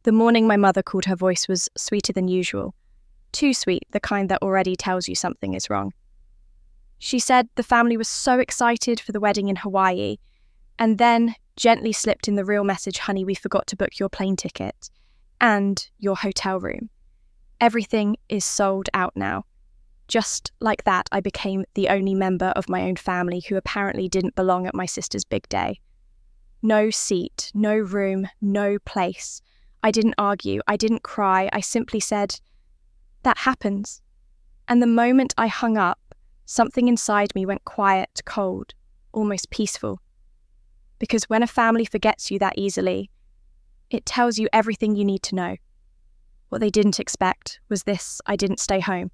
The morning my mother called, her voice was sweeter than usual. Too sweet, the kind that already tells you something is wrong. She said the family was so excited for the wedding in Hawaii, and then gently slipped in the real message, honey, we forgot to book your plane ticket and your hotel room. Everything is sold out now. Just like that, I became the only member of my own family who apparently didn't belong at my sister's big day. No seat, no room, no place. I didn't argue, I didn't cry, I simply said, that happens. And the moment I hung up, something inside me went quiet, cold, almost peaceful. Because when a family forgets you that easily, it tells you everything you need to know. What they didn't expect was this: I didn't stay home.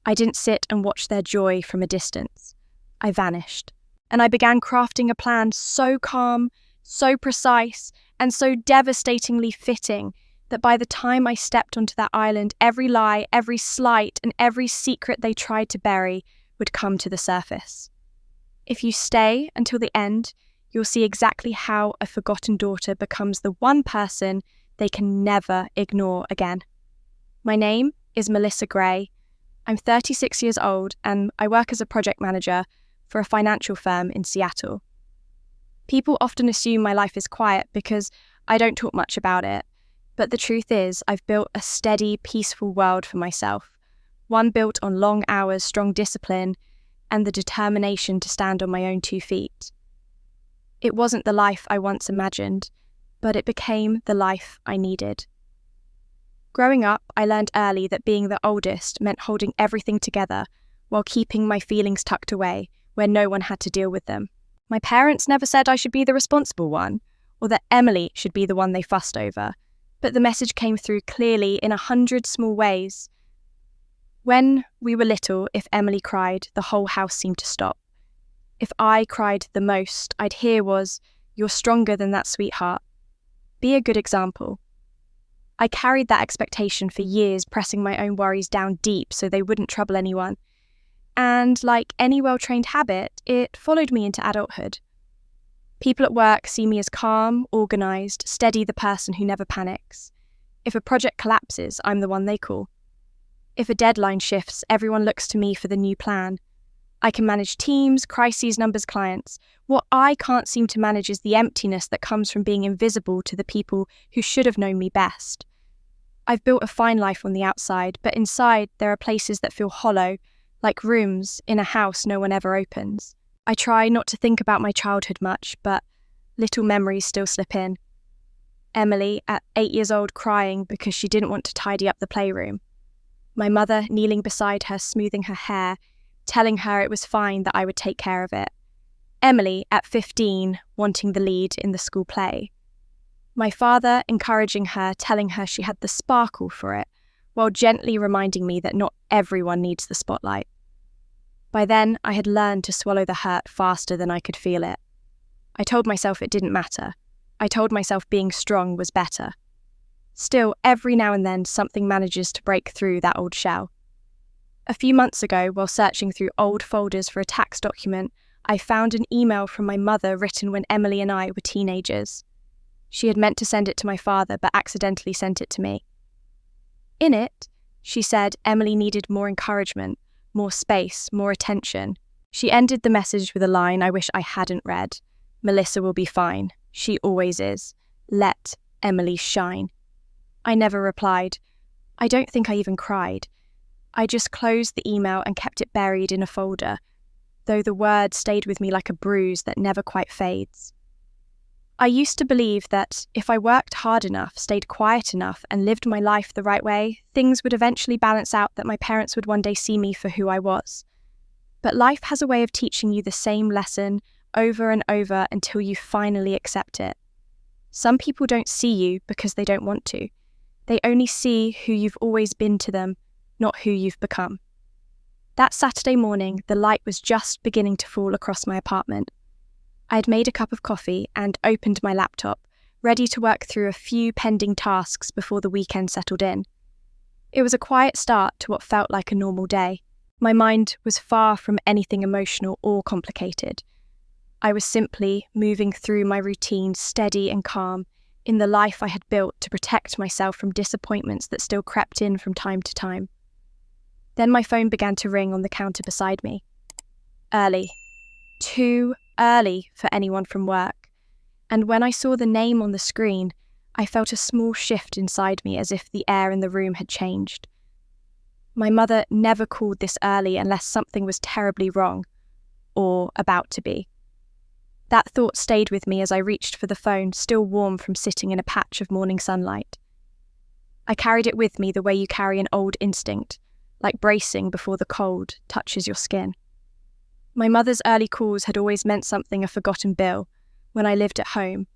I didn't sit and watch their joy from a distance. I vanished. And I began crafting a plan so calm, so precise, and so devastatingly fitting that by the time I stepped onto that island, every lie, every slight, and every secret they tried to bury would come to the surface. If you stay until the end, you'll see exactly how a forgotten daughter becomes the one person they can never ignore again. My name is Melissa Gray. I'm 36 years old and I work as a project manager for a financial firm in Seattle. People often assume my life is quiet because I don't talk much about it, but the truth is I've built a steady, peaceful world for myself, one built on long hours, strong discipline, and the determination to stand on my own 2 feet. It wasn't the life I once imagined, but it became the life I needed. Growing up, I learned early that being the oldest meant holding everything together while keeping my feelings tucked away where no one had to deal with them. My parents never said I should be the responsible one, or that Emily should be the one they fussed over, but the message came through clearly in 100 small ways. When we were little, if Emily cried, the whole house seemed to stop. If I cried the most, I'd hear was, "You're stronger than that, sweetheart. Be a good example." I carried that expectation for years, pressing my own worries down deep so they wouldn't trouble anyone. And like any well-trained habit, it followed me into adulthood. People at work see me as calm, organised, steady, the person who never panics. If a project collapses, I'm the one they call. If a deadline shifts, everyone looks to me for the new plan. I can manage teams, crises, numbers, clients. What I can't seem to manage is the emptiness that comes from being invisible to the people who should have known me best. I've built a fine life on the outside, but inside there are places that feel hollow, like rooms in a house no one ever opens. I try not to think about my childhood much, but little memories still slip in. Emily, at 8 years old, crying because she didn't want to tidy up the playroom. My mother kneeling beside her, smoothing her hair, telling her it was fine, that I would take care of it. Emily, at 15, wanting the lead in the school play. My father encouraging her, telling her she had the sparkle for it, while gently reminding me that not everyone needs the spotlight. By then, I had learned to swallow the hurt faster than I could feel it. I told myself it didn't matter. I told myself being strong was better. Still, every now and then, something manages to break through that old shell. A few months ago, while searching through old folders for a tax document, I found an email from my mother written when Emily and I were teenagers. She had meant to send it to my father, but accidentally sent it to me. In it, she said Emily needed more encouragement, more space, more attention. She ended the message with a line I wish I hadn't read. "Melissa will be fine. She always is. Let Emily shine." I never replied. I don't think I even cried. I just closed the email and kept it buried in a folder, though the word stayed with me like a bruise that never quite fades. I used to believe that if I worked hard enough, stayed quiet enough, and lived my life the right way, things would eventually balance out, that my parents would one day see me for who I was. But life has a way of teaching you the same lesson over and over until you finally accept it. Some people don't see you because they don't want to. They only see who you've always been to them, not who you've become. That Saturday morning, the light was just beginning to fall across my apartment. I had made a cup of coffee and opened my laptop, ready to work through a few pending tasks before the weekend settled in. It was a quiet start to what felt like a normal day. My mind was far from anything emotional or complicated. I was simply moving through my routine, steady and calm, in the life I had built to protect myself from disappointments that still crept in from time to time. Then my phone began to ring on the counter beside me. Early. Too early for anyone from work. And when I saw the name on the screen, I felt a small shift inside me as if the air in the room had changed. My mother never called this early unless something was terribly wrong, or about to be. That thought stayed with me as I reached for the phone, still warm from sitting in a patch of morning sunlight. I carried it with me the way you carry an old instinct, like bracing before the cold touches your skin. My mother's early calls had always meant something a forgotten bill when I lived at home,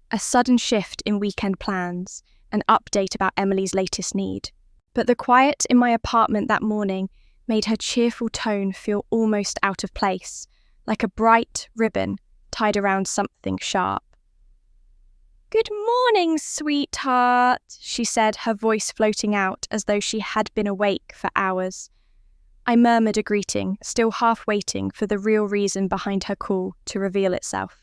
a sudden shift in weekend plans, an update about Emily's latest need. But the quiet in my apartment that morning made her cheerful tone feel almost out of place, like a bright ribbon tied around something sharp. "Good morning, sweetheart," she said, her voice floating out as though she had been awake for hours. I murmured a greeting, still half waiting for the real reason behind her call to reveal itself.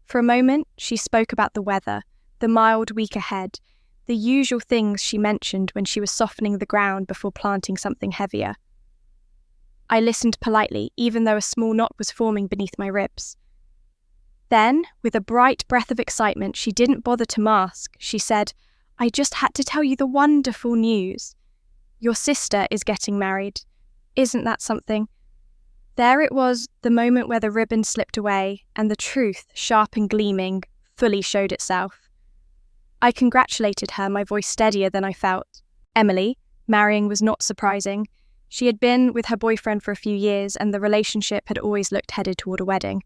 For a moment, she spoke about the weather, the mild week ahead, the usual things she mentioned when she was softening the ground before planting something heavier. I listened politely, even though a small knot was forming beneath my ribs. Then, with a bright breath of excitement she didn't bother to mask, she said, "I just had to tell you the wonderful news. Your sister is getting married. Isn't that something?" There it was, the moment where the ribbon slipped away and the truth, sharp and gleaming, fully showed itself. I congratulated her, my voice steadier than I felt. Emily, marrying was not surprising. She had been with her boyfriend for a few years and the relationship had always looked headed toward a wedding.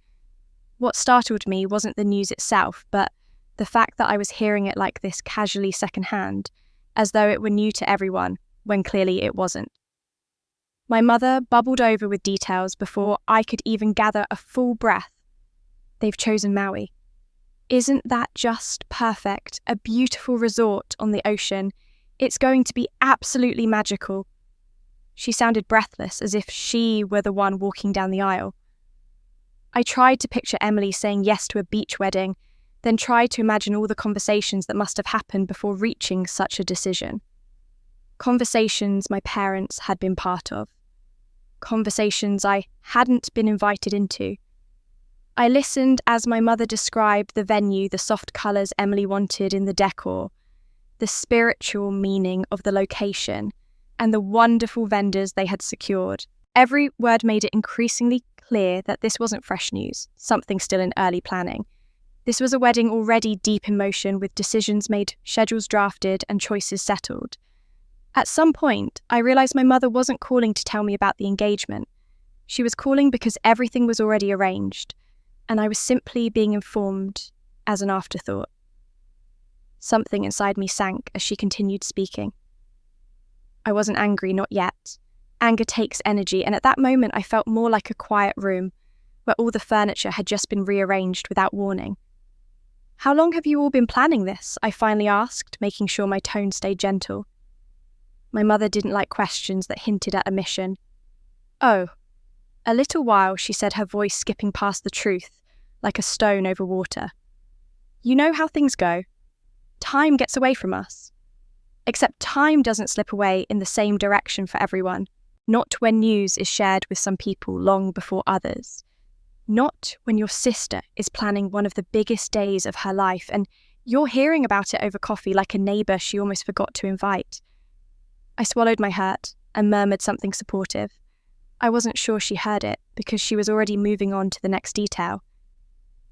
What startled me wasn't the news itself, but the fact that I was hearing it like this casually secondhand, as though it were new to everyone, when clearly it wasn't. My mother bubbled over with details before I could even gather a full breath. "They've chosen Maui. Isn't that just perfect? A beautiful resort on the ocean. It's going to be absolutely magical." She sounded breathless, as if she were the one walking down the aisle. I tried to picture Emily saying yes to a beach wedding, then tried to imagine all the conversations that must have happened before reaching such a decision. Conversations my parents had been part of. Conversations I hadn't been invited into. I listened as my mother described the venue, the soft colours Emily wanted in the decor, the spiritual meaning of the location, and the wonderful vendors they had secured. Every word made it increasingly clear that this wasn't fresh news, something still in early planning. This was a wedding already deep in motion, with decisions made, schedules drafted, and choices settled. At some point, I realised my mother wasn't calling to tell me about the engagement. She was calling because everything was already arranged, and I was simply being informed as an afterthought. Something inside me sank as she continued speaking. I wasn't angry, not yet. Anger takes energy, and at that moment I felt more like a quiet room, where all the furniture had just been rearranged without warning. "How long have you all been planning this?" I finally asked, making sure my tone stayed gentle. My mother didn't like questions that hinted at omission. "Oh, a little while," she said, her voice skipping past the truth, like a stone over water. "You know how things go. Time gets away from us. Except time doesn't slip away in the same direction for everyone. Not when news is shared with some people long before others. Not when your sister is planning one of the biggest days of her life and you're hearing about it over coffee like a neighbour she almost forgot to invite." I swallowed my hurt and murmured something supportive. I wasn't sure she heard it because she was already moving on to the next detail.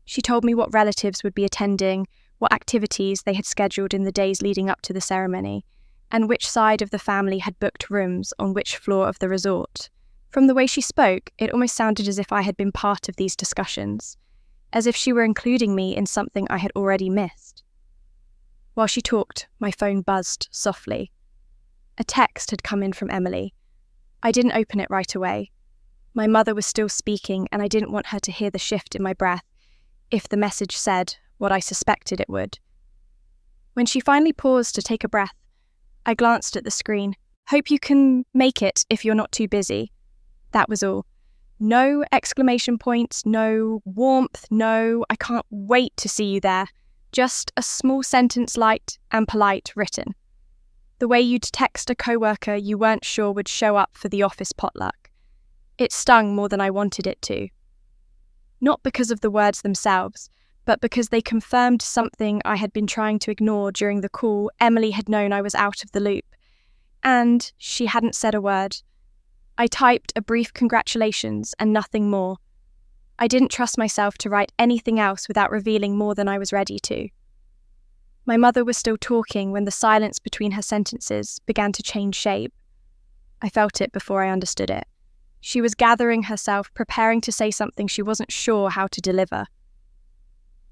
She told me what relatives would be attending, what activities they had scheduled in the days leading up to the ceremony, and which side of the family had booked rooms on which floor of the resort. From the way she spoke, it almost sounded as if I had been part of these discussions, as if she were including me in something I had already missed. While she talked, my phone buzzed softly. A text had come in from Emily. I didn't open it right away. My mother was still speaking, and I didn't want her to hear the shift in my breath, if the message said what I suspected it would. When she finally paused to take a breath, I glanced at the screen. "Hope you can make it if you're not too busy." That was all. No exclamation points, no warmth, no "I can't wait to see you there." Just a small sentence, light and polite, written. The way you'd text a coworker you weren't sure would show up for the office potluck. It stung more than I wanted it to. Not because of the words themselves, but because they confirmed something I had been trying to ignore during the call. Emily had known I was out of the loop, and she hadn't said a word. I typed a brief congratulations and nothing more. I didn't trust myself to write anything else without revealing more than I was ready to. My mother was still talking when the silence between her sentences began to change shape. I felt it before I understood it. She was gathering herself, preparing to say something she wasn't sure how to deliver.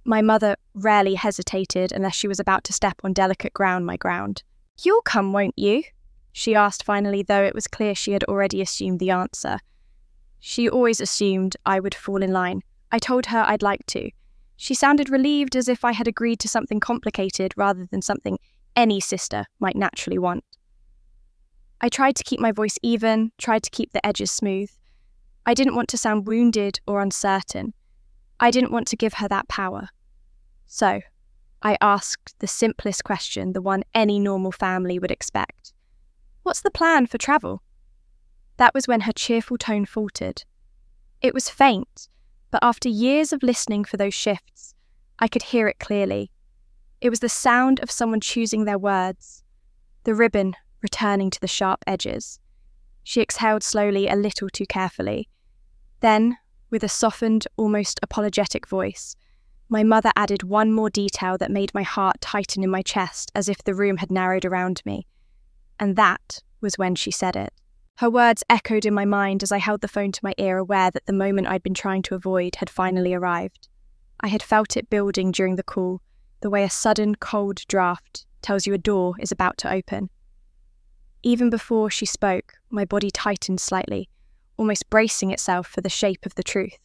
My mother rarely hesitated unless she was about to step on delicate ground, my ground. "You'll come, won't you?" she asked finally, though it was clear she had already assumed the answer. She always assumed I would fall in line. I told her I'd like to. She sounded relieved, as if I had agreed to something complicated rather than something any sister might naturally want. I tried to keep my voice even, tried to keep the edges smooth. I didn't want to sound wounded or uncertain. I didn't want to give her that power. So, I asked the simplest question, the one any normal family would expect. "What's the plan for travel?" That was when her cheerful tone faltered. It was faint, but after years of listening for those shifts, I could hear it clearly. It was the sound of someone choosing their words, the ribbon returning to the sharp edges. She exhaled slowly, a little too carefully. Then, with a softened, almost apologetic voice, my mother added one more detail that made my heart tighten in my chest, as if the room had narrowed around me. And that was when she said it. Her words echoed in my mind as I held the phone to my ear, aware that the moment I'd been trying to avoid had finally arrived. I had felt it building during the call, the way a sudden, cold draft tells you a door is about to open. Even before she spoke, my body tightened slightly, almost bracing itself for the shape of the truth.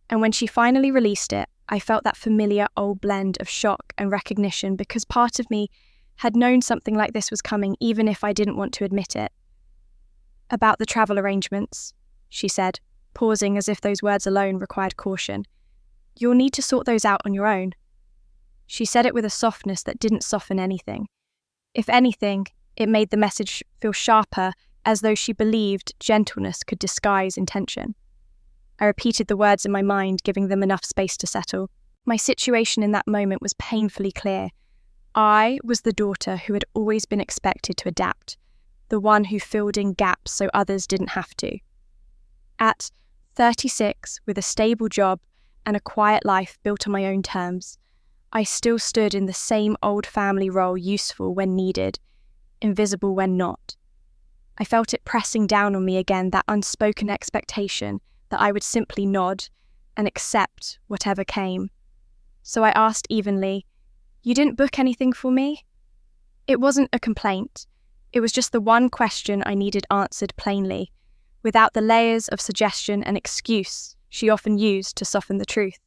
And when she finally released it, I felt that familiar old blend of shock and recognition, because part of me had known something like this was coming, even if I didn't want to admit it. "About the travel arrangements," she said, pausing as if those words alone required caution. "You'll need to sort those out on your own." She said it with a softness that didn't soften anything. If anything, it made the message feel sharper, as though she believed gentleness could disguise intention. I repeated the words in my mind, giving them enough space to settle. My situation in that moment was painfully clear. I was the daughter who had always been expected to adapt, the one who filled in gaps so others didn't have to. At 36, with a stable job and a quiet life built on my own terms, I still stood in the same old family role, useful when needed, invisible when not. I felt it pressing down on me again, that unspoken expectation that I would simply nod and accept whatever came. So I asked evenly, "You didn't book anything for me?" It wasn't a complaint. It was just the one question I needed answered plainly, without the layers of suggestion and excuse she often used to soften the truth.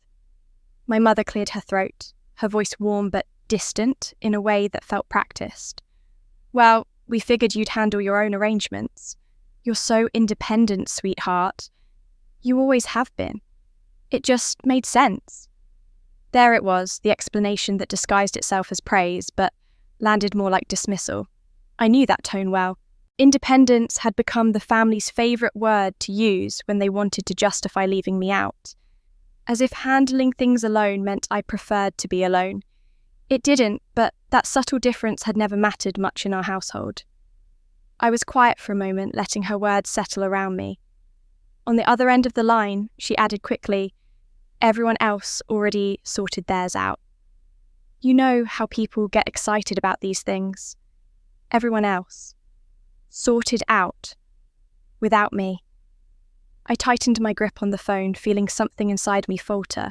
My mother cleared her throat, her voice warm but distant in a way that felt practiced. "Well, we figured you'd handle your own arrangements. You're so independent, sweetheart. You always have been. It just made sense." There it was, the explanation that disguised itself as praise, but landed more like dismissal. I knew that tone well. Independence had become the family's favourite word to use when they wanted to justify leaving me out. As if handling things alone meant I preferred to be alone. It didn't, but that subtle difference had never mattered much in our household. I was quiet for a moment, letting her words settle around me. On the other end of the line, she added quickly, "Everyone else already sorted theirs out. You know how people get excited about these things. Everyone else. Sorted out. Without me." I tightened my grip on the phone, feeling something inside me falter,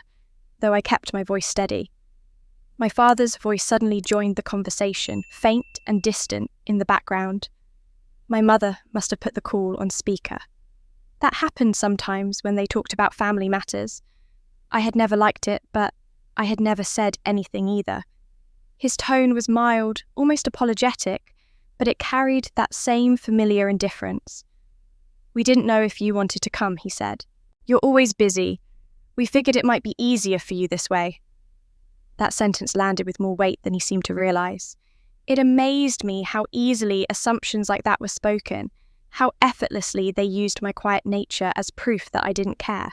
though I kept my voice steady. My father's voice suddenly joined the conversation, faint and distant in the background. My mother must have put the call on speaker. That happened sometimes when they talked about family matters. I had never liked it, but I had never said anything either. His tone was mild, almost apologetic, but it carried that same familiar indifference. "We didn't know if you wanted to come," he said. "You're always busy. We figured it might be easier for you this way." That sentence landed with more weight than he seemed to realize. It amazed me how easily assumptions like that were spoken, how effortlessly they used my quiet nature as proof that I didn't care.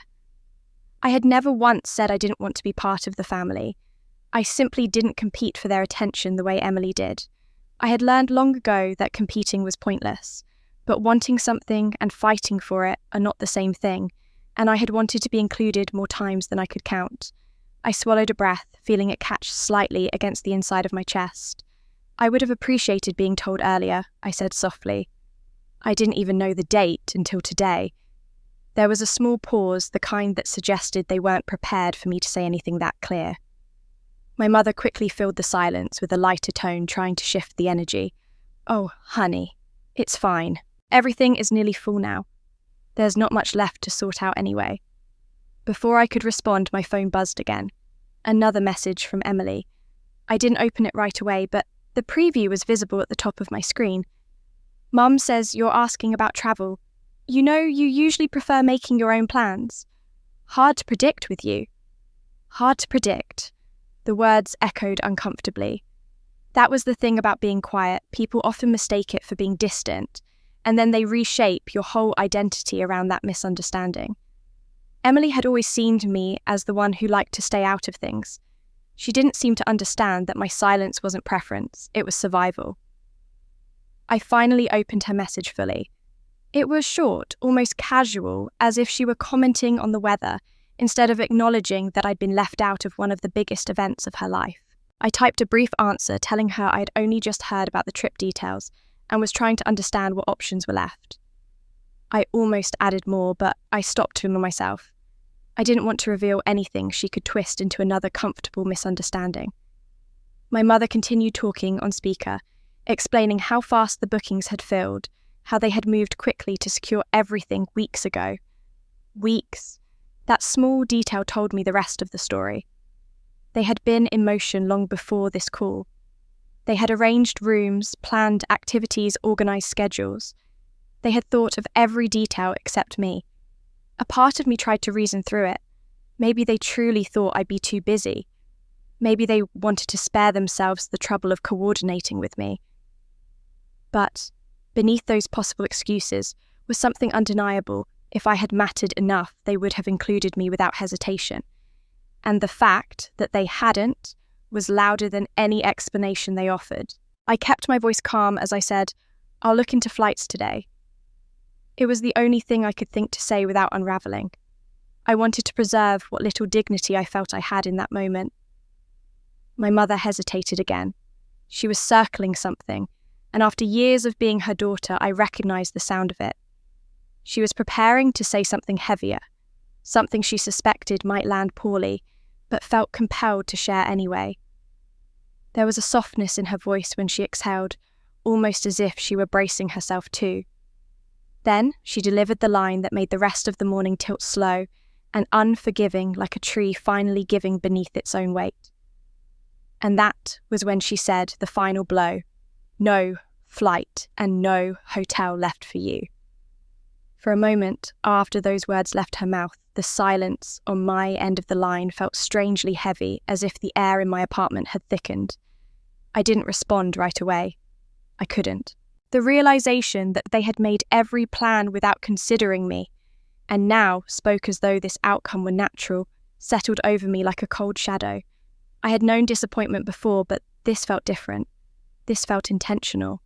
I had never once said I didn't want to be part of the family. I simply didn't compete for their attention the way Emily did. I had learned long ago that competing was pointless, but wanting something and fighting for it are not the same thing, and I had wanted to be included more times than I could count. I swallowed a breath, feeling it catch slightly against the inside of my chest. I would have appreciated being told earlier, I said softly. I didn't even know the date until today. There was a small pause, the kind that suggested they weren't prepared for me to say anything that clear. My mother quickly filled the silence with a lighter tone, trying to shift the energy. Oh, honey, it's fine. Everything is nearly full now. There's not much left to sort out anyway. Before I could respond, my phone buzzed again. Another message from Emily. I didn't open it right away, but the preview was visible at the top of my screen. Mum says you're asking about travel. You know you usually prefer making your own plans. Hard to predict with you. Hard to predict. The words echoed uncomfortably. That was the thing about being quiet. People often mistake it for being distant, and then they reshape your whole identity around that misunderstanding. Emily had always seen me as the one who liked to stay out of things. She didn't seem to understand that my silence wasn't preference, it was survival. I finally opened her message fully. It was short, almost casual, as if she were commenting on the weather, instead of acknowledging that I'd been left out of one of the biggest events of her life. I typed a brief answer telling her I'd only just heard about the trip details and was trying to understand what options were left. I almost added more, but I stopped to myself. I didn't want to reveal anything she could twist into another comfortable misunderstanding. My mother continued talking on speaker, explaining how fast the bookings had filled, how they had moved quickly to secure everything weeks ago. Weeks. That small detail told me the rest of the story. They had been in motion long before this call. They had arranged rooms, planned activities, organised schedules. They had thought of every detail except me. A part of me tried to reason through it. Maybe they truly thought I'd be too busy. Maybe they wanted to spare themselves the trouble of coordinating with me. But beneath those possible excuses was something undeniable. If I had mattered enough, they would have included me without hesitation. And the fact that they hadn't was louder than any explanation they offered. I kept my voice calm as I said, "I'll look into flights today." It was the only thing I could think to say without unravelling. I wanted to preserve what little dignity I felt I had in that moment. My mother hesitated again. She was circling something, and after years of being her daughter, I recognised the sound of it. She was preparing to say something heavier, something she suspected might land poorly, but felt compelled to share anyway. There was a softness in her voice when she exhaled, almost as if she were bracing herself too. Then she delivered the line that made the rest of the morning tilt slow and unforgiving, like a tree finally giving beneath its own weight. And that was when she said the final blow: no flight and no hotel left for you. For a moment, after those words left her mouth, the silence on my end of the line felt strangely heavy, as if the air in my apartment had thickened. I didn't respond right away. I couldn't. The realization that they had made every plan without considering me, and now spoke as though this outcome were natural, settled over me like a cold shadow. I had known disappointment before, but this felt different. This felt intentional.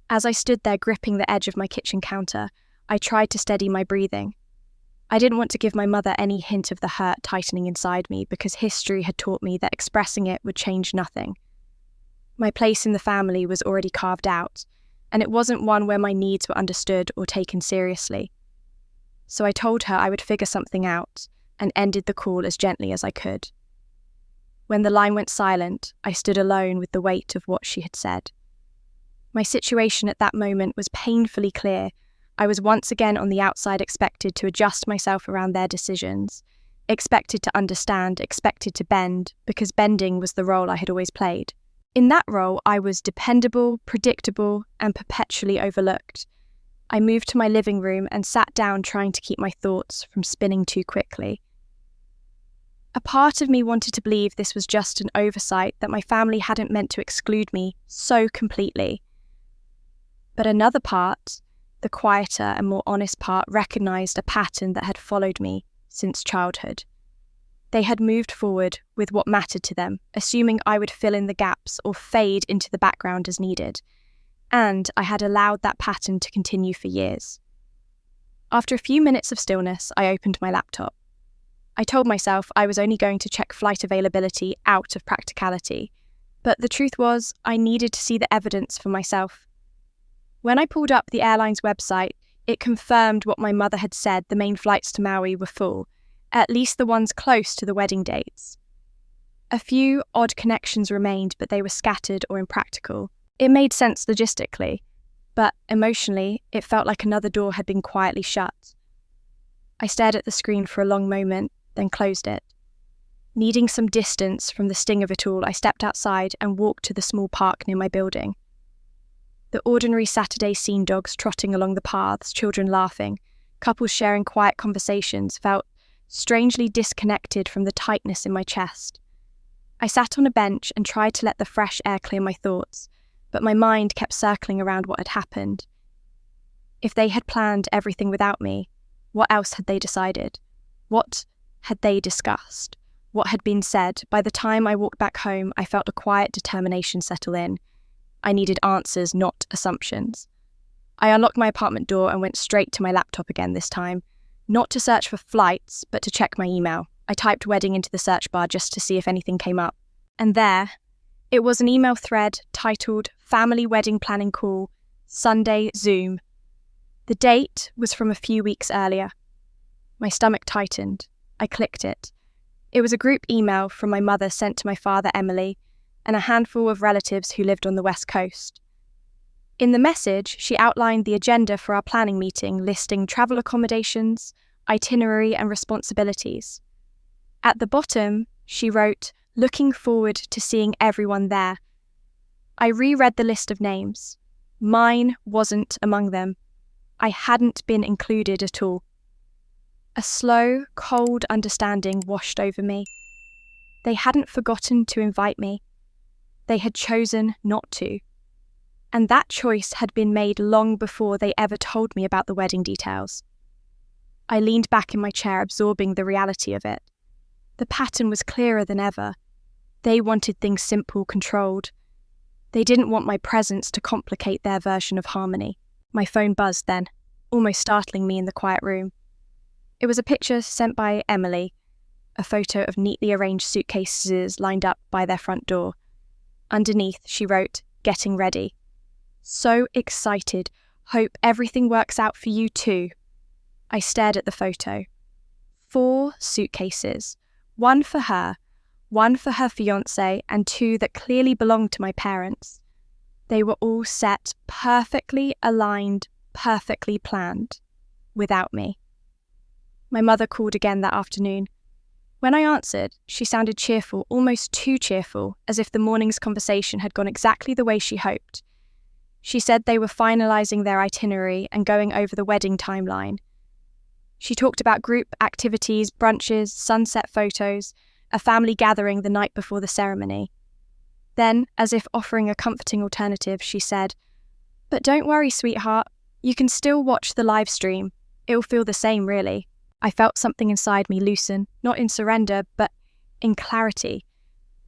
As I stood there gripping the edge of my kitchen counter, I tried to steady my breathing. I didn't want to give my mother any hint of the hurt tightening inside me, because history had taught me that expressing it would change nothing. My place in the family was already carved out, and it wasn't one where my needs were understood or taken seriously. So I told her I would figure something out, and ended the call as gently as I could. When the line went silent, I stood alone with the weight of what she had said. My situation at that moment was painfully clear. I was once again on the outside, expected to adjust myself around their decisions, expected to understand, expected to bend, because bending was the role I had always played. In that role, I was dependable, predictable, and perpetually overlooked. I moved to my living room and sat down, trying to keep my thoughts from spinning too quickly. A part of me wanted to believe this was just an oversight, that my family hadn't meant to exclude me so completely. But another part, the quieter and more honest part, recognised a pattern that had followed me since childhood. They had moved forward with what mattered to them, assuming I would fill in the gaps or fade into the background as needed. And I had allowed that pattern to continue for years. After a few minutes of stillness, I opened my laptop. I told myself I was only going to check flight availability out of practicality, but the truth was I needed to see the evidence for myself. When I pulled up the airline's website, it confirmed what my mother had said: the main flights to Maui were full, at least the ones close to the wedding dates. A few odd connections remained, but they were scattered or impractical. It made sense logistically, but emotionally, it felt like another door had been quietly shut. I stared at the screen for a long moment, then closed it. Needing some distance from the sting of it all, I stepped outside and walked to the small park near my building. The ordinary Saturday scene, dogs trotting along the paths, children laughing, couples sharing quiet conversations, felt strangely disconnected from the tightness in my chest. I sat on a bench and tried to let the fresh air clear my thoughts, but my mind kept circling around what had happened. If they had planned everything without me, what else had they decided? What had they discussed? What had been said? By the time I walked back home, I felt a quiet determination settle in. I needed answers, not assumptions. I unlocked my apartment door and went straight to my laptop again this time, not to search for flights, but to check my email. I typed wedding into the search bar just to see if anything came up. And there, it was an email thread titled Family Wedding Planning Call, Sunday, Zoom. The date was from a few weeks earlier. My stomach tightened. I clicked it. It was a group email from my mother sent to my father, Emily, and a handful of relatives who lived on the West Coast. In the message, she outlined the agenda for our planning meeting, listing travel accommodations, itinerary, and responsibilities. At the bottom, she wrote, "Looking forward to seeing everyone there." I reread the list of names. Mine wasn't among them. I hadn't been included at all. A slow, cold understanding washed over me. They hadn't forgotten to invite me. They had chosen not to. And that choice had been made long before they ever told me about the wedding details. I leaned back in my chair, absorbing the reality of it. The pattern was clearer than ever. They wanted things simple, controlled. They didn't want my presence to complicate their version of harmony. My phone buzzed then, almost startling me in the quiet room. It was a picture sent by Emily, a photo of neatly arranged suitcases lined up by their front door. Underneath, she wrote, "Getting ready. So excited. Hope everything works out for you too." I stared at the photo. 4 suitcases. One for her, one for her fiancé, and 2 that clearly belonged to my parents. They were all set, perfectly aligned, perfectly planned, without me. My mother called again that afternoon. When I answered, she sounded cheerful, almost too cheerful, as if the morning's conversation had gone exactly the way she hoped. She said they were finalising their itinerary and going over the wedding timeline. She talked about group activities, brunches, sunset photos, a family gathering the night before the ceremony. Then, as if offering a comforting alternative, she said, "But don't worry, sweetheart. You can still watch the live stream. It'll feel the same, really." I felt something inside me loosen, not in surrender, but in clarity.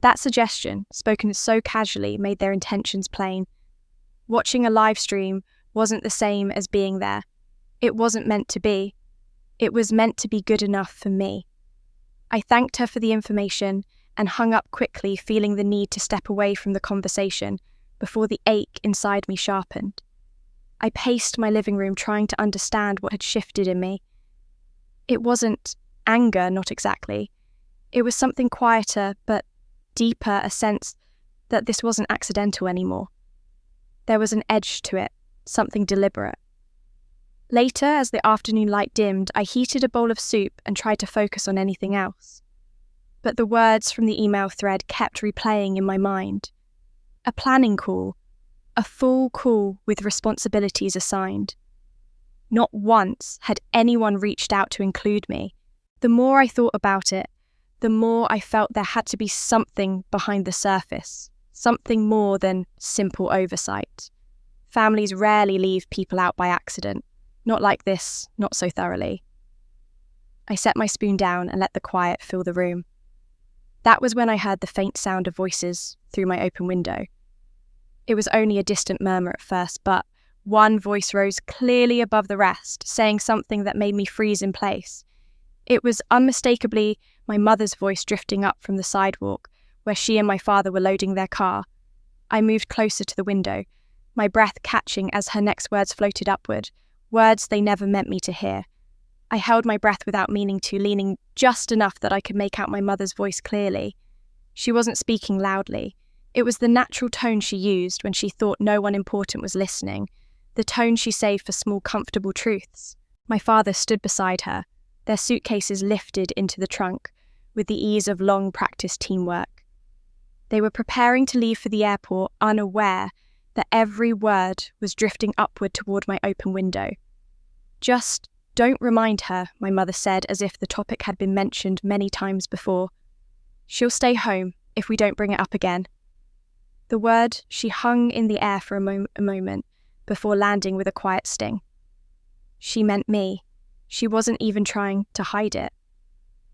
That suggestion, spoken so casually, made their intentions plain. Watching a live stream wasn't the same as being there. It wasn't meant to be. It was meant to be good enough for me. I thanked her for the information and hung up quickly, feeling the need to step away from the conversation before the ache inside me sharpened. I paced my living room, trying to understand what had shifted in me. It wasn't anger, not exactly. It was something quieter, but deeper, a sense that this wasn't accidental anymore. There was an edge to it, something deliberate. Later, as the afternoon light dimmed, I heated a bowl of soup and tried to focus on anything else. But the words from the email thread kept replaying in my mind. A planning call, a full call with responsibilities assigned. Not once had anyone reached out to include me. The more I thought about it, the more I felt there had to be something behind the surface, something more than simple oversight. Families rarely leave people out by accident. Not like this, not so thoroughly. I set my spoon down and let the quiet fill the room. That was when I heard the faint sound of voices through my open window. It was only a distant murmur at first, but one voice rose clearly above the rest, saying something that made me freeze in place. It was unmistakably my mother's voice drifting up from the sidewalk, where she and my father were loading their car. I moved closer to the window, my breath catching as her next words floated upward, words they never meant me to hear. I held my breath without meaning to, leaning just enough that I could make out my mother's voice clearly. She wasn't speaking loudly. It was the natural tone she used when she thought no one important was listening, the tone she saved for small, comfortable truths. My father stood beside her, their suitcases lifted into the trunk, with the ease of long-practiced teamwork. They were preparing to leave for the airport, unaware that every word was drifting upward toward my open window. "Just don't remind her," my mother said, as if the topic had been mentioned many times before. "She'll stay home if we don't bring it up again." The word she hung in the air for a moment before landing with a quiet sting. She meant me. She wasn't even trying to hide it.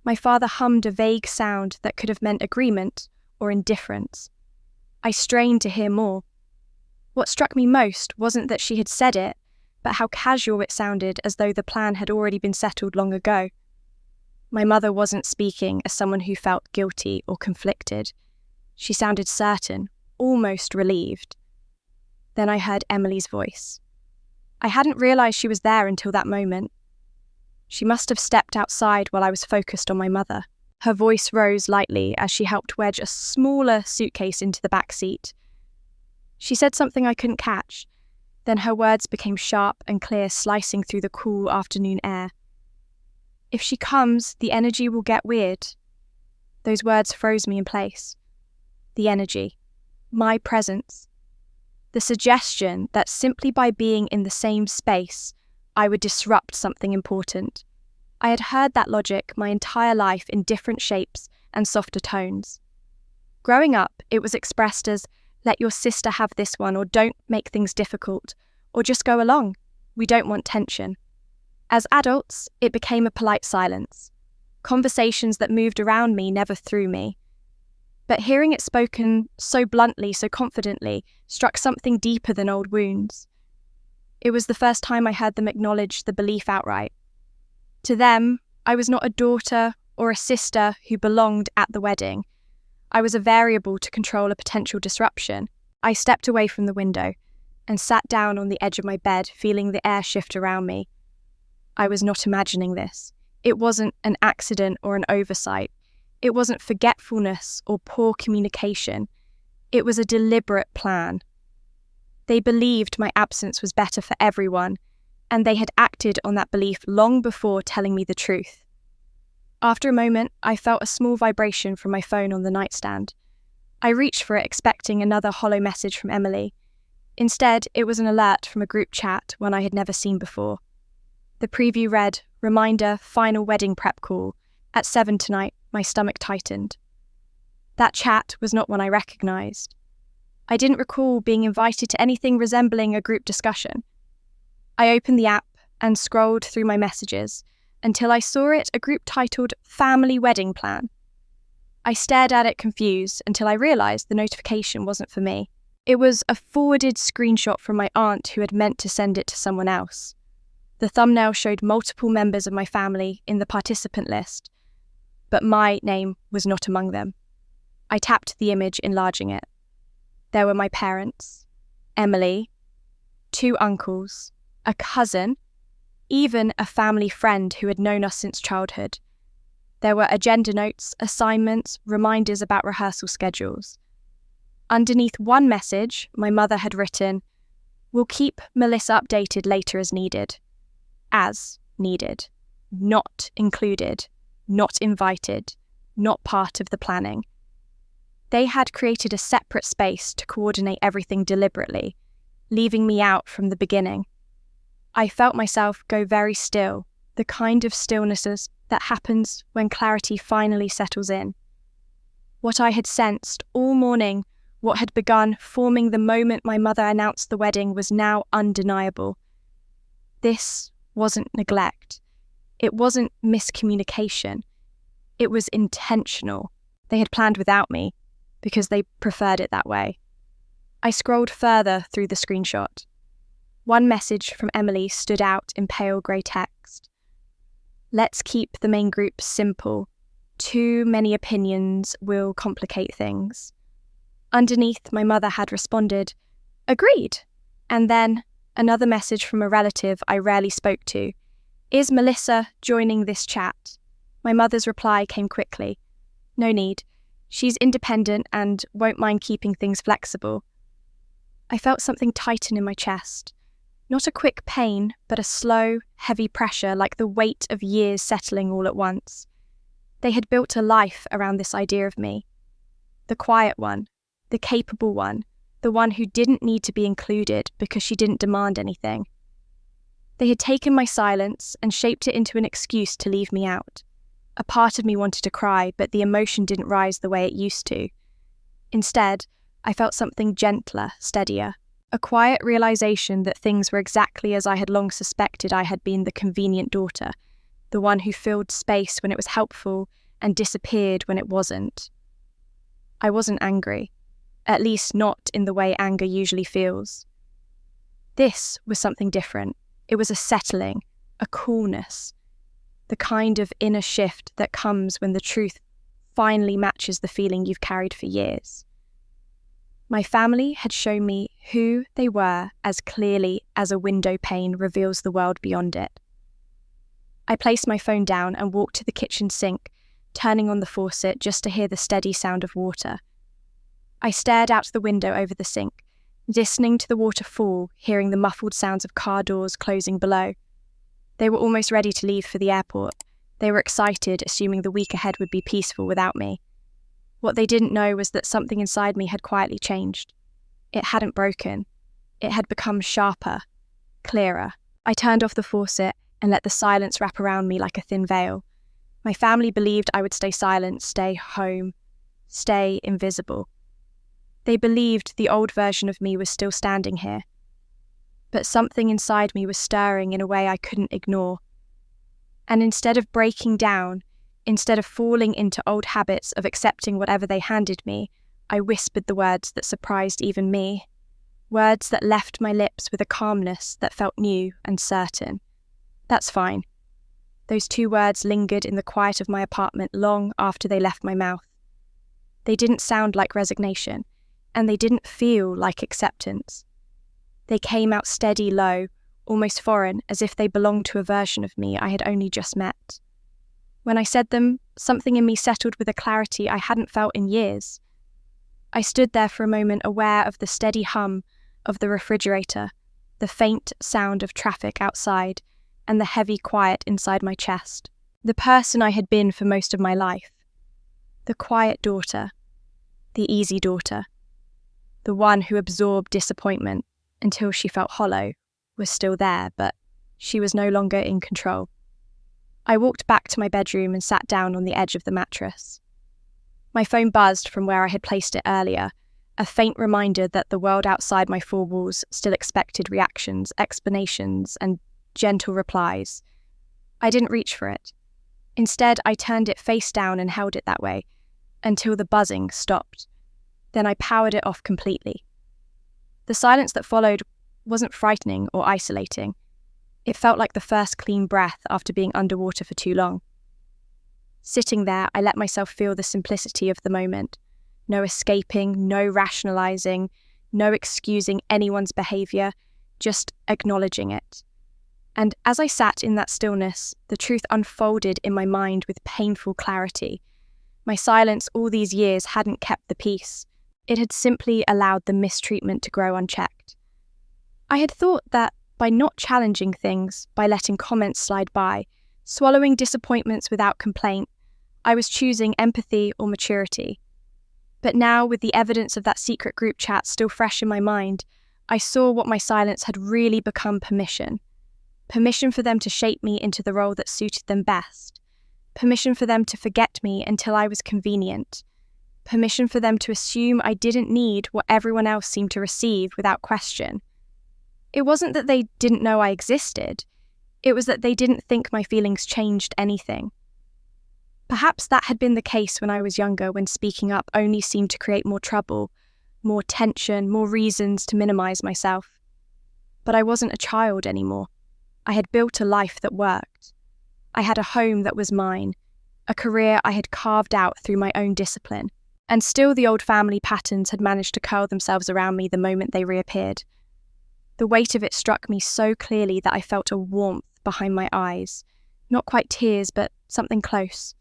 My father hummed a vague sound that could have meant agreement or indifference. I strained to hear more. What struck me most wasn't that she had said it, but how casual it sounded, as though the plan had already been settled long ago. My mother wasn't speaking as someone who felt guilty or conflicted. She sounded certain, almost relieved. Then I heard Emily's voice. I hadn't realised she was there until that moment. She must have stepped outside while I was focused on my mother. Her voice rose lightly as she helped wedge a smaller suitcase into the back seat. She said something I couldn't catch. Then her words became sharp and clear, slicing through the cool afternoon air. "If she comes, the energy will get weird." Those words froze me in place. The energy. My presence. The suggestion that simply by being in the same space, I would disrupt something important. I had heard that logic my entire life in different shapes and softer tones. Growing up, it was expressed as, "Let your sister have this one," or "Don't make things difficult," or "Just go along. We don't want tension." As adults, it became a polite silence. Conversations that moved around me, never through me. But hearing it spoken so bluntly, so confidently, struck something deeper than old wounds. It was the first time I heard them acknowledge the belief outright. To them, I was not a daughter or a sister who belonged at the wedding. I was a variable to control a potential disruption. I stepped away from the window and sat down on the edge of my bed, feeling the air shift around me. I was not imagining this. It wasn't an accident or an oversight. It wasn't forgetfulness or poor communication. It was a deliberate plan. They believed my absence was better for everyone, and they had acted on that belief long before telling me the truth. After a moment, I felt a small vibration from my phone on the nightstand. I reached for it, expecting another hollow message from Emily. Instead, it was an alert from a group chat, one I had never seen before. The preview read, "Reminder, final wedding prep call. At 7 tonight." My stomach tightened. That chat was not one I recognised. I didn't recall being invited to anything resembling a group discussion. I opened the app and scrolled through my messages until I saw it a group titled Family Wedding Plan. I stared at it confused until I realised the notification wasn't for me. It was a forwarded screenshot from my aunt who had meant to send it to someone else. The thumbnail showed multiple members of my family in the participant list, but my name was not among them. I tapped the image, enlarging it. There were my parents, Emily, 2 uncles, a cousin, even a family friend who had known us since childhood. There were agenda notes, assignments, reminders about rehearsal schedules. Underneath one message, my mother had written, "We'll keep Melissa updated later as needed." As needed. Not included. Not invited. Not part of the planning. They had created a separate space to coordinate everything deliberately, leaving me out from the beginning. I felt myself go very still, the kind of stillnesses that happens when clarity finally settles in. What I had sensed all morning, what had begun forming the moment my mother announced the wedding, was now undeniable. This wasn't neglect. It wasn't miscommunication. It was intentional. They had planned without me because they preferred it that way. I scrolled further through the screenshot. One message from Emily stood out in pale grey text. Let's keep the main group simple. Too many opinions will complicate things. Underneath, my mother had responded, agreed. And then another message from a relative I rarely spoke to. Is Melissa joining this chat? My mother's reply came quickly. No need. She's independent and won't mind keeping things flexible. I felt something tighten in my chest. Not a quick pain, but a slow, heavy pressure, like the weight of years settling all at once. They had built a life around this idea of me. The quiet one, the capable one, the one who didn't need to be included because she didn't demand anything. They had taken my silence and shaped it into an excuse to leave me out. A part of me wanted to cry, but the emotion didn't rise the way it used to. Instead, I felt something gentler, steadier. A quiet realization that things were exactly as I had long suspected. I had been the convenient daughter, the one who filled space when it was helpful and disappeared when it wasn't. I wasn't angry, at least not in the way anger usually feels. This was something different. It was a settling, a coolness, the kind of inner shift that comes when the truth finally matches the feeling you've carried for years. My family had shown me who they were as clearly as a window pane reveals the world beyond it. I placed my phone down and walked to the kitchen sink, turning on the faucet just to hear the steady sound of water. I stared out the window over the sink, listening to the water fall, hearing the muffled sounds of car doors closing below. They were almost ready to leave for the airport. They were excited, assuming the week ahead would be peaceful without me. What they didn't know was that something inside me had quietly changed. It hadn't broken. It had become sharper, clearer. I turned off the faucet and let the silence wrap around me like a thin veil. My family believed I would stay silent, stay home, stay invisible. They believed the old version of me was still standing here. But something inside me was stirring in a way I couldn't ignore. And instead of breaking down, instead of falling into old habits of accepting whatever they handed me, I whispered the words that surprised even me. Words that left my lips with a calmness that felt new and certain. That's fine. Those 2 words lingered in the quiet of my apartment long after they left my mouth. They didn't sound like resignation, and they didn't feel like acceptance. They came out steady, low, almost foreign, as if they belonged to a version of me I had only just met. When I said them, something in me settled with a clarity I hadn't felt in years. I stood there for a moment, aware of the steady hum of the refrigerator, the faint sound of traffic outside, and the heavy quiet inside my chest. The person I had been for most of my life. The quiet daughter. The easy daughter. The one who absorbed disappointment until she felt hollow, was still there, but she was no longer in control. I walked back to my bedroom and sat down on the edge of the mattress. My phone buzzed from where I had placed it earlier, a faint reminder that the world outside my 4 walls still expected reactions, explanations, and gentle replies. I didn't reach for it. Instead, I turned it face down and held it that way, until the buzzing stopped. Then I powered it off completely. The silence that followed wasn't frightening or isolating. It felt like the first clean breath after being underwater for too long. Sitting there, I let myself feel the simplicity of the moment. No escaping, no rationalizing, no excusing anyone's behavior, just acknowledging it. And as I sat in that stillness, the truth unfolded in my mind with painful clarity. My silence all these years hadn't kept the peace. It had simply allowed the mistreatment to grow unchecked. I had thought that by not challenging things, by letting comments slide by, swallowing disappointments without complaint, I was choosing empathy or maturity. But now, with the evidence of that secret group chat still fresh in my mind, I saw what my silence had really become: permission. Permission for them to shape me into the role that suited them best. Permission for them to forget me until I was convenient. Permission for them to assume I didn't need what everyone else seemed to receive without question. It wasn't that they didn't know I existed. It was that they didn't think my feelings changed anything. Perhaps that had been the case when I was younger, when speaking up only seemed to create more trouble, more tension, more reasons to minimize myself. But I wasn't a child anymore. I had built a life that worked. I had a home that was mine, a career I had carved out through my own discipline. And still the old family patterns had managed to curl themselves around me the moment they reappeared. The weight of it struck me so clearly that I felt a warmth behind my eyes. Not quite tears, but something close.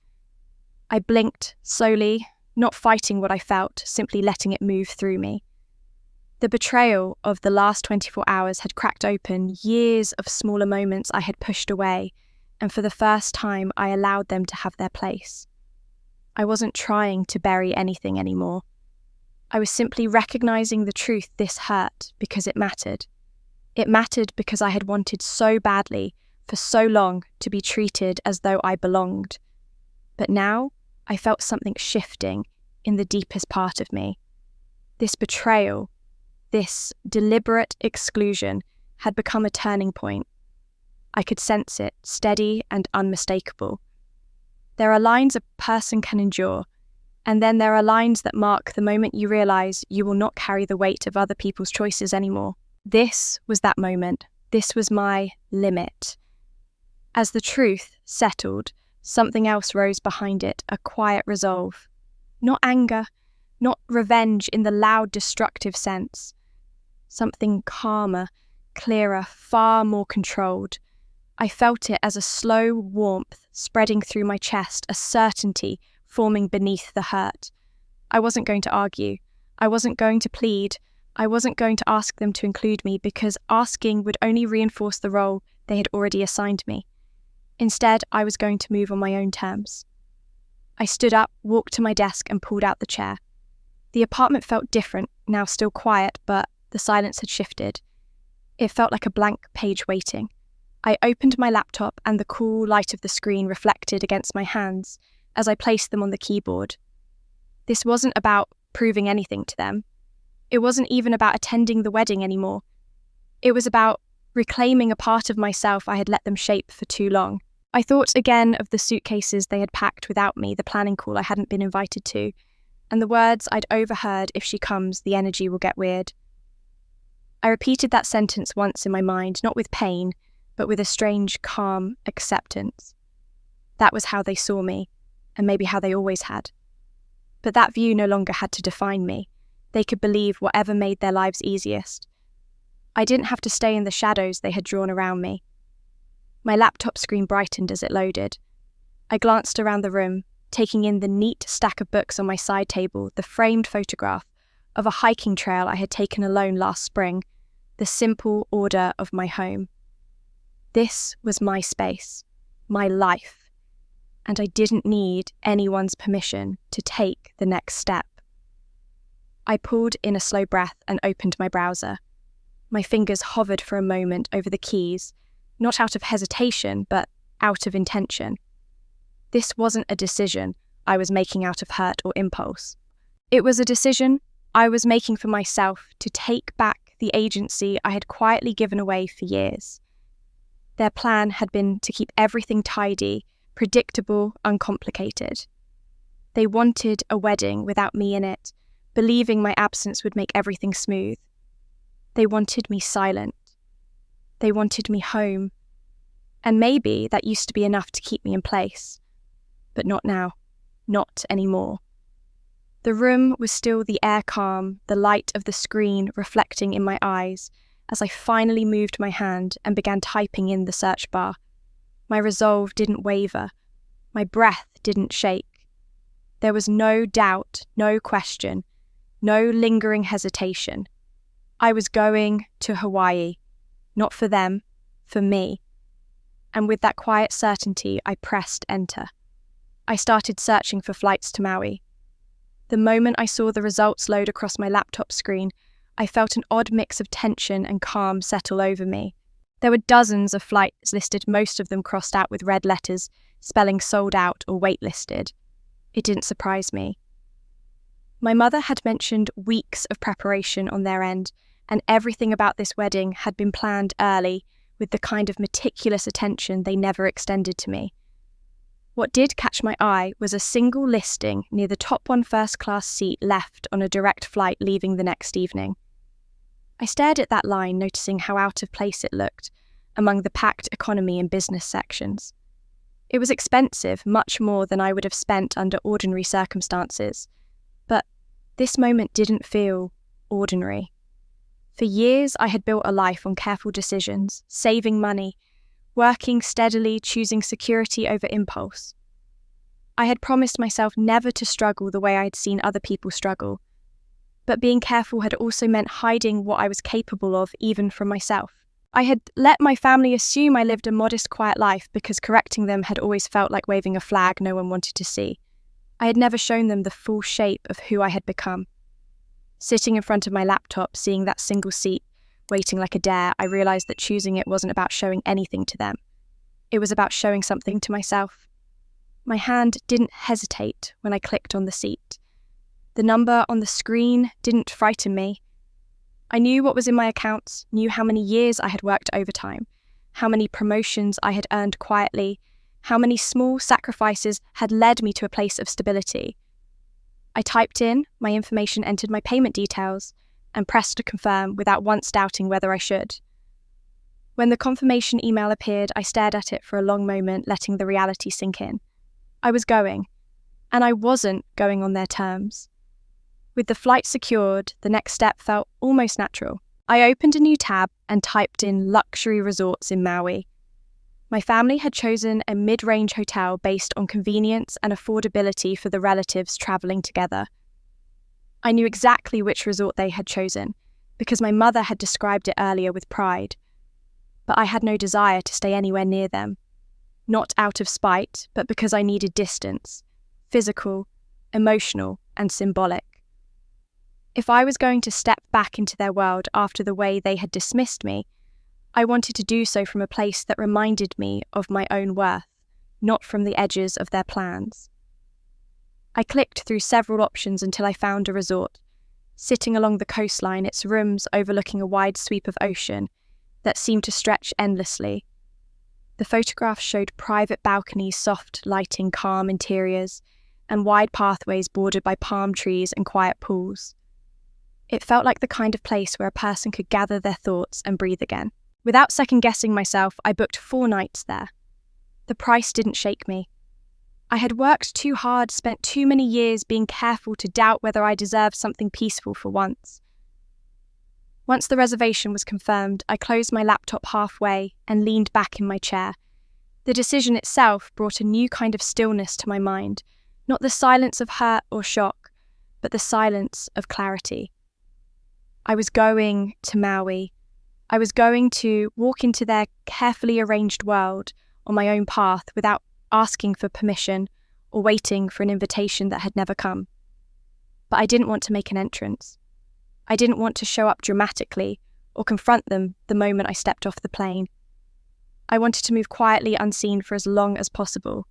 I blinked slowly, not fighting what I felt, simply letting it move through me. The betrayal of the last 24 hours had cracked open years of smaller moments I had pushed away, and for the first time I allowed them to have their place. I wasn't trying to bury anything anymore. I was simply recognizing the truth this hurt because it mattered. It mattered because I had wanted so badly, for so long, to be treated as though I belonged. But now I felt something shifting in the deepest part of me. This betrayal, this deliberate exclusion, had become a turning point. I could sense it, steady and unmistakable. There are lines a person can endure, and then there are lines that mark the moment you realize you will not carry the weight of other people's choices anymore. This was that moment. This was my limit. As the truth settled, something else rose behind it, a quiet resolve. Not anger, not revenge in the loud, destructive sense. Something calmer, clearer, far more controlled. I felt it as a slow warmth spreading through my chest, a certainty forming beneath the hurt. I wasn't going to argue. I wasn't going to plead. I wasn't going to ask them to include me, because asking would only reinforce the role they had already assigned me. Instead, I was going to move on my own terms. I stood up, walked to my desk, and pulled out the chair. The apartment felt different, now still quiet, but the silence had shifted. It felt like a blank page waiting. I opened my laptop, and the cool light of the screen reflected against my hands as I placed them on the keyboard. This wasn't about proving anything to them. It wasn't even about attending the wedding anymore. It was about reclaiming a part of myself I had let them shape for too long. I thought again of the suitcases they had packed without me, the planning call I hadn't been invited to, and the words I'd overheard, "If she comes, the energy will get weird." I repeated that sentence once in my mind, not with pain, but with a strange, calm acceptance. That was how they saw me, and maybe how they always had. But that view no longer had to define me. They could believe whatever made their lives easiest. I didn't have to stay in the shadows they had drawn around me. My laptop screen brightened as it loaded. I glanced around the room, taking in the neat stack of books on my side table, the framed photograph of a hiking trail I had taken alone last spring, the simple order of my home. This was my space, my life, and I didn't need anyone's permission to take the next step. I pulled in a slow breath and opened my browser. My fingers hovered for a moment over the keys, not out of hesitation, but out of intention. This wasn't a decision I was making out of hurt or impulse. It was a decision I was making for myself to take back the agency I had quietly given away for years. Their plan had been to keep everything tidy, predictable, uncomplicated. They wanted a wedding without me in it, believing my absence would make everything smooth. They wanted me silent. They wanted me home. And maybe that used to be enough to keep me in place. But not now. Not anymore. The room was still the air calm, the light of the screen reflecting in my eyes as I finally moved my hand and began typing in the search bar. My resolve didn't waver. My breath didn't shake. There was no doubt, no question, no lingering hesitation. I was going to Hawaii, not for them, for me. And with that quiet certainty, I pressed enter. I started searching for flights to Maui. The moment I saw the results load across my laptop screen, I felt an odd mix of tension and calm settle over me. There were dozens of flights listed, most of them crossed out with red letters, spelling sold out or waitlisted. It didn't surprise me. My mother had mentioned weeks of preparation on their end, and everything about this wedding had been planned early with the kind of meticulous attention they never extended to me. What did catch my eye was a single listing near the top one first-class seat left on a direct flight leaving the next evening. I stared at that line, noticing how out of place it looked among the packed economy and business sections. It was expensive, much more than I would have spent under ordinary circumstances, but this moment didn't feel ordinary. For years, I had built a life on careful decisions, saving money, working steadily, choosing security over impulse. I had promised myself never to struggle the way I had seen other people struggle, but being careful had also meant hiding what I was capable of, even from myself. I had let my family assume I lived a modest, quiet life because correcting them had always felt like waving a flag no one wanted to see. I had never shown them the full shape of who I had become. Sitting in front of my laptop, seeing that single seat, waiting like a dare, I realised that choosing it wasn't about showing anything to them. It was about showing something to myself. My hand didn't hesitate when I clicked on the seat. The number on the screen didn't frighten me. I knew what was in my accounts, knew how many years I had worked overtime, how many promotions I had earned quietly, how many small sacrifices had led me to a place of stability. I typed in my information, entered my payment details, and pressed to confirm without once doubting whether I should. When the confirmation email appeared, I stared at it for a long moment, letting the reality sink in. I was going, and I wasn't going on their terms. With the flight secured, the next step felt almost natural. I opened a new tab and typed in luxury resorts in Maui. My family had chosen a mid-range hotel based on convenience and affordability for the relatives travelling together. I knew exactly which resort they had chosen, because my mother had described it earlier with pride. But I had no desire to stay anywhere near them. Not out of spite, but because I needed distance, physical, emotional, and symbolic. If I was going to step back into their world after the way they had dismissed me, I wanted to do so from a place that reminded me of my own worth, not from the edges of their plans. I clicked through several options until I found a resort, sitting along the coastline, its rooms overlooking a wide sweep of ocean that seemed to stretch endlessly. The photographs showed private balconies, soft lighting, calm interiors, and wide pathways bordered by palm trees and quiet pools. It felt like the kind of place where a person could gather their thoughts and breathe again. Without second-guessing myself, I booked 4 nights there. The price didn't shake me. I had worked too hard, spent too many years being careful to doubt whether I deserved something peaceful for once. Once the reservation was confirmed, I closed my laptop halfway and leaned back in my chair. The decision itself brought a new kind of stillness to my mind, not the silence of hurt or shock, but the silence of clarity. I was going to Maui. I was going to walk into their carefully arranged world on my own path without asking for permission or waiting for an invitation that had never come. But I didn't want to make an entrance. I didn't want to show up dramatically or confront them the moment I stepped off the plane. I wanted to move quietly, unseen for as long as possible.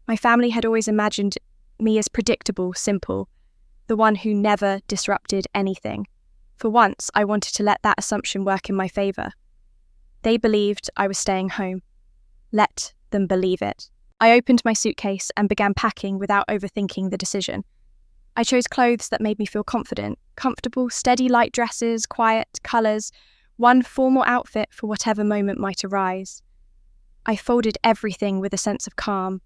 My family had always imagined me as predictable, simple, the one who never disrupted anything. For once, I wanted to let that assumption work in my favour. They believed I was staying home. Let them believe it. I opened my suitcase and began packing without overthinking the decision. I chose clothes that made me feel confident, comfortable, steady light dresses, quiet colours, one formal outfit for whatever moment might arise. I folded everything with a sense of calm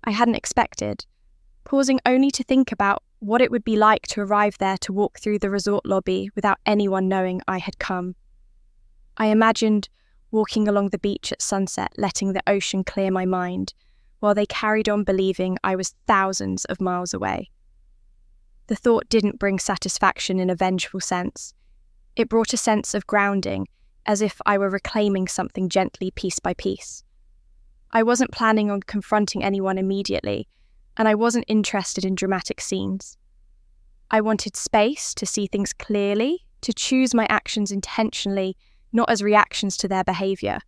I hadn't expected, pausing only to think about what it would be like to arrive there, to walk through the resort lobby without anyone knowing I had come. I imagined walking along the beach at sunset, letting the ocean clear my mind, while they carried on believing I was thousands of miles away. The thought didn't bring satisfaction in a vengeful sense. It brought a sense of grounding, as if I were reclaiming something gently, piece by piece. I wasn't planning on confronting anyone immediately, and I wasn't interested in dramatic scenes. I wanted space to see things clearly, to choose my actions intentionally, not as reactions to their behaviour.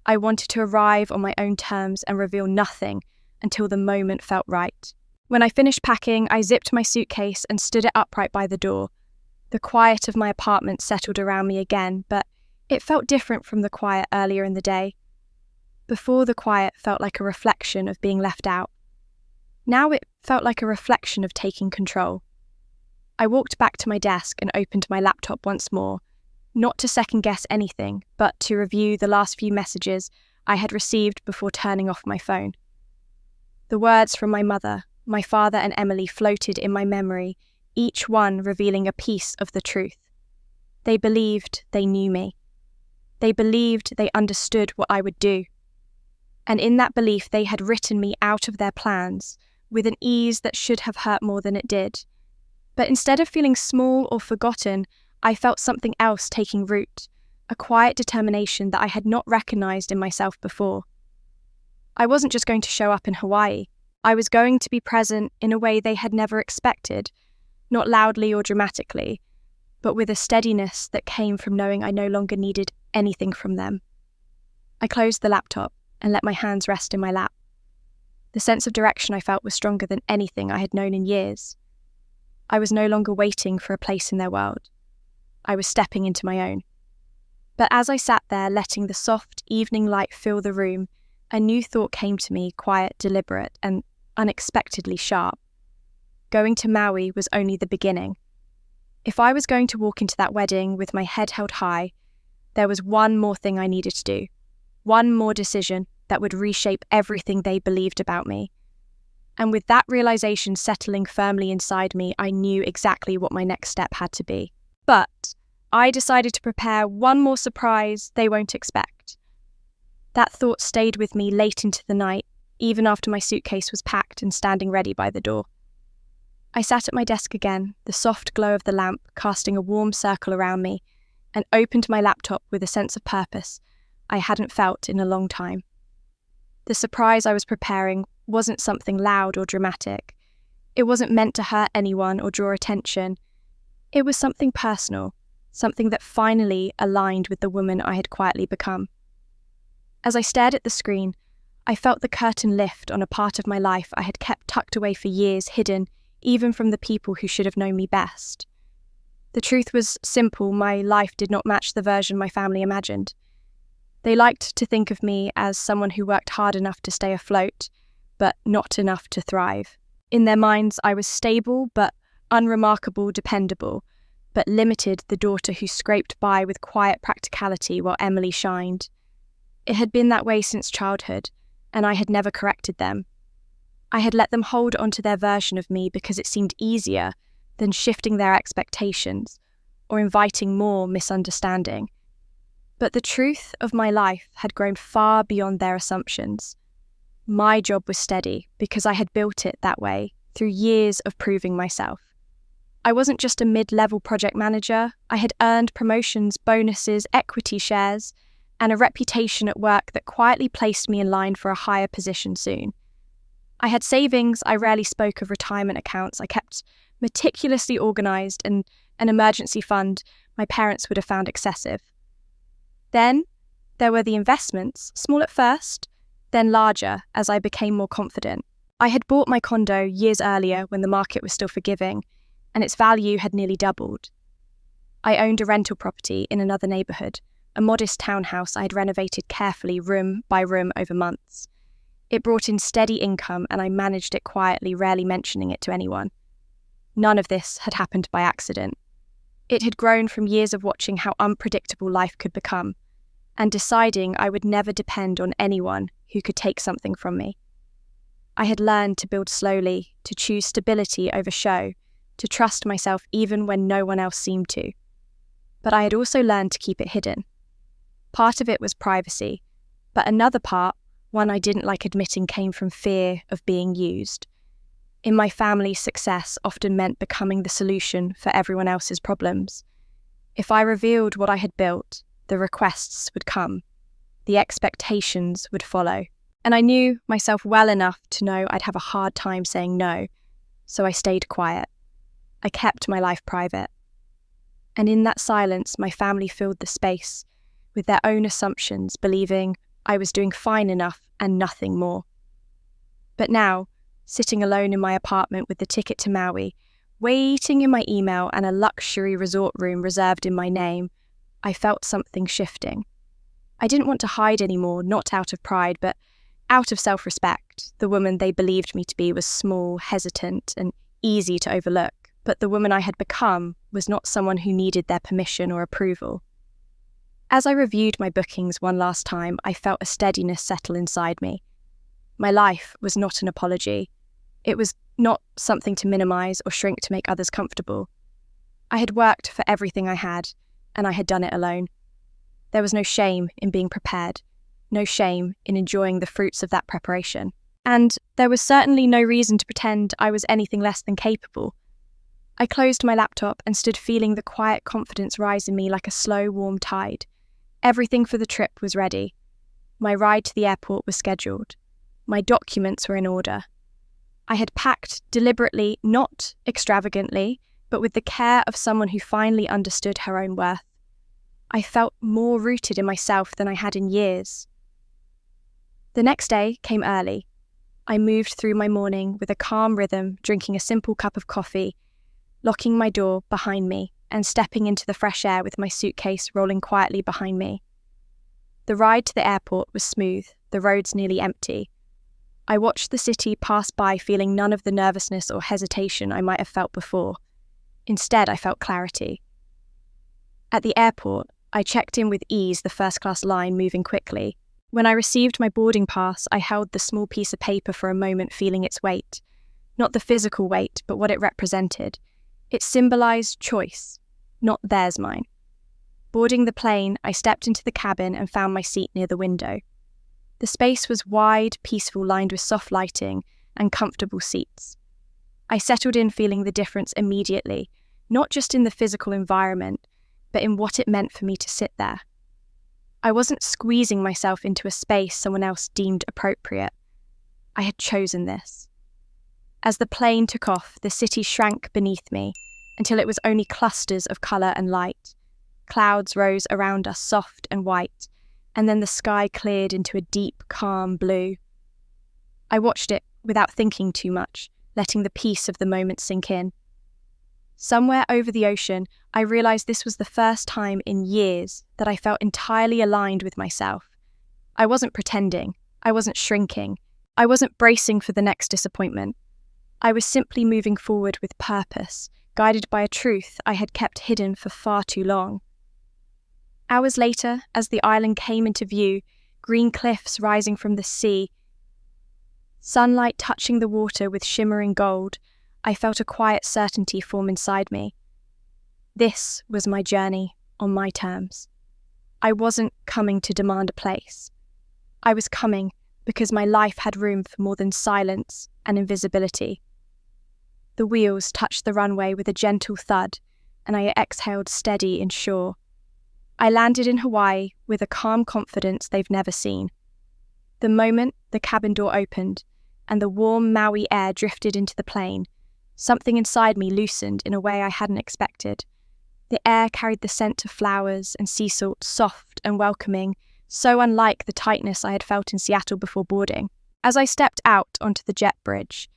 I wanted to arrive on my own terms and reveal nothing until the moment felt right. When I finished packing, I zipped my suitcase and stood it upright by the door. The quiet of my apartment settled around me again, but it felt different from the quiet earlier in the day. Before, the quiet felt like a reflection of being left out. Now it felt like a reflection of taking control. I walked back to my desk and opened my laptop once more, not to second-guess anything, but to review the last few messages I had received before turning off my phone. The words from my mother, my father and Emily floated in my memory, each one revealing a piece of the truth. They believed they knew me. They believed they understood what I would do. And in that belief they had written me out of their plans with an ease that should have hurt more than it did. But instead of feeling small or forgotten, I felt something else taking root, a quiet determination that I had not recognized in myself before. I wasn't just going to show up in Hawaii. I was going to be present in a way they had never expected, not loudly or dramatically, but with a steadiness that came from knowing I no longer needed anything from them. I closed the laptop and let my hands rest in my lap. The sense of direction I felt was stronger than anything I had known in years. I was no longer waiting for a place in their world. I was stepping into my own. But as I sat there letting the soft evening light fill the room, a new thought came to me, quiet, deliberate, and unexpectedly sharp. Going to Maui was only the beginning. If I was going to walk into that wedding with my head held high, there was one more thing I needed to do, one more decision that would reshape everything they believed about me. And with that realization settling firmly inside me, I knew exactly what my next step had to be. But I decided to prepare one more surprise they won't expect. That thought stayed with me late into the night, even after my suitcase was packed and standing ready by the door. I sat at my desk again, the soft glow of the lamp casting a warm circle around me, and opened my laptop with a sense of purpose I hadn't felt in a long time. The surprise I was preparing wasn't something loud or dramatic. It wasn't meant to hurt anyone or draw attention. It was something personal, something that finally aligned with the woman I had quietly become. As I stared at the screen, I felt the curtain lift on a part of my life I had kept tucked away for years, hidden even from the people who should have known me best. The truth was simple: my life did not match the version my family imagined. They liked to think of me as someone who worked hard enough to stay afloat, but not enough to thrive. In their minds, I was stable but unremarkable, dependable, but limited, the daughter who scraped by with quiet practicality while Emily shined. It had been that way since childhood, and I had never corrected them. I had let them hold onto their version of me because it seemed easier than shifting their expectations or inviting more misunderstanding. But the truth of my life had grown far beyond their assumptions. My job was steady because I had built it that way through years of proving myself. I wasn't just a mid-level project manager. I had earned promotions, bonuses, equity shares, and a reputation at work that quietly placed me in line for a higher position soon. I had savings. I rarely spoke of retirement accounts. I kept meticulously organised, and an emergency fund my parents would have found excessive. Then there were the investments, small at first, then larger as I became more confident. I had bought my condo years earlier when the market was still forgiving, and its value had nearly doubled. I owned a rental property in another neighbourhood, a modest townhouse I had renovated carefully room by room over months. It brought in steady income and I managed it quietly, rarely mentioning it to anyone. None of this had happened by accident. It had grown from years of watching how unpredictable life could become, and deciding I would never depend on anyone who could take something from me. I had learned to build slowly, to choose stability over show, to trust myself even when no one else seemed to. But I had also learned to keep it hidden. Part of it was privacy, but another part, one I didn't like admitting, came from fear of being used. In my family, success often meant becoming the solution for everyone else's problems. If I revealed what I had built, the requests would come. The expectations would follow. And I knew myself well enough to know I'd have a hard time saying no, so I stayed quiet. I kept my life private. And in that silence, my family filled the space with their own assumptions, believing I was doing fine enough and nothing more. But now, sitting alone in my apartment with the ticket to Maui, waiting in my email and a luxury resort room reserved in my name, I felt something shifting. I didn't want to hide anymore, not out of pride, but out of self-respect. The woman they believed me to be was small, hesitant, and easy to overlook, but the woman I had become was not someone who needed their permission or approval. As I reviewed my bookings one last time, I felt a steadiness settle inside me. My life was not an apology. It was not something to minimize or shrink to make others comfortable. I had worked for everything I had, and I had done it alone. There was no shame in being prepared, no shame in enjoying the fruits of that preparation. And there was certainly no reason to pretend I was anything less than capable. I closed my laptop and stood feeling the quiet confidence rise in me like a slow, warm tide. Everything for the trip was ready. My ride to the airport was scheduled. My documents were in order. I had packed deliberately, not extravagantly, but with the care of someone who finally understood her own worth. I felt more rooted in myself than I had in years. The next day came early. I moved through my morning with a calm rhythm, drinking a simple cup of coffee, locking my door behind me and stepping into the fresh air with my suitcase rolling quietly behind me. The ride to the airport was smooth, the roads nearly empty. I watched the city pass by feeling none of the nervousness or hesitation I might have felt before. Instead, I felt clarity. At the airport, I checked in with ease, the first-class line moving quickly. When I received my boarding pass, I held the small piece of paper for a moment, feeling its weight. Not the physical weight, but what it represented. It symbolized choice, not theirs, mine. Boarding the plane, I stepped into the cabin and found my seat near the window. The space was wide, peaceful, lined with soft lighting and comfortable seats. I settled in feeling the difference immediately, not just in the physical environment, but in what it meant for me to sit there. I wasn't squeezing myself into a space someone else deemed appropriate. I had chosen this. As the plane took off, the city shrank beneath me until it was only clusters of colour and light. Clouds rose around us, soft and white, and then the sky cleared into a deep, calm blue. I watched it without thinking too much, letting the peace of the moment sink in. Somewhere over the ocean, I realised this was the first time in years that I felt entirely aligned with myself. I wasn't pretending. I wasn't shrinking. I wasn't bracing for the next disappointment. I was simply moving forward with purpose, guided by a truth I had kept hidden for far too long. Hours later, as the island came into view, green cliffs rising from the sea, sunlight touching the water with shimmering gold, I felt a quiet certainty form inside me. This was my journey on my terms. I wasn't coming to demand a place. I was coming because my life had room for more than silence and invisibility. The wheels touched the runway with a gentle thud, and I exhaled steady and sure. I landed in Hawaii with a calm confidence they've never seen. The moment the cabin door opened and the warm Maui air drifted into the plane, something inside me loosened in a way I hadn't expected. The air carried the scent of flowers and sea salt, soft and welcoming, so unlike the tightness I had felt in Seattle before boarding. As I stepped out onto the jet bridge,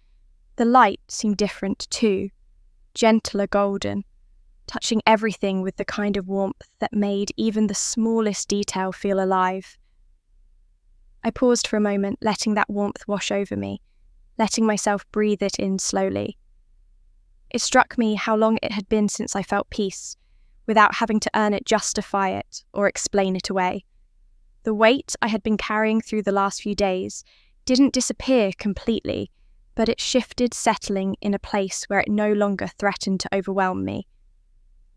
the light seemed different too, gentler golden, touching everything with the kind of warmth that made even the smallest detail feel alive. I paused for a moment, letting that warmth wash over me, letting myself breathe it in slowly. It struck me how long it had been since I felt peace, without having to earn it, justify it, or explain it away. The weight I had been carrying through the last few days didn't disappear completely, but it shifted, settling in a place where it no longer threatened to overwhelm me.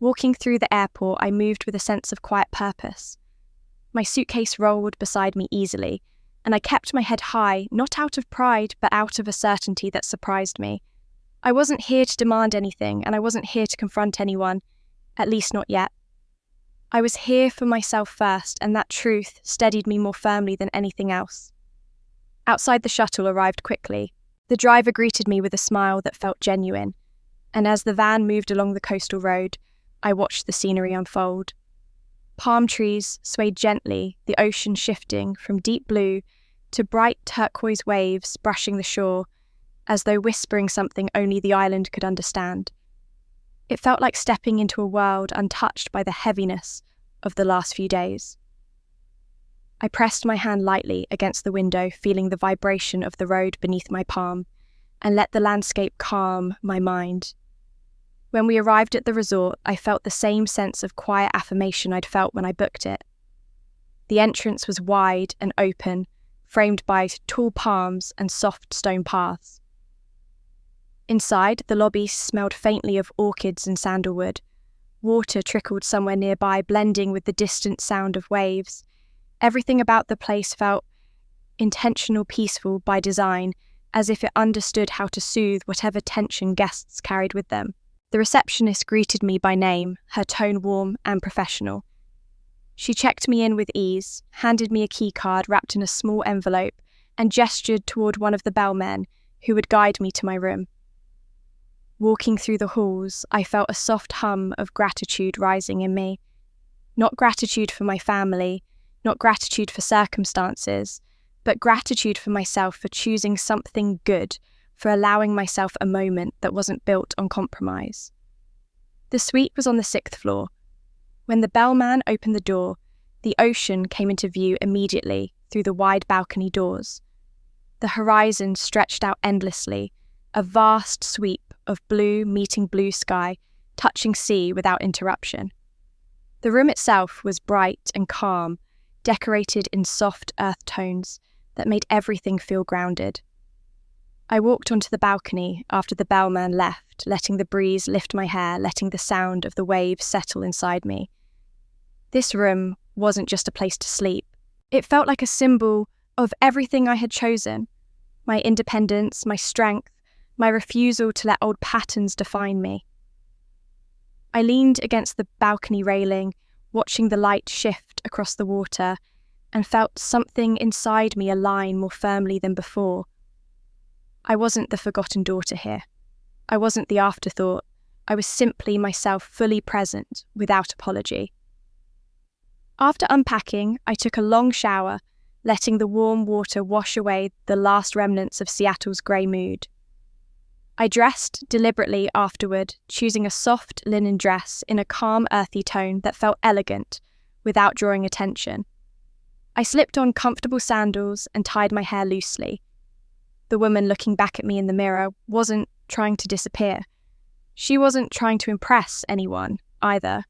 Walking through the airport, I moved with a sense of quiet purpose. My suitcase rolled beside me easily, and I kept my head high, not out of pride, but out of a certainty that surprised me. I wasn't here to demand anything, and I wasn't here to confront anyone, at least not yet. I was here for myself first, and that truth steadied me more firmly than anything else. Outside, the shuttle arrived quickly. The driver greeted me with a smile that felt genuine, and as the van moved along the coastal road, I watched the scenery unfold. Palm trees swayed gently, the ocean shifting from deep blue to bright turquoise waves brushing the shore, as though whispering something only the island could understand. It felt like stepping into a world untouched by the heaviness of the last few days. I pressed my hand lightly against the window, feeling the vibration of the road beneath my palm, and let the landscape calm my mind. When we arrived at the resort, I felt the same sense of quiet affirmation I'd felt when I booked it. The entrance was wide and open, framed by tall palms and soft stone paths. Inside, the lobby smelled faintly of orchids and sandalwood. Water trickled somewhere nearby, blending with the distant sound of waves. Everything about the place felt intentional, peaceful by design, as if it understood how to soothe whatever tension guests carried with them. The receptionist greeted me by name, her tone warm and professional. She checked me in with ease, handed me a key card wrapped in a small envelope, and gestured toward one of the bellmen who would guide me to my room. Walking through the halls, I felt a soft hum of gratitude rising in me. Not gratitude for my family, not gratitude for circumstances, but gratitude for myself for choosing something good, for allowing myself a moment that wasn't built on compromise. The suite was on the 6th floor. When the bellman opened the door, the ocean came into view immediately through the wide balcony doors. The horizon stretched out endlessly, a vast sweep of blue meeting blue sky, touching sea without interruption. The room itself was bright and calm, decorated in soft earth tones that made everything feel grounded. I walked onto the balcony after the bellman left, letting the breeze lift my hair, letting the sound of the waves settle inside me. This room wasn't just a place to sleep. It felt like a symbol of everything I had chosen. My independence, my strength, my refusal to let old patterns define me. I leaned against the balcony railing, watching the light shift across the water, and felt something inside me align more firmly than before. I wasn't the forgotten daughter here. I wasn't the afterthought. I was simply myself, fully present, without apology. After unpacking, I took a long shower, letting the warm water wash away the last remnants of Seattle's grey mood. I dressed deliberately afterward, choosing a soft linen dress in a calm, earthy tone that felt elegant, without drawing attention. I slipped on comfortable sandals and tied my hair loosely. The woman looking back at me in the mirror wasn't trying to disappear. She wasn't trying to impress anyone, either.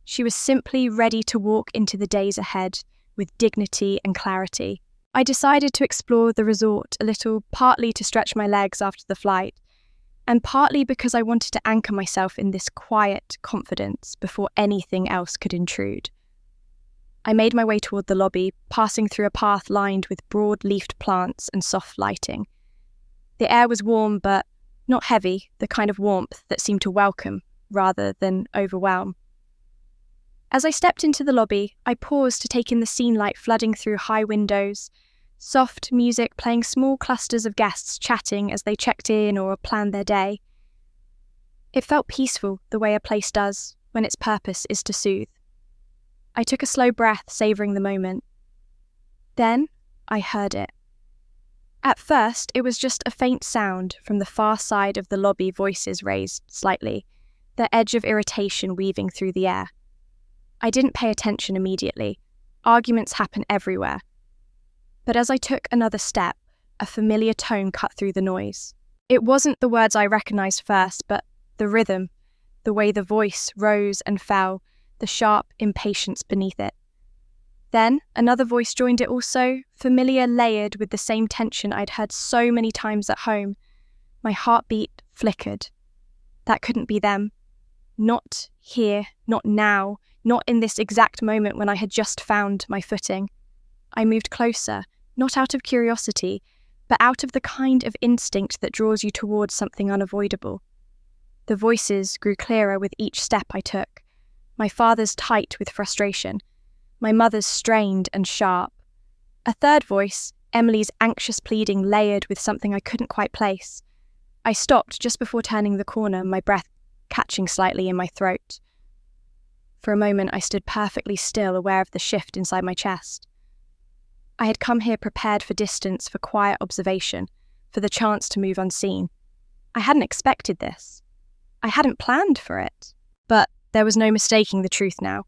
She was simply ready to walk into the days ahead with dignity and clarity. I decided to explore the resort a little, partly to stretch my legs after the flight, and partly because I wanted to anchor myself in this quiet confidence before anything else could intrude. I made my way toward the lobby, passing through a path lined with broad-leafed plants and soft lighting. The air was warm but not heavy, the kind of warmth that seemed to welcome rather than overwhelm. As I stepped into the lobby, I paused to take in the scene light flooding through high windows, soft music playing, small clusters of guests chatting as they checked in or planned their day. It felt peaceful the way a place does when its purpose is to soothe. I took a slow breath, savouring the moment. Then I heard it. At first, it was just a faint sound from the far side of the lobby, voices raised slightly, the edge of irritation weaving through the air. I didn't pay attention immediately. Arguments happen everywhere. But as I took another step, a familiar tone cut through the noise. It wasn't the words I recognized first, but the rhythm, the way the voice rose and fell, the sharp impatience beneath it. Then another voice joined it also, familiar, layered with the same tension I'd heard so many times at home. My heartbeat flickered. That couldn't be them. Not here, not now, not in this exact moment when I had just found my footing. I moved closer, not out of curiosity, but out of the kind of instinct that draws you towards something unavoidable. The voices grew clearer with each step I took. My father's tight with frustration, my mother's strained and sharp. A third voice, Emily's anxious pleading, layered with something I couldn't quite place. I stopped just before turning the corner, my breath catching slightly in my throat. For a moment, I stood perfectly still, aware of the shift inside my chest. I had come here prepared for distance, for quiet observation, for the chance to move unseen. I hadn't expected this. I hadn't planned for it. But there was no mistaking the truth now.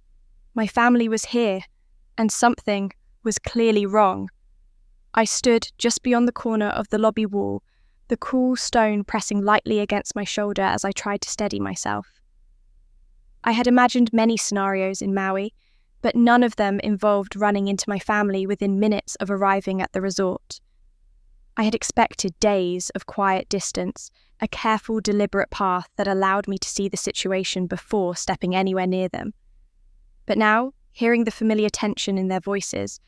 My family was here, and something was clearly wrong. I stood just beyond the corner of the lobby wall, the cool stone pressing lightly against my shoulder as I tried to steady myself. I had imagined many scenarios in Maui, but none of them involved running into my family within minutes of arriving at the resort. I had expected days of quiet distance, a careful, deliberate path that allowed me to see the situation before stepping anywhere near them. But now, hearing the familiar tension in their voices,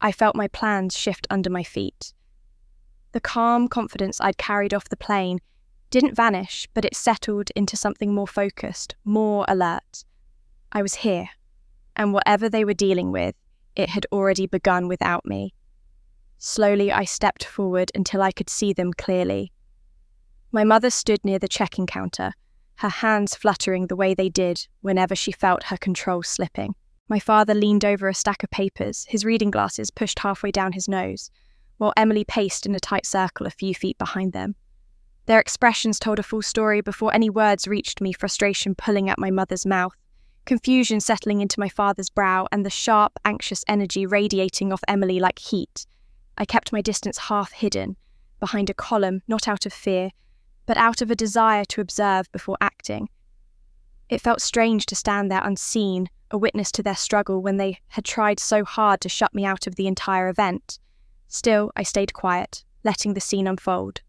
I felt my plans shift under my feet. The calm confidence I'd carried off the plane didn't vanish, but it settled into something more focused, more alert. I was here, and whatever they were dealing with, it had already begun without me. Slowly, I stepped forward until I could see them clearly. My mother stood near the check-in counter, her hands fluttering the way they did whenever she felt her control slipping. My father leaned over a stack of papers, his reading glasses pushed halfway down his nose, while Emily paced in a tight circle a few feet behind them. Their expressions told a full story before any words reached me, frustration pulling at my mother's mouth, confusion settling into my father's brow, and the sharp, anxious energy radiating off Emily like heat. I kept my distance half hidden, behind a column, not out of fear, but out of a desire to observe before acting. It felt strange to stand there unseen, a witness to their struggle when they had tried so hard to shut me out of the entire event. Still, I stayed quiet, letting the scene unfold.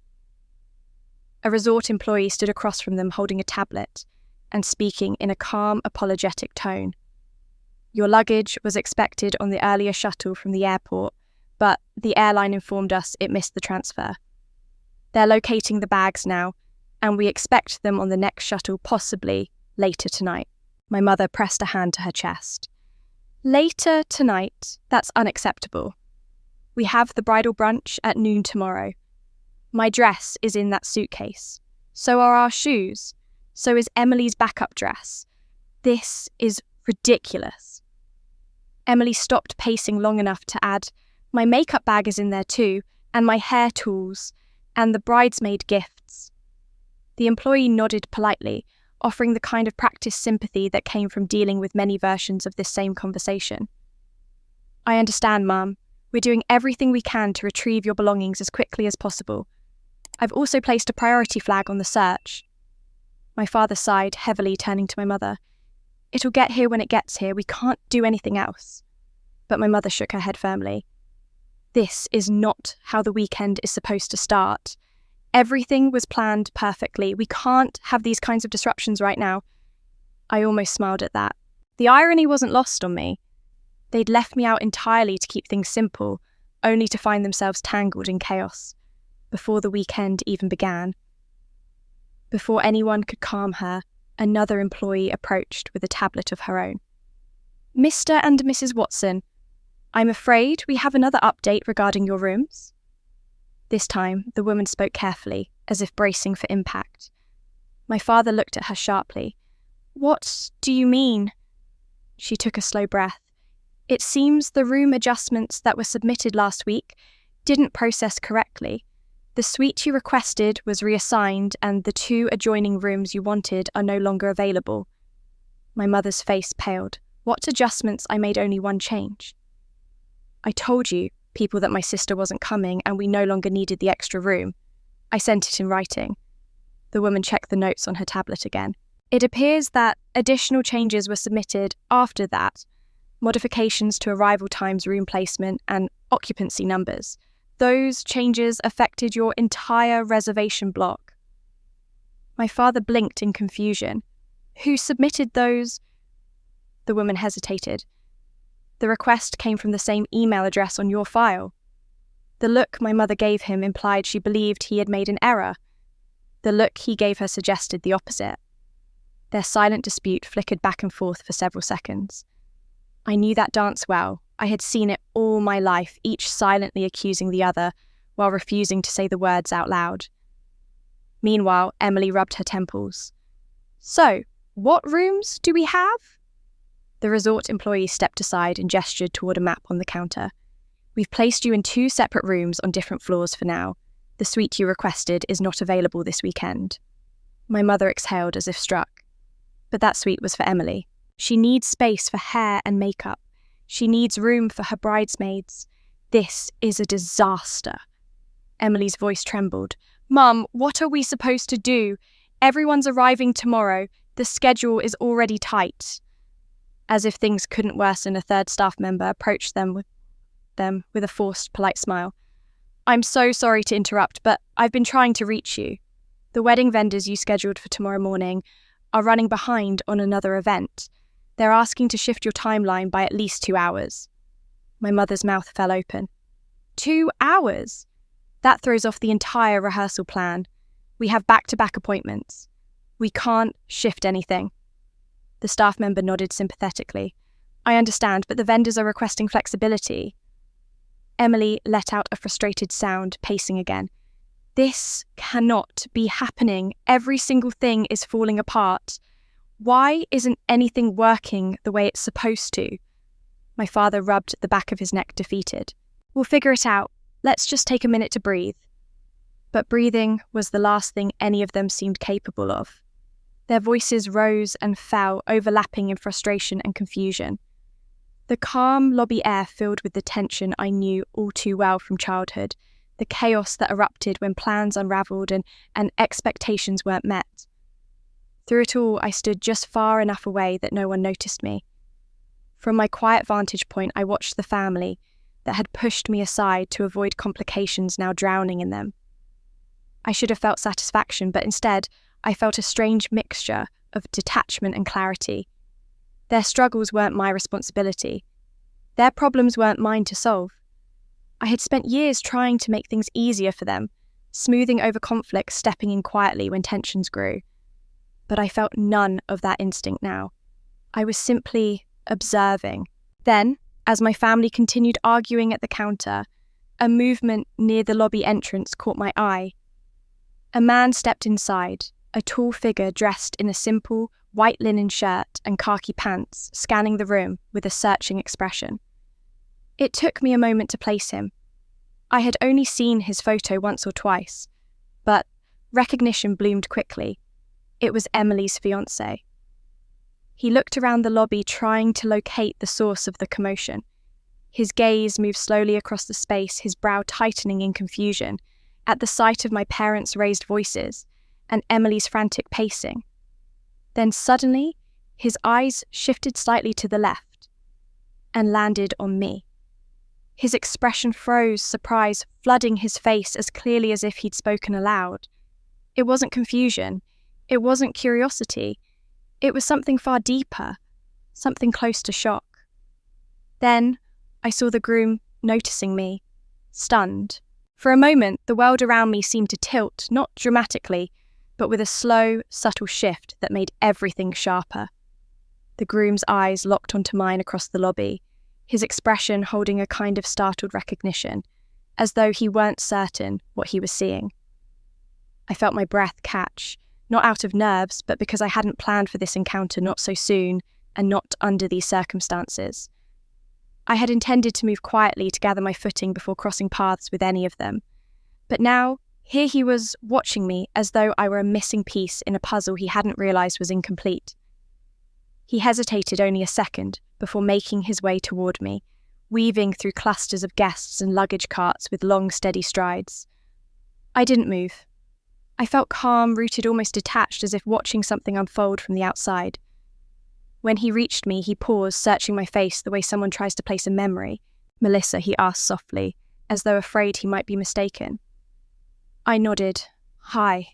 A resort employee stood across from them holding a tablet and speaking in a calm, apologetic tone. Your luggage was expected on the earlier shuttle from the airport, but the airline informed us it missed the transfer. They're locating the bags now, and we expect them on the next shuttle, possibly later tonight. My mother pressed a hand to her chest. Later tonight? That's unacceptable. We have the bridal brunch at noon tomorrow. My dress is in that suitcase. So are our shoes. So is Emily's backup dress. This is ridiculous. Emily stopped pacing long enough to add, my makeup bag is in there too, and my hair tools, and the bridesmaid gifts. The employee nodded politely, offering the kind of practiced sympathy that came from dealing with many versions of this same conversation. I understand, Mum. We're doing everything we can to retrieve your belongings as quickly as possible. I've also placed a priority flag on the search. My father sighed heavily, turning to my mother. It'll get here when it gets here. We can't do anything else. But my mother shook her head firmly. This is not how the weekend is supposed to start. Everything was planned perfectly. We can't have these kinds of disruptions right now. I almost smiled at that. The irony wasn't lost on me. They'd left me out entirely to keep things simple, only to find themselves tangled in chaos, before the weekend even began. Before anyone could calm her, another employee approached with a tablet of her own. Mr. and Mrs. Watson, I'm afraid we have another update regarding your rooms. This time, the woman spoke carefully, as if bracing for impact. My father looked at her sharply. What do you mean? She took a slow breath. It seems the room adjustments that were submitted last week didn't process correctly. The suite you requested was reassigned, and the 2 adjoining rooms you wanted are no longer available. My mother's face paled. What adjustments? I made only one change. I told you, people, that my sister wasn't coming and we no longer needed the extra room. I sent it in writing. The woman checked the notes on her tablet again. It appears that additional changes were submitted after that. Modifications to arrival times, room placement, and occupancy numbers. Those changes affected your entire reservation block. My father blinked in confusion. Who submitted those? The woman hesitated. The request came from the same email address on your file. The look my mother gave him implied she believed he had made an error. The look he gave her suggested the opposite. Their silent dispute flickered back and forth for several seconds. I knew that dance well. I had seen it all my life, each silently accusing the other, while refusing to say the words out loud. Meanwhile, Emily rubbed her temples. So, what rooms do we have? The resort employee stepped aside and gestured toward a map on the counter. We've placed you in 2 separate rooms on different floors for now. The suite you requested is not available this weekend. My mother exhaled as if struck. But that suite was for Emily. She needs space for hair and makeup. She needs room for her bridesmaids. This is a disaster. Emily's voice trembled. Mum, what are we supposed to do? Everyone's arriving tomorrow. The schedule is already tight. As if things couldn't worsen, a third staff member approached them with a forced, polite smile. I'm so sorry to interrupt, but I've been trying to reach you. The wedding vendors you scheduled for tomorrow morning are running behind on another event. They're asking to shift your timeline by at least 2 hours. My mother's mouth fell open. 2 hours? That throws off the entire rehearsal plan. We have back-to-back appointments. We can't shift anything. The staff member nodded sympathetically. I understand, but the vendors are requesting flexibility. Emily let out a frustrated sound, pacing again. This cannot be happening. Every single thing is falling apart. Why isn't anything working the way it's supposed to? My father rubbed the back of his neck, defeated. We'll figure it out. Let's just take a minute to breathe. But breathing was the last thing any of them seemed capable of. Their voices rose and fell, overlapping in frustration and confusion. The calm lobby air filled with the tension I knew all too well from childhood, the chaos that erupted when plans unravelled and expectations weren't met. Through it all, I stood just far enough away that no one noticed me. From my quiet vantage point, I watched the family that had pushed me aside to avoid complications now drowning in them. I should have felt satisfaction, but instead, I felt a strange mixture of detachment and clarity. Their struggles weren't my responsibility. Their problems weren't mine to solve. I had spent years trying to make things easier for them, smoothing over conflicts, stepping in quietly when tensions grew. But I felt none of that instinct now. I was simply observing. Then, as my family continued arguing at the counter, a movement near the lobby entrance caught my eye. A man stepped inside, a tall figure dressed in a simple, white linen shirt and khaki pants, scanning the room with a searching expression. It took me a moment to place him. I had only seen his photo once or twice, but recognition bloomed quickly. It was Emily's fiancé. He looked around the lobby, trying to locate the source of the commotion. His gaze moved slowly across the space, his brow tightening in confusion, at the sight of my parents' raised voices and Emily's frantic pacing. Then suddenly, his eyes shifted slightly to the left and landed on me. His expression froze, surprise flooding his face as clearly as if he'd spoken aloud. It wasn't confusion. It wasn't curiosity. It was something far deeper, something close to shock. Then I saw the groom noticing me, stunned. For a moment, the world around me seemed to tilt, not dramatically, but with a slow, subtle shift that made everything sharper. The groom's eyes locked onto mine across the lobby, his expression holding a kind of startled recognition, as though he weren't certain what he was seeing. I felt my breath catch, not out of nerves, but because I hadn't planned for this encounter not so soon and not under these circumstances. I had intended to move quietly to gather my footing before crossing paths with any of them. But now, here he was watching me as though I were a missing piece in a puzzle he hadn't realised was incomplete. He hesitated only a second before making his way toward me, weaving through clusters of guests and luggage carts with long, steady strides. I didn't move. I felt calm, rooted, almost detached, as if watching something unfold from the outside. When he reached me, he paused, searching my face the way someone tries to place a memory. "Melissa," he asked softly, as though afraid he might be mistaken. I nodded. "Hi."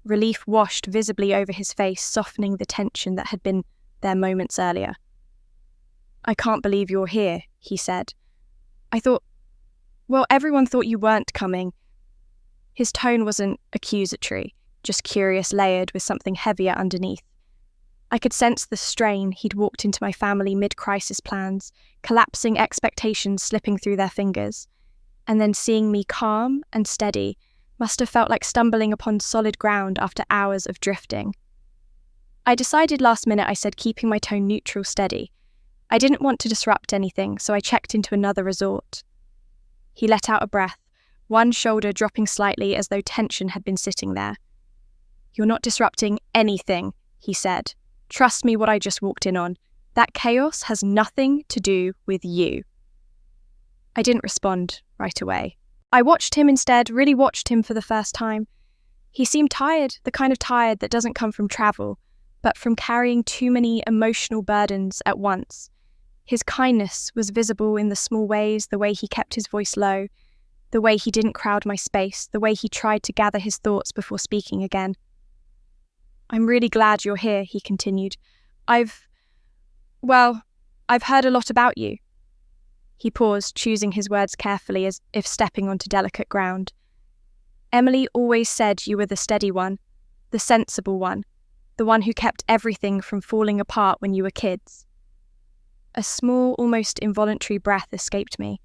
Relief washed visibly over his face, softening the tension that had been there moments earlier. "I can't believe you're here," he said. Everyone thought you weren't coming." His tone wasn't accusatory, just curious, layered with something heavier underneath. I could sense the strain. He'd walked into my family mid-crisis plans, collapsing expectations slipping through their fingers, and then seeing me calm and steady must have felt like stumbling upon solid ground after hours of drifting. I decided last minute, I said, keeping my tone neutral, steady. I didn't want to disrupt anything, so I checked into another resort. He let out a breath, one shoulder dropping slightly as though tension had been sitting there. "You're not disrupting anything," he said. "Trust me what I just walked in on. That chaos has nothing to do with you." I didn't respond right away. I watched him instead, really watched him for the first time. He seemed tired, the kind of tired that doesn't come from travel, but from carrying too many emotional burdens at once. His kindness was visible in the small ways, the way he kept his voice low, the way he didn't crowd my space, the way he tried to gather his thoughts before speaking again. "I'm really glad you're here," he continued. I've heard a lot about you." He paused, choosing his words carefully as if stepping onto delicate ground. "Emily always said you were the steady one, the sensible one, the one who kept everything from falling apart when you were kids." A small, almost involuntary breath escaped me.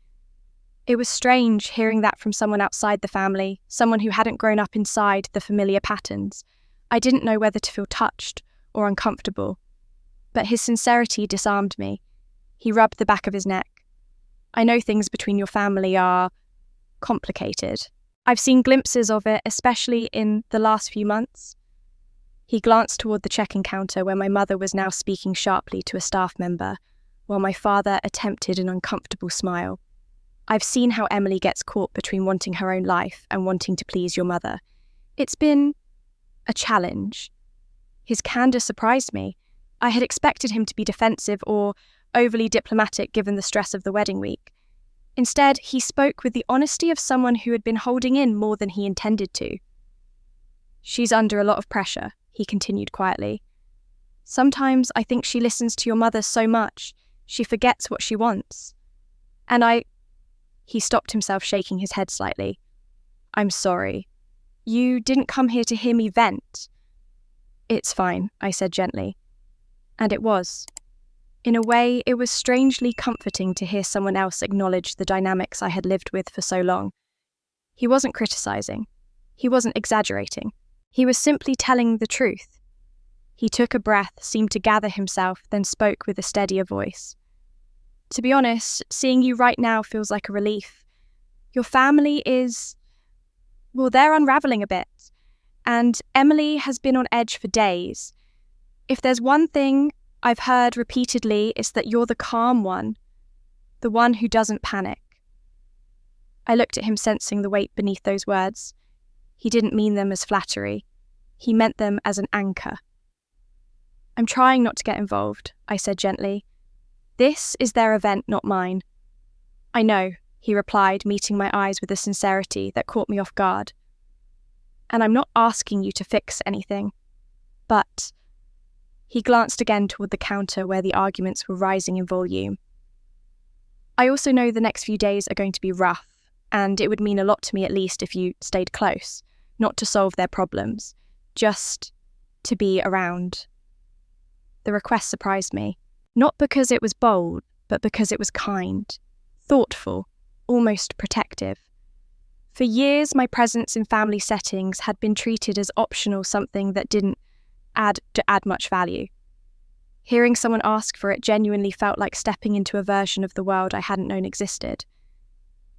It was strange hearing that from someone outside the family, someone who hadn't grown up inside the familiar patterns. I didn't know whether to feel touched or uncomfortable. But his sincerity disarmed me. He rubbed the back of his neck. "I know things between your family are complicated. I've seen glimpses of it, especially in the last few months." He glanced toward the check-in counter where my mother was now speaking sharply to a staff member, while my father attempted an uncomfortable smile. "I've seen how Emily gets caught between wanting her own life and wanting to please your mother. It's been a challenge." His candor surprised me. I had expected him to be defensive or overly diplomatic given the stress of the wedding week. Instead, he spoke with the honesty of someone who had been holding in more than he intended to. "She's under a lot of pressure," he continued quietly. "Sometimes I think she listens to your mother so much, she forgets what she wants. And He stopped himself, shaking his head slightly. "I'm sorry. You didn't come here to hear me vent." "It's fine," I said gently. And it was. In a way, it was strangely comforting to hear someone else acknowledge the dynamics I had lived with for so long. He wasn't criticizing. He wasn't exaggerating. He was simply telling the truth. He took a breath, seemed to gather himself, then spoke with a steadier voice. "To be honest, seeing you right now feels like a relief. Your family they're unraveling a bit. And Emily has been on edge for days. If there's one thing I've heard repeatedly, it's that you're the calm one, the one who doesn't panic." I looked at him, sensing the weight beneath those words. He didn't mean them as flattery. He meant them as an anchor. "I'm trying not to get involved," I said gently. "This is their event, not mine." "I know," he replied, meeting my eyes with a sincerity that caught me off guard. "And I'm not asking you to fix anything. But..." He glanced again toward the counter where the arguments were rising in volume. "I also know the next few days are going to be rough, and it would mean a lot to me at least if you stayed close, not to solve their problems, just to be around." The request surprised me, not because it was bold, but because it was kind, thoughtful, almost protective. For years, my presence in family settings had been treated as optional, something that didn't add much value. Hearing someone ask for it genuinely felt like stepping into a version of the world I hadn't known existed.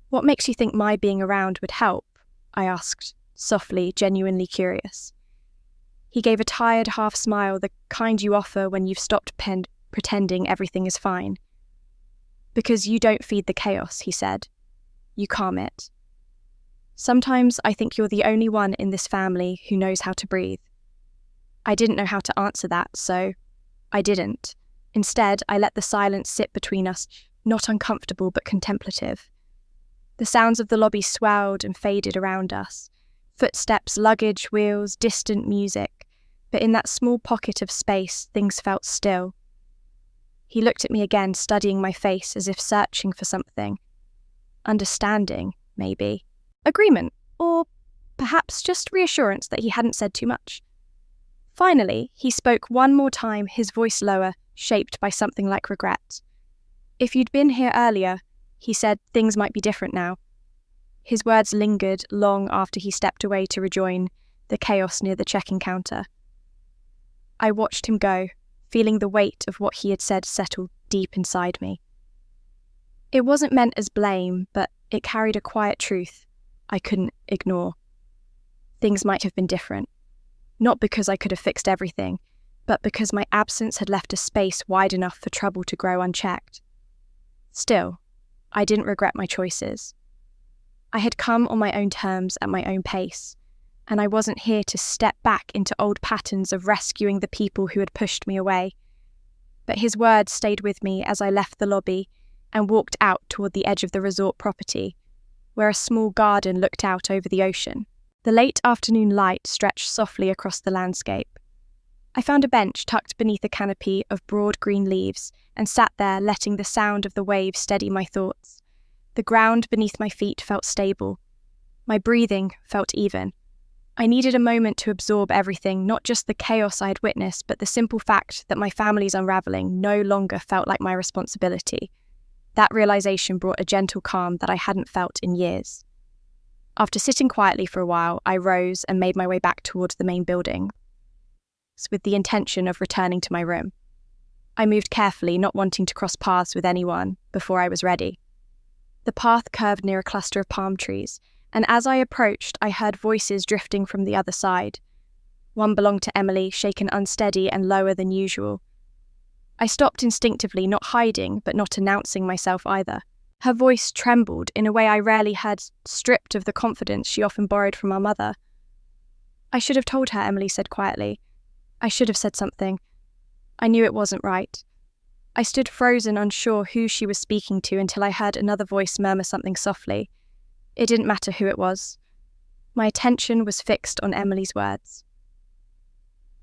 "What makes you think my being around would help?" I asked, softly, genuinely curious. He gave a tired half smile, the kind you offer when you've stopped pretending everything is fine. "Because you don't feed the chaos," he said. "You calm it. Sometimes I think you're the only one in this family who knows how to breathe." I didn't know how to answer that, so I didn't. Instead, I let the silence sit between us, not uncomfortable but contemplative. The sounds of the lobby swelled and faded around us. Footsteps, luggage, wheels, distant music. But in that small pocket of space, things felt still. He looked at me again, studying my face as if searching for something. Understanding, maybe. Agreement, or perhaps just reassurance that he hadn't said too much. Finally, he spoke one more time, his voice lower, shaped by something like regret. "If you'd been here earlier," he said, "things might be different now." His words lingered long after he stepped away to rejoin the chaos near the check-in counter. I watched him go, feeling the weight of what he had said settle deep inside me. It wasn't meant as blame, but it carried a quiet truth I couldn't ignore. Things might have been different, not because I could have fixed everything, but because my absence had left a space wide enough for trouble to grow unchecked. Still, I didn't regret my choices. I had come on my own terms at my own pace, and I wasn't here to step back into old patterns of rescuing the people who had pushed me away. But his words stayed with me as I left the lobby and walked out toward the edge of the resort property, where a small garden looked out over the ocean. The late afternoon light stretched softly across the landscape. I found a bench tucked beneath a canopy of broad green leaves and sat there, letting the sound of the waves steady my thoughts. The ground beneath my feet felt stable. My breathing felt even. I needed a moment to absorb everything, not just the chaos I had witnessed, but the simple fact that my family's unraveling no longer felt like my responsibility. That realization brought a gentle calm that I hadn't felt in years. After sitting quietly for a while, I rose and made my way back towards the main building, with the intention of returning to my room. I moved carefully, not wanting to cross paths with anyone before I was ready. The path curved near a cluster of palm trees, and as I approached, I heard voices drifting from the other side. One belonged to Emily, shaken unsteady and lower than usual. I stopped instinctively, not hiding, but not announcing myself either. Her voice trembled in a way I rarely heard, stripped of the confidence she often borrowed from our mother. "I should have told her," Emily said quietly. "I should have said something. I knew it wasn't right." I stood frozen, unsure who she was speaking to, until I heard another voice murmur something softly. It didn't matter who it was. My attention was fixed on Emily's words.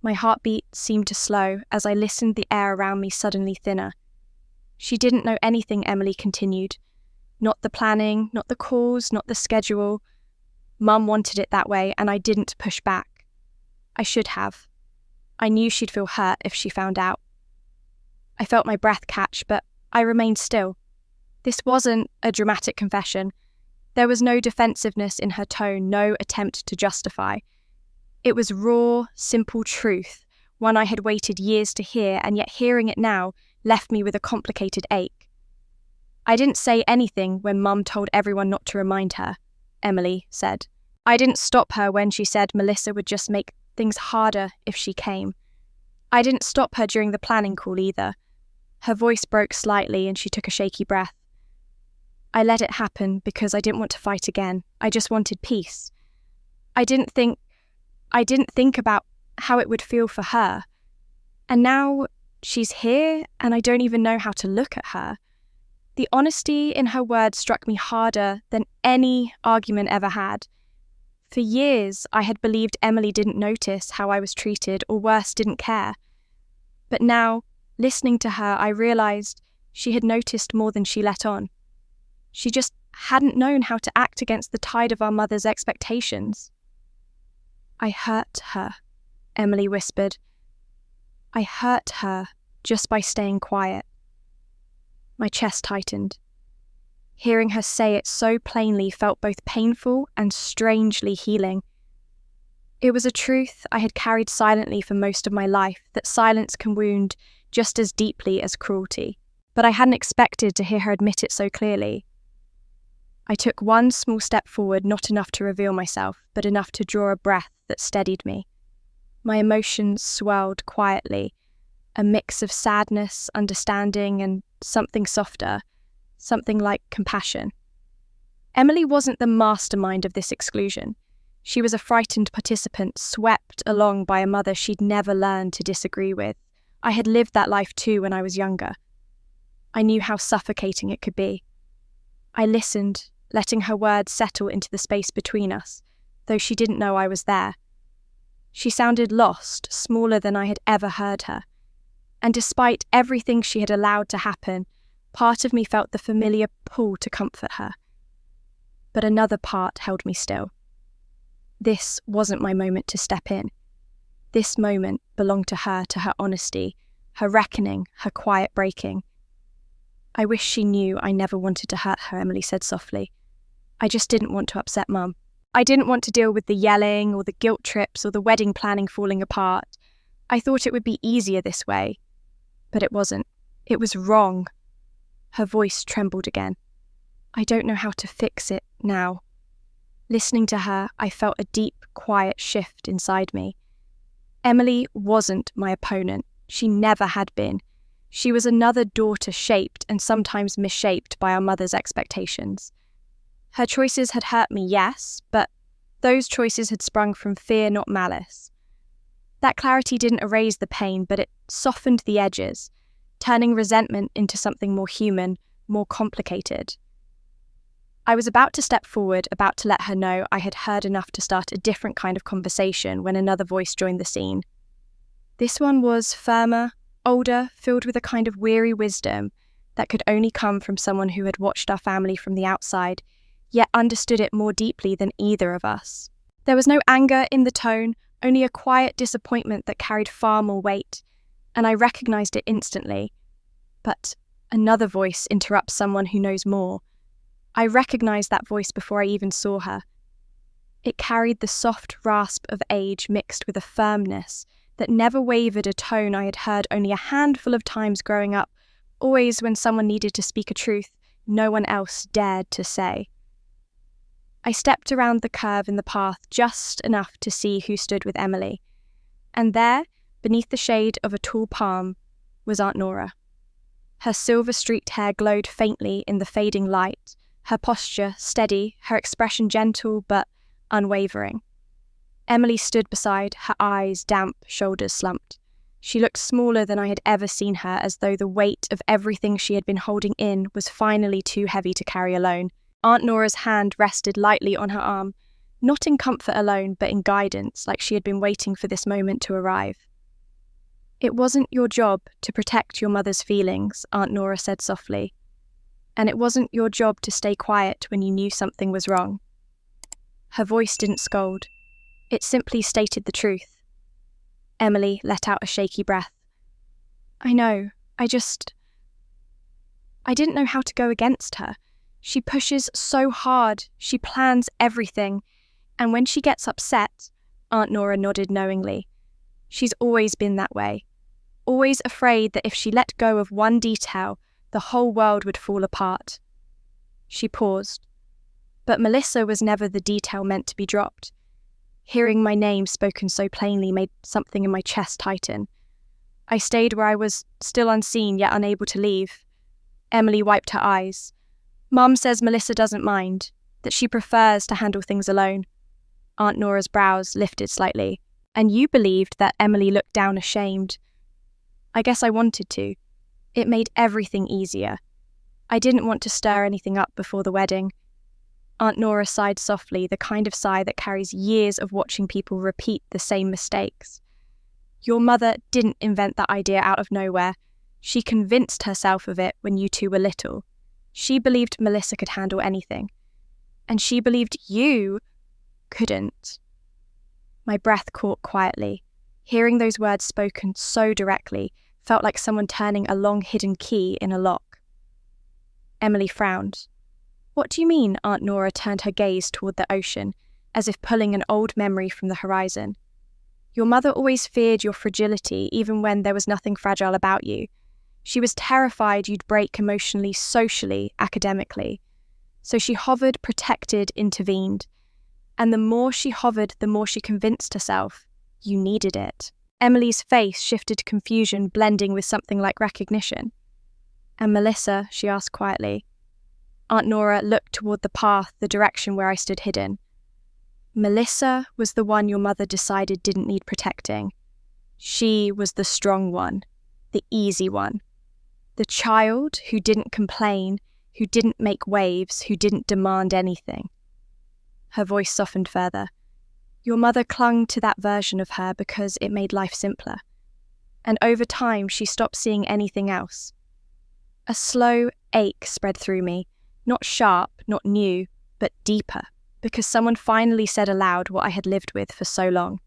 My heartbeat seemed to slow as I listened, the air around me suddenly thinner. "She didn't know anything," Emily continued. "Not the planning, not the calls, not the schedule. Mum wanted it that way, and I didn't push back. I should have. I knew she'd feel hurt if she found out." I felt my breath catch, but I remained still. This wasn't a dramatic confession. There was no defensiveness in her tone, no attempt to justify. It was raw, simple truth, one I had waited years to hear, and yet hearing it now left me with a complicated ache. "I didn't say anything when Mum told everyone not to remind her," Emily said. "I didn't stop her when she said Melissa would just make things harder if she came. I didn't stop her during the planning call either." Her voice broke slightly and she took a shaky breath. "I let it happen because I didn't want to fight again. I just wanted peace. I didn't think about how it would feel for her. And now she's here and I don't even know how to look at her." The honesty in her words struck me harder than any argument ever had. For years, I had believed Emily didn't notice how I was treated, or worse, didn't care. But now, listening to her, I realized she had noticed more than she let on. She just hadn't known how to act against the tide of our mother's expectations. "I hurt her," Emily whispered. "I hurt her just by staying quiet." My chest tightened. Hearing her say it so plainly felt both painful and strangely healing. It was a truth I had carried silently for most of my life, that silence can wound just as deeply as cruelty. But I hadn't expected to hear her admit it so clearly. I took one small step forward, not enough to reveal myself, but enough to draw a breath that steadied me. My emotions swelled quietly, a mix of sadness, understanding, and something softer, something like compassion. Emily wasn't the mastermind of this exclusion. She was a frightened participant, swept along by a mother she'd never learned to disagree with. I had lived that life too when I was younger. I knew how suffocating it could be. I listened, letting her words settle into the space between us, though she didn't know I was there. She sounded lost, smaller than I had ever heard her. And despite everything she had allowed to happen, part of me felt the familiar pull to comfort her. But another part held me still. This wasn't my moment to step in. This moment belonged to her honesty, her reckoning, her quiet breaking. "I wish she knew I never wanted to hurt her," Emily said softly. "I just didn't want to upset Mum. I didn't want to deal with the yelling or the guilt trips or the wedding planning falling apart. I thought it would be easier this way. But it wasn't. It was wrong. Her voice trembled again. I don't know how to fix it now. Listening to her, I felt a deep, quiet shift inside me. Emily wasn't my opponent. She never had been. She was another daughter shaped and sometimes misshaped by our mother's expectations. Her choices had hurt me, yes, but those choices had sprung from fear, not malice. That clarity didn't erase the pain, but it softened the edges, turning resentment into something more human, more complicated. I was about to step forward, about to let her know I had heard enough to start a different kind of conversation when another voice joined the scene. This one was firmer, older, filled with a kind of weary wisdom that could only come from someone who had watched our family from the outside, yet understood it more deeply than either of us. There was no anger in the tone, only a quiet disappointment that carried far more weight, and I recognized it instantly. But another voice interrupts someone who knows more. I recognized that voice before I even saw her. It carried the soft rasp of age mixed with a firmness that never wavered, a tone I had heard only a handful of times growing up, always when someone needed to speak a truth no one else dared to say. I stepped around the curve in the path just enough to see who stood with Emily, and there, beneath the shade of a tall palm, was Aunt Nora. Her silver-streaked hair glowed faintly in the fading light, her posture steady, her expression gentle but unwavering. Emily stood beside, her eyes damp, shoulders slumped. She looked smaller than I had ever seen her, as though the weight of everything she had been holding in was finally too heavy to carry alone. Aunt Nora's hand rested lightly on her arm, not in comfort alone, but in guidance, like she had been waiting for this moment to arrive. It wasn't your job to protect your mother's feelings, Aunt Nora said softly. And it wasn't your job to stay quiet when you knew something was wrong. Her voice didn't scold. It simply stated the truth. Emily let out a shaky breath. I know, I didn't know how to go against her. She pushes so hard, she plans everything, and when she gets upset, Aunt Nora nodded knowingly. She's always been that way, always afraid that if she let go of one detail, the whole world would fall apart. She paused, but Melissa was never the detail meant to be dropped. Hearing my name spoken so plainly made something in my chest tighten. I stayed where I was, still unseen yet unable to leave. Emily wiped her eyes. Mum says Melissa doesn't mind, that she prefers to handle things alone. Aunt Nora's brows lifted slightly. And you believed that Emily looked down ashamed. I guess I wanted to. It made everything easier. I didn't want to stir anything up before the wedding. Aunt Nora sighed softly, the kind of sigh that carries years of watching people repeat the same mistakes. Your mother didn't invent that idea out of nowhere. She convinced herself of it when you two were little. She believed Melissa could handle anything. And she believed you couldn't. My breath caught quietly. Hearing those words spoken so directly felt like someone turning a long-hidden key in a lock. Emily frowned. What do you mean? Aunt Nora turned her gaze toward the ocean, as if pulling an old memory from the horizon. Your mother always feared your fragility, even when there was nothing fragile about you. She was terrified you'd break emotionally, socially, academically. So she hovered, protected, intervened. And the more she hovered, the more she convinced herself you needed it. Emily's face shifted to confusion, blending with something like recognition. And Melissa, she asked quietly. Aunt Nora looked toward the path, the direction where I stood hidden. Melissa was the one your mother decided didn't need protecting. She was the strong one, the easy one. The child who didn't complain, who didn't make waves, who didn't demand anything. Her voice softened further. Your mother clung to that version of her because it made life simpler. And over time, she stopped seeing anything else. A slow ache spread through me, not sharp, not new, but deeper, because someone finally said aloud what I had lived with for so long.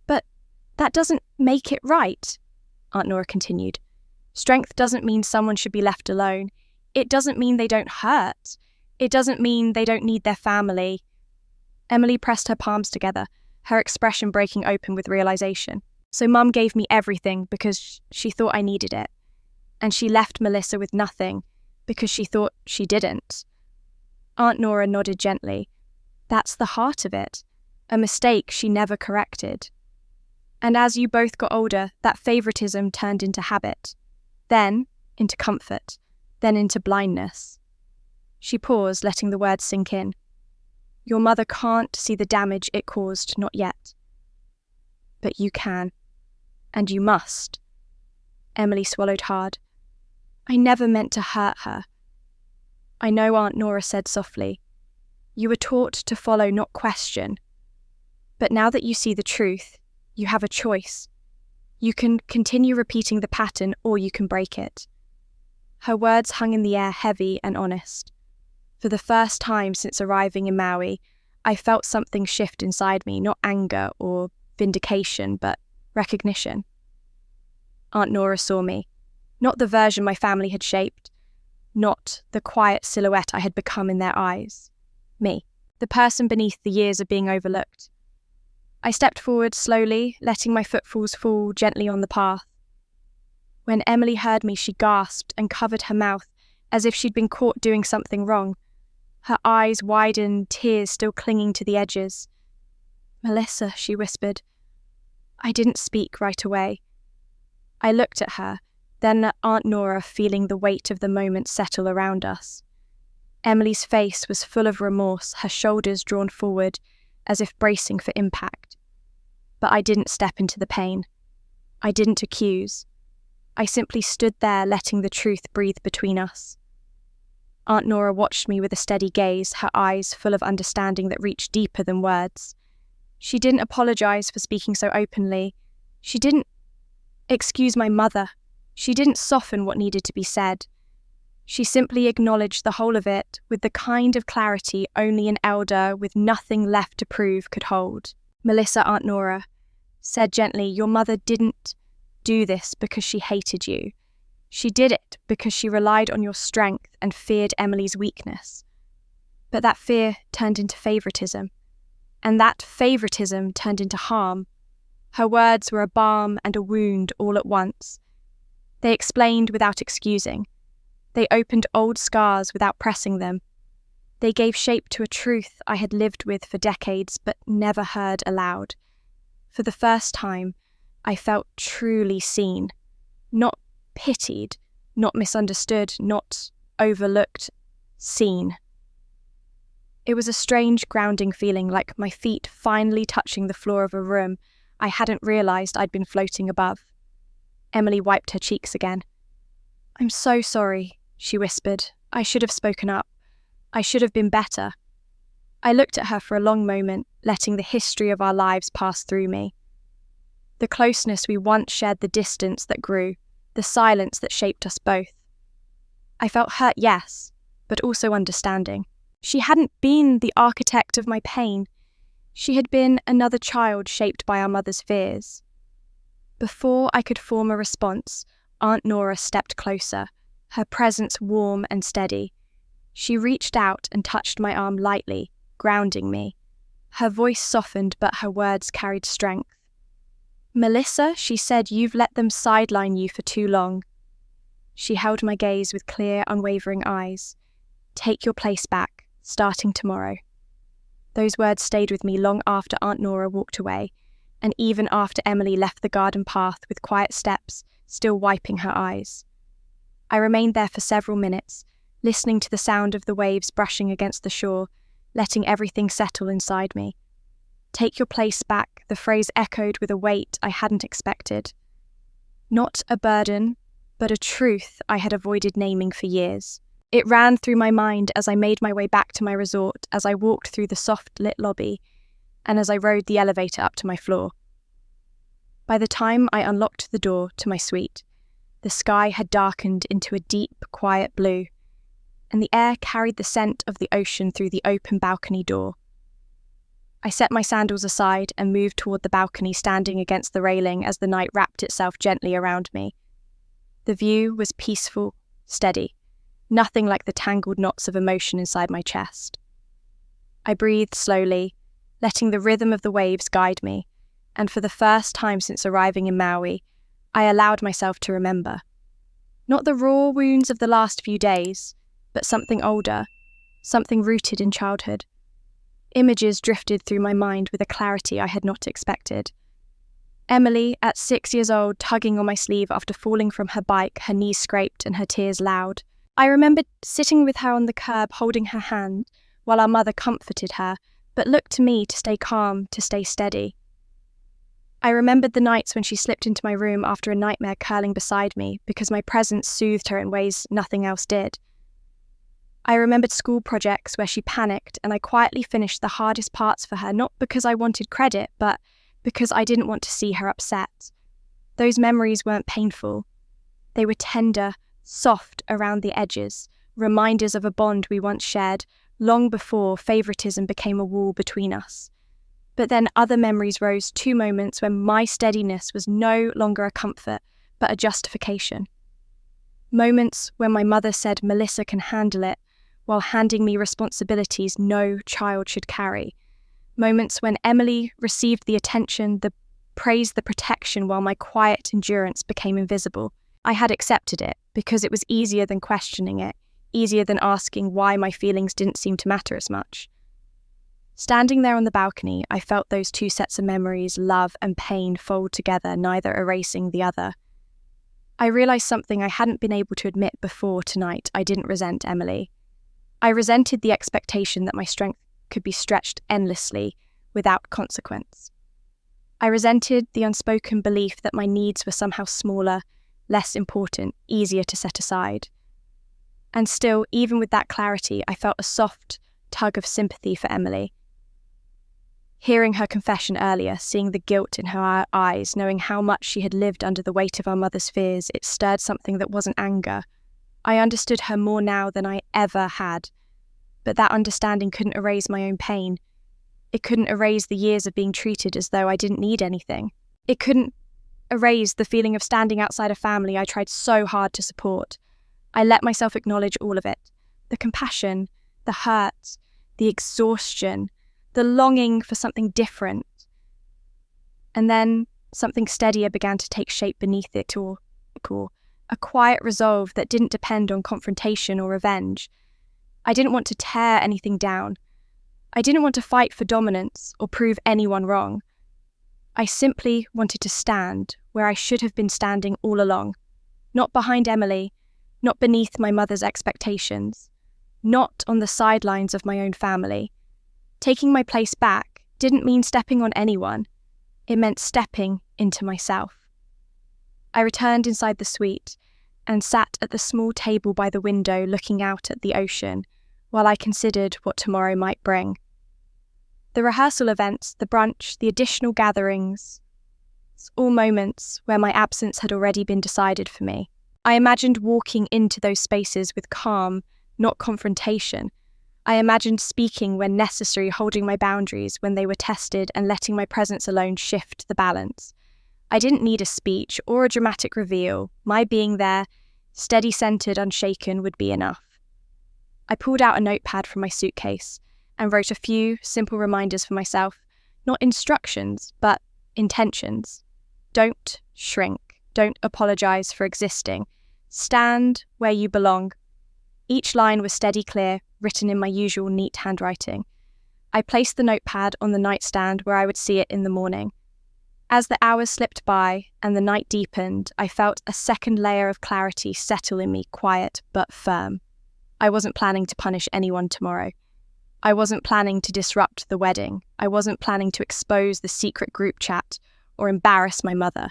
But that doesn't make it right, Aunt Nora continued. Strength doesn't mean someone should be left alone. It doesn't mean they don't hurt. It doesn't mean they don't need their family. Emily pressed her palms together, her expression breaking open with realization. So Mum gave me everything because she thought I needed it. and she left Melissa with nothing because she thought she didn't. Aunt Nora nodded gently. That's the heart of it, a mistake she never corrected. And as you both got older, that favoritism turned into habit, then into comfort, then into blindness. She paused, letting the words sink in. Your mother can't see the damage it caused, not yet. But you can, and you must. Emily swallowed hard. I never meant to hurt her. I know, Aunt Nora said softly. You were taught to follow, not question. But now that you see the truth, you have a choice. You can continue repeating the pattern, or you can break it. Her words hung in the air, heavy and honest. For the first time since arriving in Maui, I felt something shift inside me, not anger or vindication, but recognition. Aunt Nora saw me, not the version my family had shaped, not the quiet silhouette I had become in their eyes. Me, the person beneath the years of being overlooked. I stepped forward slowly, letting my footfalls fall gently on the path. When Emily heard me, she gasped and covered her mouth as if she'd been caught doing something wrong. Her eyes widened, tears still clinging to the edges. Melissa, she whispered. I didn't speak right away. I looked at her, then at Aunt Nora, feeling the weight of the moment settle around us. Emily's face was full of remorse, her shoulders drawn forward, as if bracing for impact. But I didn't step into the pain. I didn't accuse. I simply stood there, letting the truth breathe between us. Aunt Nora watched me with a steady gaze, her eyes full of understanding that reached deeper than words. She didn't apologize for speaking so openly. She didn't excuse my mother. She didn't soften what needed to be said. She simply acknowledged the whole of it with the kind of clarity only an elder with nothing left to prove could hold. Melissa, Aunt Nora, said gently, your mother didn't do this because she hated you. She did it because she relied on your strength and feared Emily's weakness. But that fear turned into favoritism, and that favoritism turned into harm. Her words were a balm and a wound all at once. They explained without excusing. They opened old scars without pressing them. They gave shape to a truth I had lived with for decades but never heard aloud. For the first time, I felt truly seen, not pitied, not misunderstood, not overlooked, seen. It was a strange grounding feeling, like my feet finally touching the floor of a room I hadn't realised I'd been floating above. Emily wiped her cheeks again. I'm so sorry, she whispered. I should have spoken up. I should have been better. I looked at her for a long moment, letting the history of our lives pass through me. The closeness we once shared, the distance that grew, the silence that shaped us both. I felt hurt, yes, but also understanding. She hadn't been the architect of my pain. She had been another child shaped by our mother's fears. Before I could form a response, Aunt Nora stepped closer, her presence warm and steady. She reached out and touched my arm lightly, grounding me. Her voice softened, but her words carried strength. Melissa, she said, you've let them sideline you for too long. She held my gaze with clear, unwavering eyes. Take your place back, starting tomorrow. Those words stayed with me long after Aunt Nora walked away, and even after Emily left the garden path with quiet steps, still wiping her eyes. I remained there for several minutes, listening to the sound of the waves brushing against the shore, letting everything settle inside me. Take your place back, the phrase echoed with a weight I hadn't expected. Not a burden, but a truth I had avoided naming for years. It ran through my mind as I made my way back to my resort, as I walked through the soft-lit lobby, and as I rode the elevator up to my floor. By the time I unlocked the door to my suite, the sky had darkened into a deep, quiet blue, and the air carried the scent of the ocean through the open balcony door. I set my sandals aside and moved toward the balcony, standing against the railing as the night wrapped itself gently around me. The view was peaceful, steady, nothing like the tangled knots of emotion inside my chest. I breathed slowly, letting the rhythm of the waves guide me, and for the first time since arriving in Maui, I allowed myself to remember. Not the raw wounds of the last few days, but something older, something rooted in childhood. Images drifted through my mind with a clarity I had not expected. Emily, at 6 years old, tugging on my sleeve after falling from her bike, her knees scraped and her tears loud. I remembered sitting with her on the curb, holding her hand, while our mother comforted her, but looked to me to stay calm, to stay steady. I remembered the nights when she slipped into my room after a nightmare curling beside me because my presence soothed her in ways nothing else did. I remembered school projects where she panicked and I quietly finished the hardest parts for her, not because I wanted credit, but because I didn't want to see her upset. Those memories weren't painful. They were tender, soft around the edges, reminders of a bond we once shared long before favoritism became a wall between us. But then other memories rose, 2 moments when my steadiness was no longer a comfort, but a justification. Moments when my mother said Melissa can handle it, while handing me responsibilities no child should carry. Moments when Emily received the attention, the praise, the protection, while my quiet endurance became invisible. I had accepted it because it was easier than questioning it, easier than asking why my feelings didn't seem to matter as much. Standing there on the balcony, I felt those 2 sets of memories, love and pain, fold together, neither erasing the other. I realised something I hadn't been able to admit before tonight. I didn't resent Emily. I resented the expectation that my strength could be stretched endlessly without consequence. I resented the unspoken belief that my needs were somehow smaller, less important, easier to set aside. And still, even with that clarity, I felt a soft tug of sympathy for Emily. Hearing her confession earlier, seeing the guilt in her eyes, knowing how much she had lived under the weight of our mother's fears, it stirred something that wasn't anger. I understood her more now than I ever had. But that understanding couldn't erase my own pain. It couldn't erase the years of being treated as though I didn't need anything. It couldn't erase the feeling of standing outside a family I tried so hard to support. I let myself acknowledge all of it. The compassion, the hurt, the exhaustion, the longing for something different. And then something steadier began to take shape beneath it all. A quiet resolve that didn't depend on confrontation or revenge. I didn't want to tear anything down. I didn't want to fight for dominance or prove anyone wrong. I simply wanted to stand where I should have been standing all along. Not behind Emily, not beneath my mother's expectations, not on the sidelines of my own family. Taking my place back didn't mean stepping on anyone. It meant stepping into myself. I returned inside the suite and sat at the small table by the window looking out at the ocean while I considered what tomorrow might bring. The rehearsal events, the brunch, the additional gatherings, all moments where my absence had already been decided for me. I imagined walking into those spaces with calm, not confrontation. I imagined speaking when necessary, holding my boundaries when they were tested, and letting my presence alone shift the balance. I didn't need a speech or a dramatic reveal. My being there, steady, centered, unshaken, would be enough. I pulled out a notepad from my suitcase and wrote a few simple reminders for myself, not instructions, but intentions. Don't shrink. Don't apologize for existing. Stand where you belong. Each line was steady, clear, written in my usual neat handwriting. I placed the notepad on the nightstand where I would see it in the morning. As the hours slipped by and the night deepened, I felt a second layer of clarity settle in me, quiet but firm. I wasn't planning to punish anyone tomorrow. I wasn't planning to disrupt the wedding. I wasn't planning to expose the secret group chat or embarrass my mother.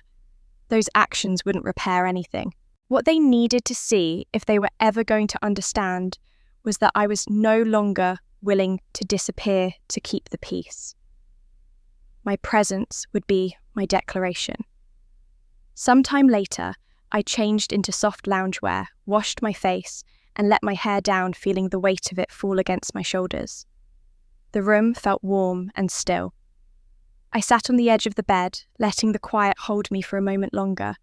Those actions wouldn't repair anything. What they needed to see, if they were ever going to understand, was that I was no longer willing to disappear to keep the peace. My presence would be my declaration. Sometime later, I changed into soft loungewear, washed my face, and let my hair down, feeling the weight of it fall against my shoulders. The room felt warm and still. I sat on the edge of the bed, letting the quiet hold me for a moment longer.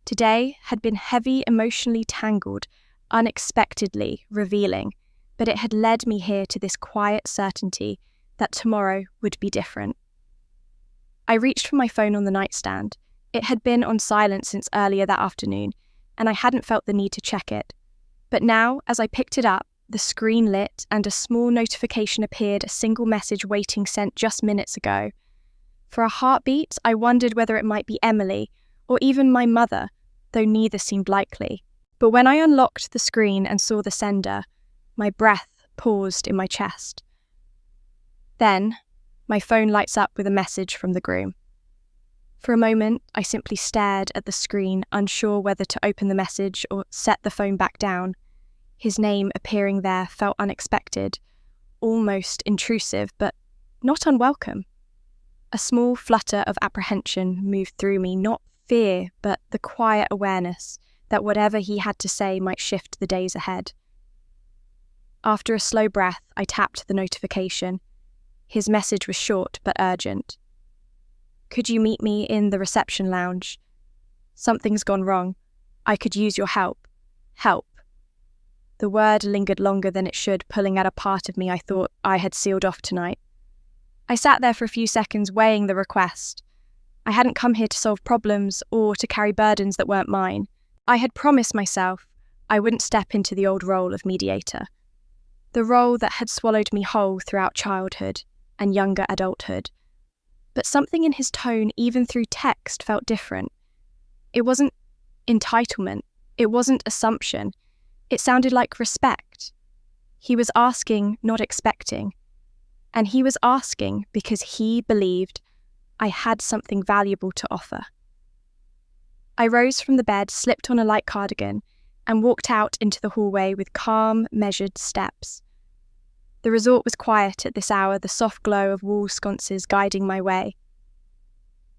Today had been heavy, emotionally tangled, unexpectedly revealing, but it had led me here to this quiet certainty that tomorrow would be different. I reached for my phone on the nightstand. It had been on silent since earlier that afternoon, and I hadn't felt the need to check it. But now, as I picked it up, the screen lit and a small notification appeared, a single message waiting sent just minutes ago. For a heartbeat, I wondered whether it might be Emily or even my mother, though neither seemed likely. But when I unlocked the screen and saw the sender, my breath paused in my chest. Then, my phone lights up with a message from the groom. For a moment, I simply stared at the screen, unsure whether to open the message or set the phone back down. His name appearing there felt unexpected, almost intrusive, but not unwelcome. A small flutter of apprehension moved through me, not fear, but the quiet awareness that whatever he had to say might shift the days ahead. After a slow breath, I tapped the notification. His message was short but urgent. Could you meet me in the reception lounge? Something's gone wrong. I could use your help. Help. The word lingered longer than it should, pulling at a part of me I thought I had sealed off tonight. I sat there for a few seconds, weighing the request. I hadn't come here to solve problems or to carry burdens that weren't mine. I had promised myself I wouldn't step into the old role of mediator. The role that had swallowed me whole throughout childhood and younger adulthood. But something in his tone, even through text, felt different. It wasn't entitlement. It wasn't assumption. It sounded like respect. He was asking, not expecting. And he was asking because he believed I had something valuable to offer. I rose from the bed, slipped on a light cardigan, and walked out into the hallway with calm, measured steps. The resort was quiet at this hour, the soft glow of wall sconces guiding my way.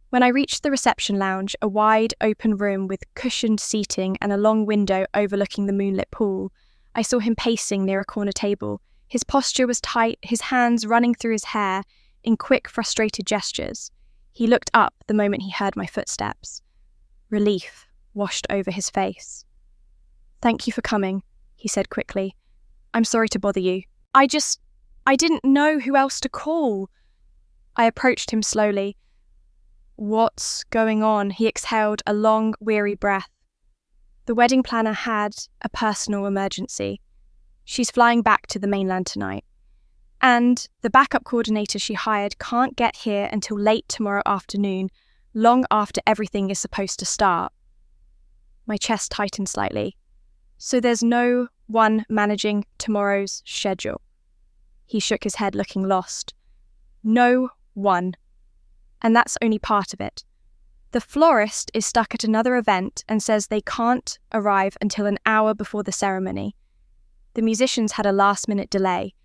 When I reached the reception lounge, a wide, open room with cushioned seating and a long window overlooking the moonlit pool, I saw him pacing near a corner table. His posture was tight, his hands running through his hair in quick, frustrated gestures. He looked up the moment he heard my footsteps. Relief washed over his face. "Thank you for coming," he said quickly. "I'm sorry to bother you. I didn't know who else to call." I approached him slowly. "What's going on?" He exhaled a long, weary breath. The wedding planner had a personal emergency. She's flying back to the mainland tonight. And the backup coordinator she hired can't get here until late tomorrow afternoon, long after everything is supposed to start. My chest tightened slightly. So there's no one managing tomorrow's schedule. He shook his head, looking lost. No one. And that's only part of it. The florist is stuck at another event and says they can't arrive until an hour before the ceremony. The musicians had a last-minute delay.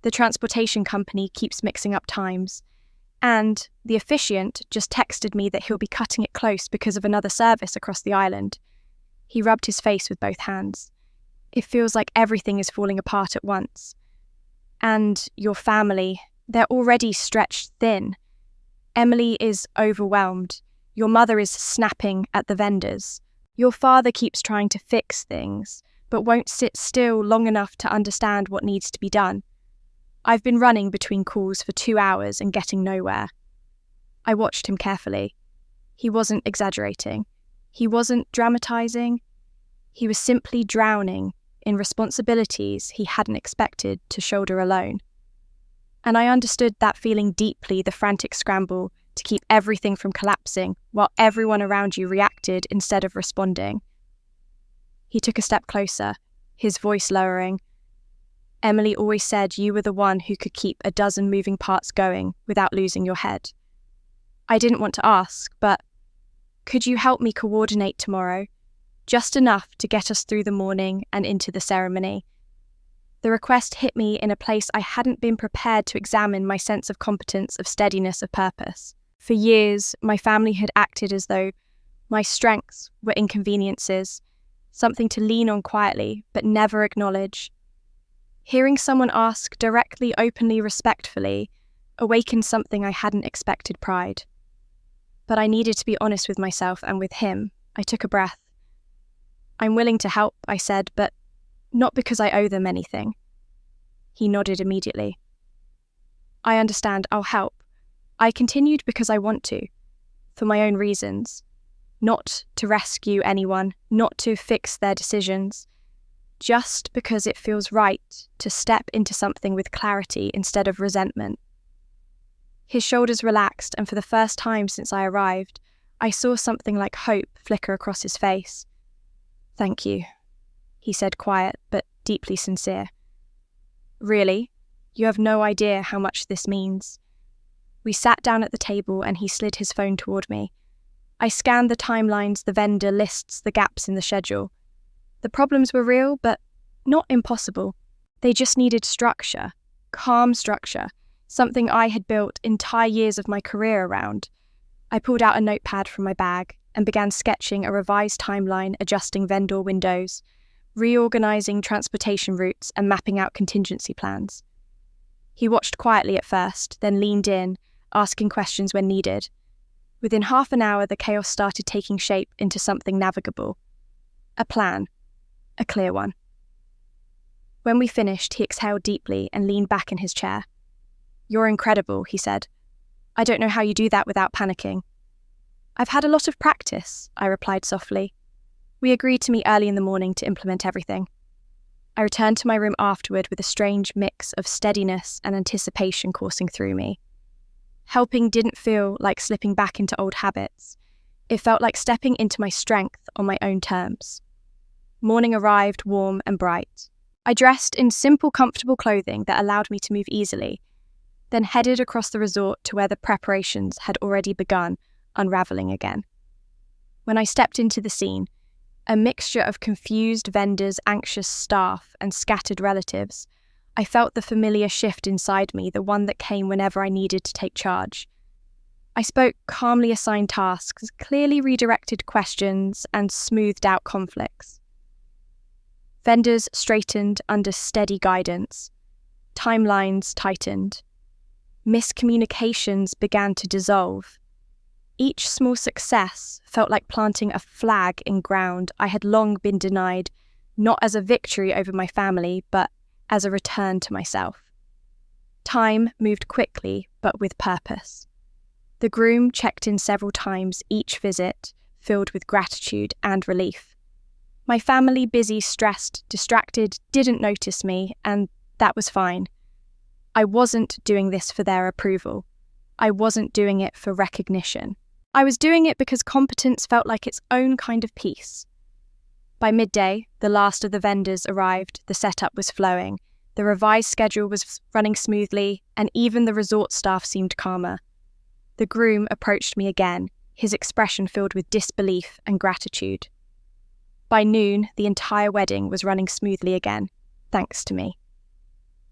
The transportation company keeps mixing up times. And the officiant just texted me that he'll be cutting it close because of another service across the island. He rubbed his face with both hands. It feels like everything is falling apart at once. And your family, they're already stretched thin. Emily is overwhelmed. Your mother is snapping at the vendors. Your father keeps trying to fix things, but won't sit still long enough to understand what needs to be done. I've been running between calls for 2 hours and getting nowhere. I watched him carefully. He wasn't exaggerating. He wasn't dramatizing. He was simply drowning in responsibilities he hadn't expected to shoulder alone. And I understood that feeling deeply, the frantic scramble to keep everything from collapsing while everyone around you reacted instead of responding. He took a step closer, his voice lowering. "Emily always said you were the one who could keep a dozen moving parts going without losing your head. I didn't want to ask, but could you help me coordinate tomorrow? Just enough to get us through the morning and into the ceremony." The request hit me in a place I hadn't been prepared to examine my sense of competence, of steadiness, of purpose. For years, my family had acted as though my strengths were inconveniences, something to lean on quietly, but never acknowledge. Hearing someone ask directly, openly, respectfully, awakened something I hadn't expected: pride. But I needed to be honest with myself and with him. I took a breath. "I'm willing to help," I said, "but not because I owe them anything." He nodded immediately. "I understand, I'll help." I continued because I want to, for my own reasons. not to rescue anyone, not to fix their decisions, just because it feels right to step into something with clarity instead of resentment. His shoulders relaxed, and for the first time since I arrived, I saw something like hope flicker across his face. "Thank you," he said, quiet but deeply sincere. "Really? You have no idea how much this means." We sat down at the table and he slid his phone toward me. I scanned the timelines, the vendor lists, the gaps in the schedule. The problems were real, but not impossible. They just needed structure, calm structure, something I had built entire years of my career around. I pulled out a notepad from my bag and began sketching a revised timeline, adjusting vendor windows, reorganizing transportation routes, and mapping out contingency plans. He watched quietly at first, then leaned in, asking questions when needed. Within half an hour, the chaos started taking shape into something navigable. A plan. A clear one. When we finished, he exhaled deeply and leaned back in his chair. "You're incredible," he said. "I don't know how you do that without panicking." "I've had a lot of practice," I replied softly. We agreed to meet early in the morning to implement everything. I returned to my room afterward with a strange mix of steadiness and anticipation coursing through me. Helping didn't feel like slipping back into old habits. It felt like stepping into my strength on my own terms. Morning arrived warm and bright. I dressed in simple, comfortable clothing that allowed me to move easily, then headed across the resort to where the preparations had already begun unraveling again. When I stepped into the scene, a mixture of confused vendors, anxious staff, and scattered relatives, I felt the familiar shift inside me, the one that came whenever I needed to take charge. I spoke calmly assigned tasks, clearly redirected questions, and smoothed out conflicts. Vendors straightened under steady guidance. Timelines tightened. Miscommunications began to dissolve. Each small success felt like planting a flag in ground I had long been denied, not as a victory over my family, but as a return to myself. Time moved quickly, but with purpose. The groom checked in several times, each visit filled with gratitude and relief. My family, busy, stressed, distracted, didn't notice me, and that was fine. I wasn't doing this for their approval. I wasn't doing it for recognition. I was doing it because competence felt like its own kind of peace. By midday, the last of the vendors arrived, the setup was flowing, the revised schedule was running smoothly, and even the resort staff seemed calmer. The groom approached me again, his expression filled with disbelief and gratitude. By noon, the entire wedding was running smoothly again, thanks to me.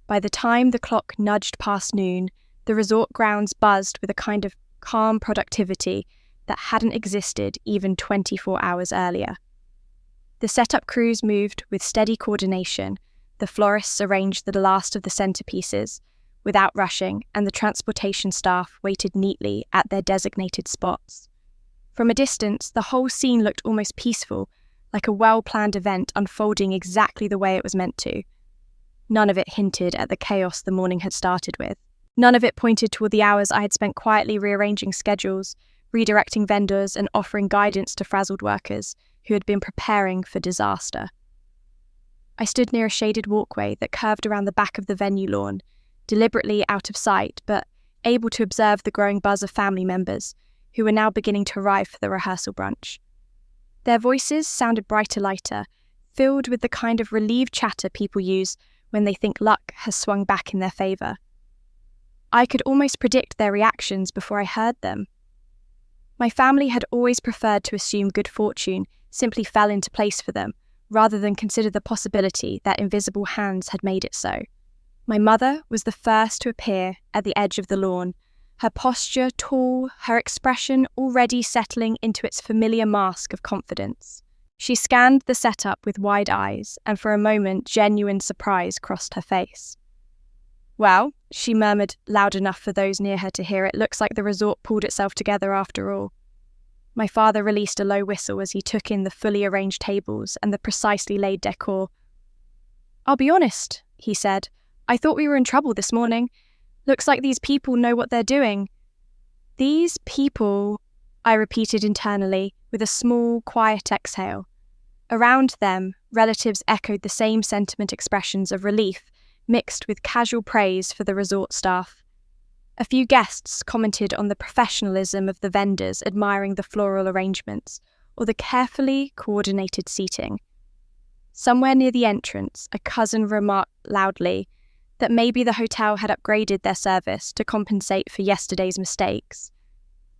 By the time the clock nudged past noon, the resort grounds buzzed with a kind of calm productivity that hadn't existed even 24 hours earlier. The setup crews moved with steady coordination, the florists arranged the last of the centerpieces without rushing, and the transportation staff waited neatly at their designated spots. From a distance, the whole scene looked almost peaceful, like a well-planned event unfolding exactly the way it was meant to. None of it hinted at the chaos the morning had started with. None of it pointed toward the hours I had spent quietly rearranging schedules, redirecting vendors, and offering guidance to frazzled workers who had been preparing for disaster. I stood near a shaded walkway that curved around the back of the venue lawn, deliberately out of sight, but able to observe the growing buzz of family members who were now beginning to arrive for the rehearsal brunch. Their voices sounded lighter, filled with the kind of relieved chatter people use when they think luck has swung back in their favour. I could almost predict their reactions before I heard them. My family had always preferred to assume good fortune simply fell into place for them, rather than consider the possibility that invisible hands had made it so. My mother was the first to appear at the edge of the lawn, her posture tall, her expression already settling into its familiar mask of confidence. She scanned the setup with wide eyes, and for a moment genuine surprise crossed her face. "Well," she murmured loud enough for those near her to hear, "it looks like the resort pulled itself together after all." My father released a low whistle as he took in the fully arranged tables and the precisely laid decor. "I'll be honest," he said. "I thought we were in trouble this morning. Looks like these people know what they're doing." "These people," I repeated internally, with a small, quiet exhale. Around them, relatives echoed the same sentiment expressions of relief, mixed with casual praise for the resort staff. A few guests commented on the professionalism of the vendors, admiring the floral arrangements or the carefully coordinated seating. Somewhere near the entrance, a cousin remarked loudly that maybe the hotel had upgraded their service to compensate for yesterday's mistakes.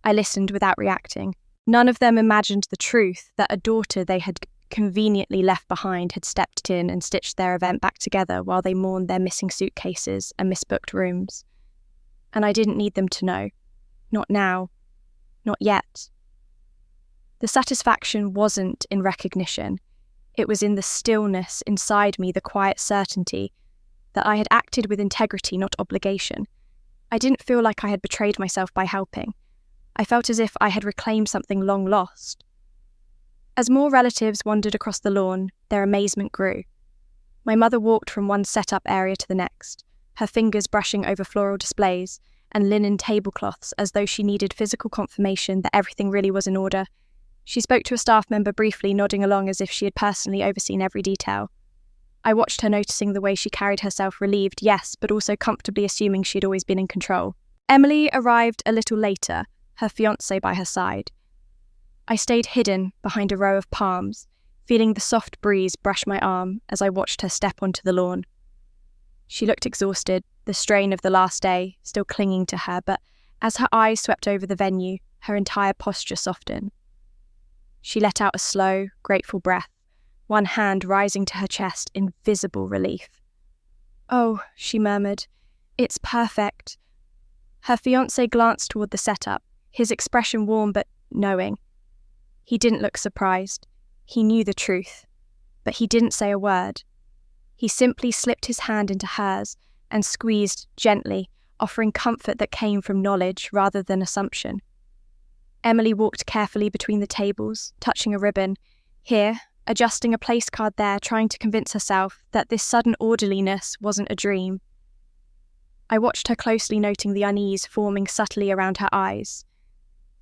I listened without reacting. None of them imagined the truth that a daughter they had conveniently left behind had stepped in and stitched their event back together while they mourned their missing suitcases and misbooked rooms. And I didn't need them to know. Not now. Not yet. The satisfaction wasn't in recognition. It was in the stillness inside me, the quiet certainty that I had acted with integrity, not obligation. I didn't feel like I had betrayed myself by helping. I felt as if I had reclaimed something long lost. As more relatives wandered across the lawn, their amazement grew. My mother walked from one set-up area to the next, her fingers brushing over floral displays and linen tablecloths as though she needed physical confirmation that everything really was in order. She spoke to a staff member briefly, nodding along as if she had personally overseen every detail. I watched her, noticing the way she carried herself, relieved, yes, but also comfortably assuming she had always been in control. Emily arrived a little later, her fiancé by her side. I stayed hidden behind a row of palms, feeling the soft breeze brush my arm as I watched her step onto the lawn. She looked exhausted, the strain of the last day still clinging to her, but as her eyes swept over the venue, her entire posture softened. She let out a slow, grateful breath, one hand rising to her chest in visible relief. "Oh," she murmured, "it's perfect." Her fiancé glanced toward the setup, his expression warm but knowing. He didn't look surprised. He knew the truth, but he didn't say a word. He simply slipped his hand into hers and squeezed gently, offering comfort that came from knowledge rather than assumption. Emily walked carefully between the tables, touching a ribbon here, adjusting a place card there, trying to convince herself that this sudden orderliness wasn't a dream. I watched her closely, noting the unease forming subtly around her eyes.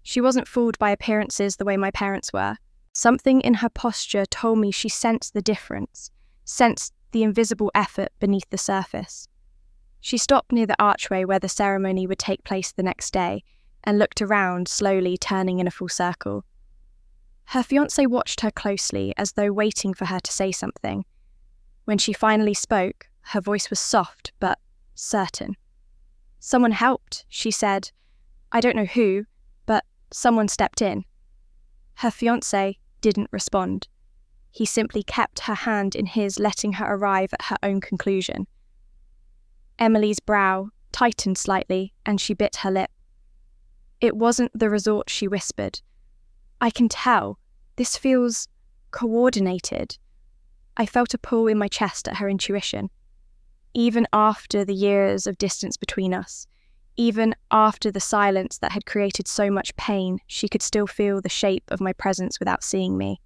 She wasn't fooled by appearances the way my parents were. Something in her posture told me she sensed the difference, sensed the invisible effort beneath the surface. She stopped near the archway where the ceremony would take place the next day and looked around, slowly turning in a full circle. Her fiancé watched her closely, as though waiting for her to say something. When she finally spoke, her voice was soft but certain. "Someone helped," she said. "I don't know who, but someone stepped in." Her fiancé didn't respond. He simply kept her hand in his, letting her arrive at her own conclusion. Emily's brow tightened slightly, and she bit her lip. "It wasn't the resort," she whispered. "I can tell. This feels coordinated." I felt a pull in my chest at her intuition. Even after the years of distance between us, even after the silence that had created so much pain, she could still feel the shape of my presence without seeing me.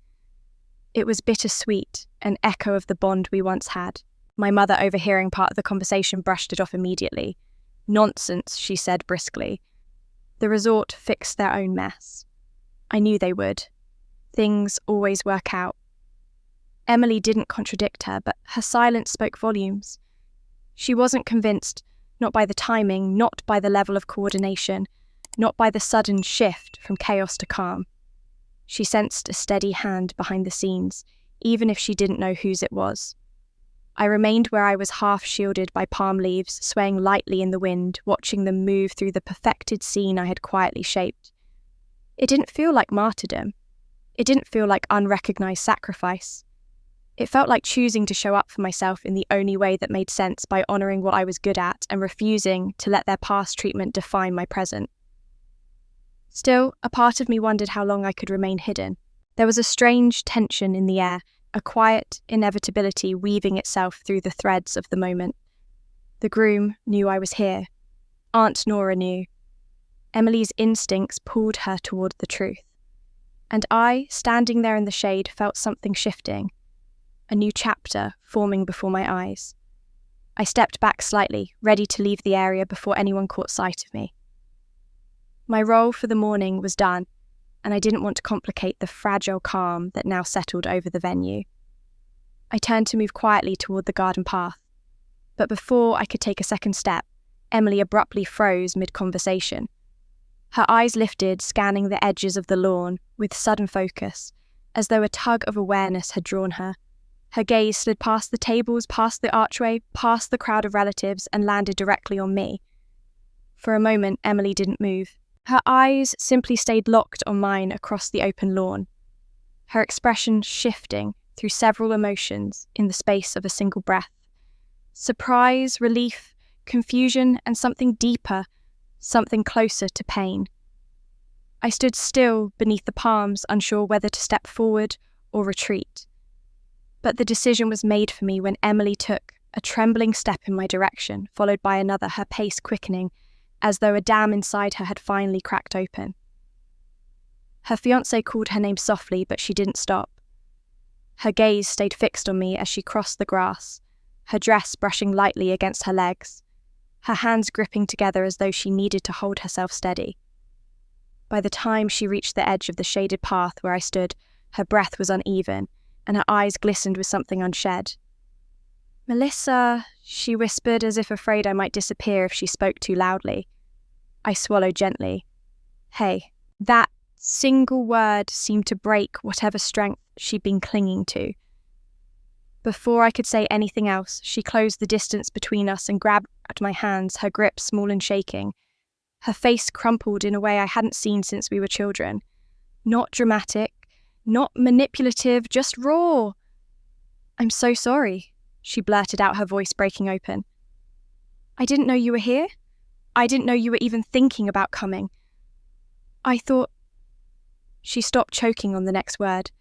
It was bittersweet, an echo of the bond we once had. My mother, overhearing part of the conversation, brushed it off immediately. "Nonsense," she said briskly. "The resort fixed their own mess. I knew they would. Things always work out." Emily didn't contradict her, but her silence spoke volumes. She wasn't convinced, not by the timing, not by the level of coordination, not by the sudden shift from chaos to calm. She sensed a steady hand behind the scenes, even if she didn't know whose it was. I remained where I was, half shielded by palm leaves, swaying lightly in the wind, watching them move through the perfected scene I had quietly shaped. It didn't feel like martyrdom. It didn't feel like unrecognized sacrifice. It felt like choosing to show up for myself in the only way that made sense, by honoring what I was good at and refusing to let their past treatment define my present. Still, a part of me wondered how long I could remain hidden. There was a strange tension in the air, a quiet inevitability weaving itself through the threads of the moment. The groom knew I was here. Aunt Nora knew. Emily's instincts pulled her toward the truth. And I, standing there in the shade, felt something shifting. A new chapter forming before my eyes. I stepped back slightly, ready to leave the area before anyone caught sight of me. My role for the morning was done. and I didn't want to complicate the fragile calm that now settled over the venue. I turned to move quietly toward the garden path, but before I could take a second step, Emily abruptly froze mid-conversation. Her eyes lifted, scanning the edges of the lawn with sudden focus, as though a tug of awareness had drawn her. Her gaze slid past the tables, past the archway, past the crowd of relatives, and landed directly on me. For a moment, Emily didn't move. Her eyes simply stayed locked on mine across the open lawn, her expression shifting through several emotions in the space of a single breath. Surprise, relief, confusion, and something deeper, something closer to pain. I stood still beneath the palms, unsure whether to step forward or retreat. But the decision was made for me when Emily took a trembling step in my direction, followed by another, her pace quickening, as though a dam inside her had finally cracked open. Her fiancé called her name softly, but she didn't stop. Her gaze stayed fixed on me as she crossed the grass, her dress brushing lightly against her legs, her hands gripping together as though she needed to hold herself steady. By the time she reached the edge of the shaded path where I stood, her breath was uneven, and her eyes glistened with something unshed. "Melissa," she whispered, as if afraid I might disappear if she spoke too loudly. I swallowed gently. Hey, that single word seemed to break whatever strength she'd been clinging to. Before I could say anything else, she closed the distance between us and grabbed my hands, her grip small and shaking. Her face crumpled in a way I hadn't seen since we were children. Not dramatic, not manipulative, just raw. "I'm so sorry," she blurted out, her voice breaking open. "I didn't know you were here. I didn't know you were even thinking about coming. I thought..." She stopped, choking on the next word.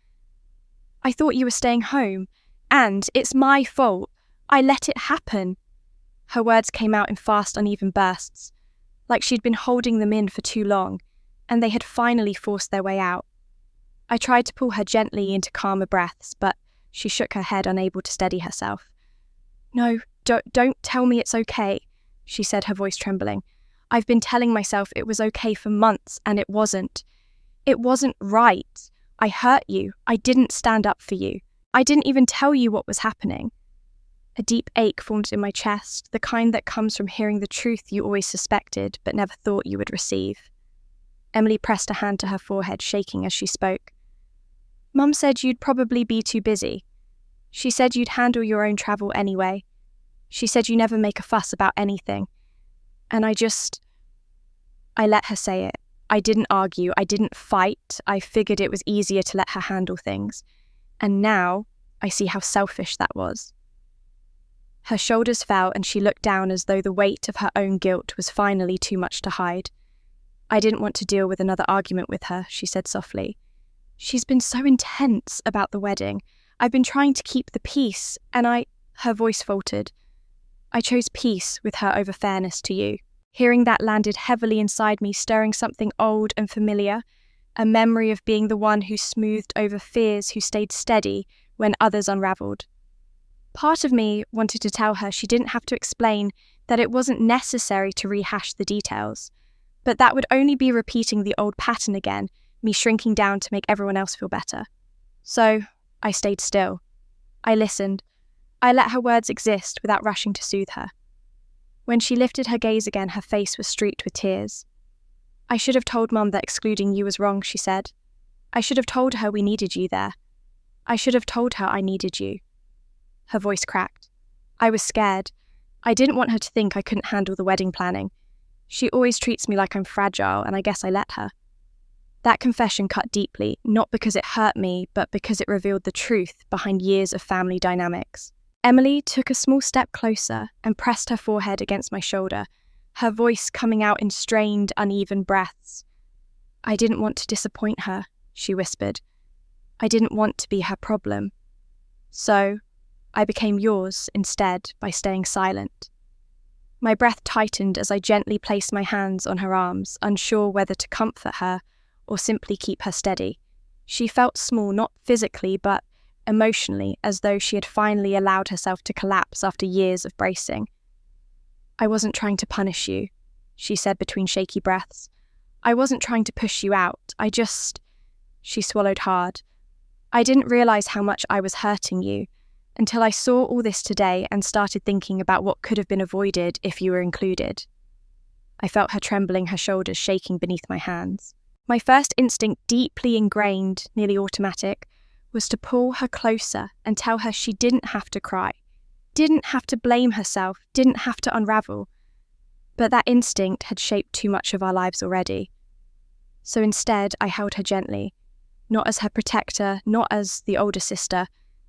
"I thought you were staying home, and it's my fault. I let it happen." Her words came out in fast, uneven bursts, like she'd been holding them in for too long, and they had finally forced their way out. I tried to pull her gently into calmer breaths, but she shook her head, unable to steady herself. "No, don't tell me it's okay," she said, her voice trembling. "I've been telling myself it was okay for months, and it wasn't. It wasn't right. I hurt you. I didn't stand up for you. I didn't even tell you what was happening." A deep ache formed in my chest, the kind that comes from hearing the truth you always suspected but never thought you would receive. Emily pressed a hand to her forehead, shaking as she spoke. "Mum said you'd probably be too busy. She said you'd handle your own travel anyway. She said you never make a fuss about anything. And I let her say it. I didn't argue. I didn't fight. I figured it was easier to let her handle things. And now I see how selfish that was." Her shoulders fell and she looked down as though the weight of her own guilt was finally too much to hide. "I didn't want to deal with another argument with her," she said softly. "She's been so intense about the wedding. I've been trying to keep the peace, and Her voice faltered. "I chose peace with her over fairness to you." Hearing that landed heavily inside me, stirring something old and familiar, a memory of being the one who smoothed over fears, who stayed steady when others unravelled. Part of me wanted to tell her she didn't have to explain, that it wasn't necessary to rehash the details, but that would only be repeating the old pattern again, me shrinking down to make everyone else feel better. So I stayed still. I listened. I let her words exist without rushing to soothe her. When she lifted her gaze again, her face was streaked with tears. "I should have told Mum that excluding you was wrong," she said. "I should have told her we needed you there. I should have told her I needed you." Her voice cracked. I was scared. I didn't want her to think I couldn't handle the wedding planning. She always treats me like I'm fragile, and I guess I let her. That confession cut deeply, not because it hurt me, but because it revealed the truth behind years of family dynamics. Emily took a small step closer and pressed her forehead against my shoulder, her voice coming out in strained, uneven breaths. "I didn't want to disappoint her," she whispered. "I didn't want to be her problem. So I became yours instead by staying silent." My breath tightened as I gently placed my hands on her arms, unsure whether to comfort her or simply keep her steady. She felt small, not physically, but emotionally, as though she had finally allowed herself to collapse after years of bracing. "I wasn't trying to punish you," she said between shaky breaths. "I wasn't trying to push you out. I just She swallowed hard. I didn't realize how much I was hurting you until I saw all this today and started thinking about what could have been avoided if you were included. I felt her trembling, her shoulders shaking beneath my hands. My first instinct, deeply ingrained, nearly automatic, was to pull her closer and tell her she didn't have to cry, didn't have to blame herself, didn't have to unravel. But that instinct had shaped too much of our lives already. So instead, I held her gently, not as her protector, not as the older sister,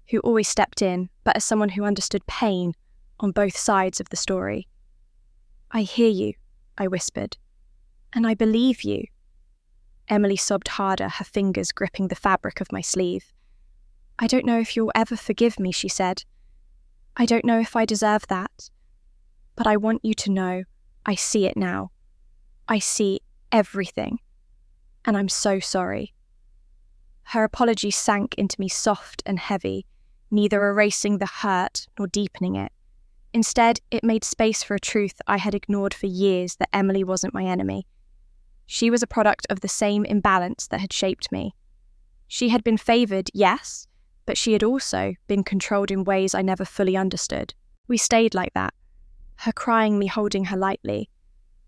who always stepped in, but as someone who understood pain on both sides of the story. "I hear you," I whispered, "and I believe you." Emily sobbed harder, her fingers gripping the fabric of my sleeve. "I don't know if you'll ever forgive me," she said. "I don't know if I deserve that. But I want you to know I see it now. I see everything. And I'm so sorry." Her apology sank into me soft and heavy, neither erasing the hurt nor deepening it. Instead, it made space for a truth I had ignored for years, that Emily wasn't my enemy. She was a product of the same imbalance that had shaped me. She had been favoured, yes, but she had also been controlled in ways I never fully understood. We stayed like that, her crying, me holding her lightly,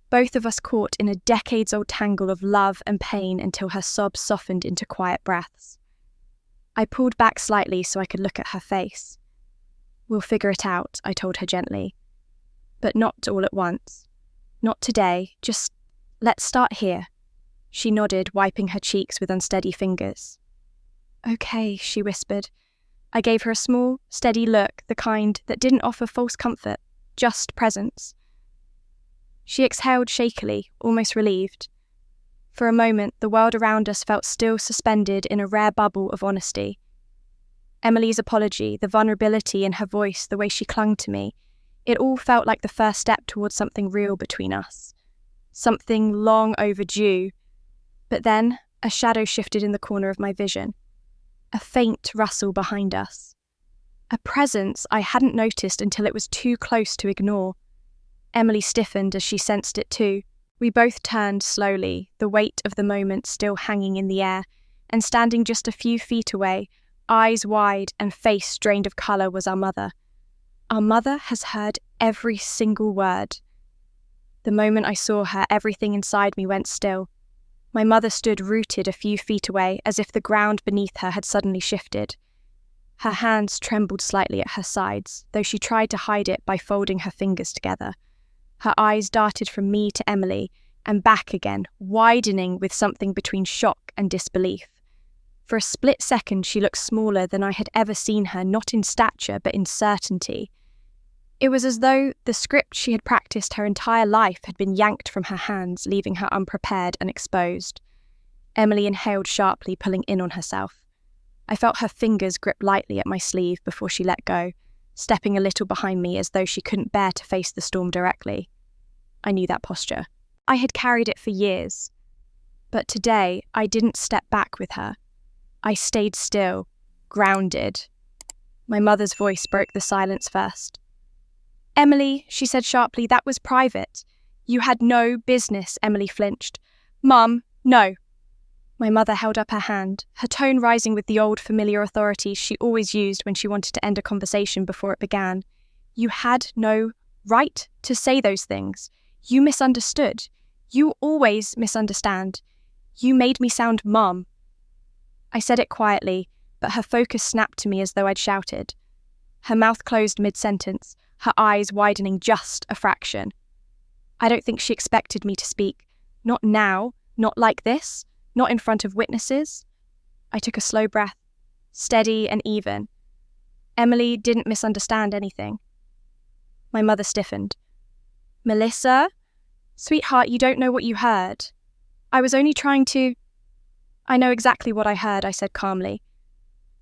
both of us caught in a decades-old tangle of love and pain until her sobs softened into quiet breaths. I pulled back slightly so I could look at her face. "We'll figure it out," I told her gently. "But not all at once. Not today, just let's start here." She nodded, wiping her cheeks with unsteady fingers. "Okay," she whispered. I gave her a small, steady look, the kind that didn't offer false comfort, just presence. She exhaled shakily, almost relieved. For a moment, the world around us felt still suspended in a rare bubble of honesty. Emily's apology, the vulnerability in her voice, the way she clung to me, it all felt like the first step towards something real between us. Something long overdue. But then, a shadow shifted in the corner of my vision. A faint rustle behind us. A presence I hadn't noticed until it was too close to ignore. Emily stiffened as she sensed it too. We both turned slowly, the weight of the moment still hanging in the air, and standing just a few feet away, eyes wide and face drained of colour, was our mother. Our mother has heard every single word. The moment I saw her, everything inside me went still. My mother stood rooted a few feet away, as if the ground beneath her had suddenly shifted. Her hands trembled slightly at her sides, though she tried to hide it by folding her fingers together. Her eyes darted from me to Emily, and back again, widening with something between shock and disbelief. For a split second she looked smaller than I had ever seen her, not in stature but in certainty. It was as though the script she had practiced her entire life had been yanked from her hands, leaving her unprepared and exposed. Emily inhaled sharply, pulling in on herself. I felt her fingers grip lightly at my sleeve before she let go, stepping a little behind me as though she couldn't bear to face the storm directly. I knew that posture. I had carried it for years. But today, I didn't step back with her. I stayed still, grounded. My mother's voice broke the silence first. "Emily," she said sharply, "that was private. You had no business." Emily flinched. "Mum, no." My mother held up her hand, her tone rising with the old familiar authority she always used when she wanted to end a conversation before it began. "You had no right to say those things. You misunderstood. You always misunderstand. You made me sound mum." I said it quietly, but her focus snapped to me as though I'd shouted. Her mouth closed mid-sentence, her eyes widening just a fraction. I don't think she expected me to speak. Not now, not like this. Not in front of witnesses. I took a slow breath, steady and even. Emily didn't misunderstand anything. My mother stiffened. "Melissa? Sweetheart, you don't know what you heard. I was only trying to—" "I know exactly what I heard," I said calmly.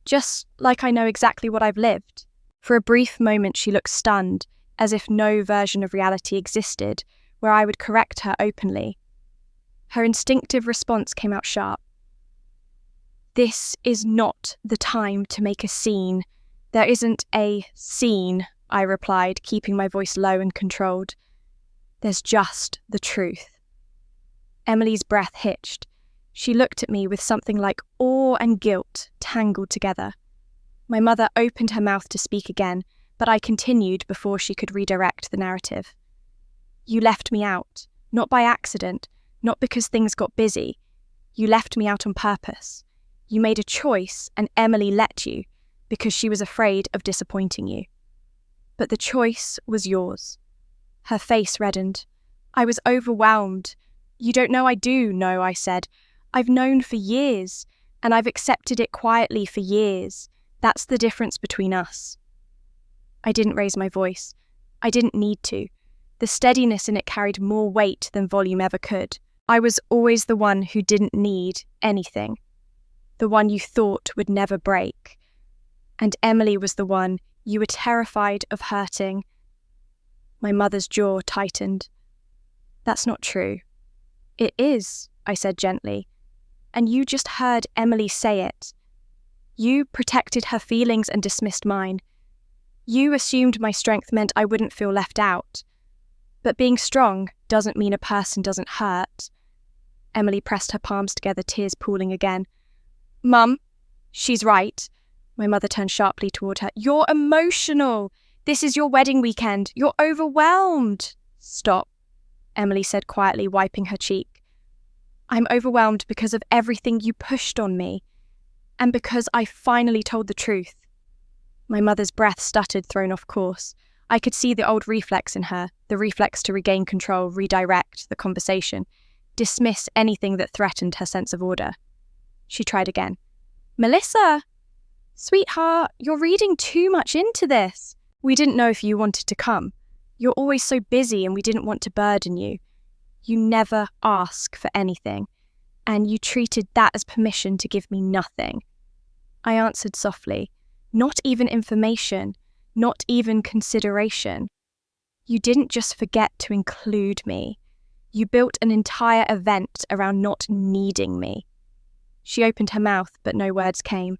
"Just like I know exactly what I've lived." For a brief moment she looked stunned, as if no version of reality existed where I would correct her openly. Her instinctive response came out sharp. "This is not the time to make a scene. There isn't a scene," I replied, keeping my voice low and controlled. "There's just the truth." Emily's breath hitched. She looked at me with something like awe and guilt tangled together. My mother opened her mouth to speak again, but I continued before she could redirect the narrative. You left me out, not by accident, not because things got busy. You left me out on purpose. You made a choice and Emily let you because she was afraid of disappointing you. But the choice was yours. Her face reddened. I was overwhelmed. You don't know I do know, I said. I've known for years, and I've accepted it quietly for years. That's the difference between us. I didn't raise my voice. I didn't need to. The steadiness in it carried more weight than volume ever could. I was always the one who didn't need anything. The one you thought would never break. And Emily was the one you were terrified of hurting. My mother's jaw tightened. That's not true. It is, I said gently. And you just heard Emily say it. You protected her feelings and dismissed mine. You assumed my strength meant I wouldn't feel left out. But being strong doesn't mean a person doesn't hurt. Emily pressed her palms together, tears pooling again. Mum, she's right. My mother turned sharply toward her. You're emotional. This is your wedding weekend. You're overwhelmed. Stop, Emily said quietly, wiping her cheek. I'm overwhelmed because of everything you pushed on me, and because I finally told the truth. My mother's breath stuttered, thrown off course. I could see the old reflex in her, the reflex to regain control, redirect the conversation, dismiss anything that threatened her sense of order. She tried again. Melissa! Sweetheart, you're reading too much into this. We didn't know if you wanted to come. You're always so busy and we didn't want to burden you. You never ask for anything, and you treated that as permission to give me nothing. I answered softly, not even information, not even consideration. You didn't just forget to include me. You built an entire event around not needing me. She opened her mouth, but no words came.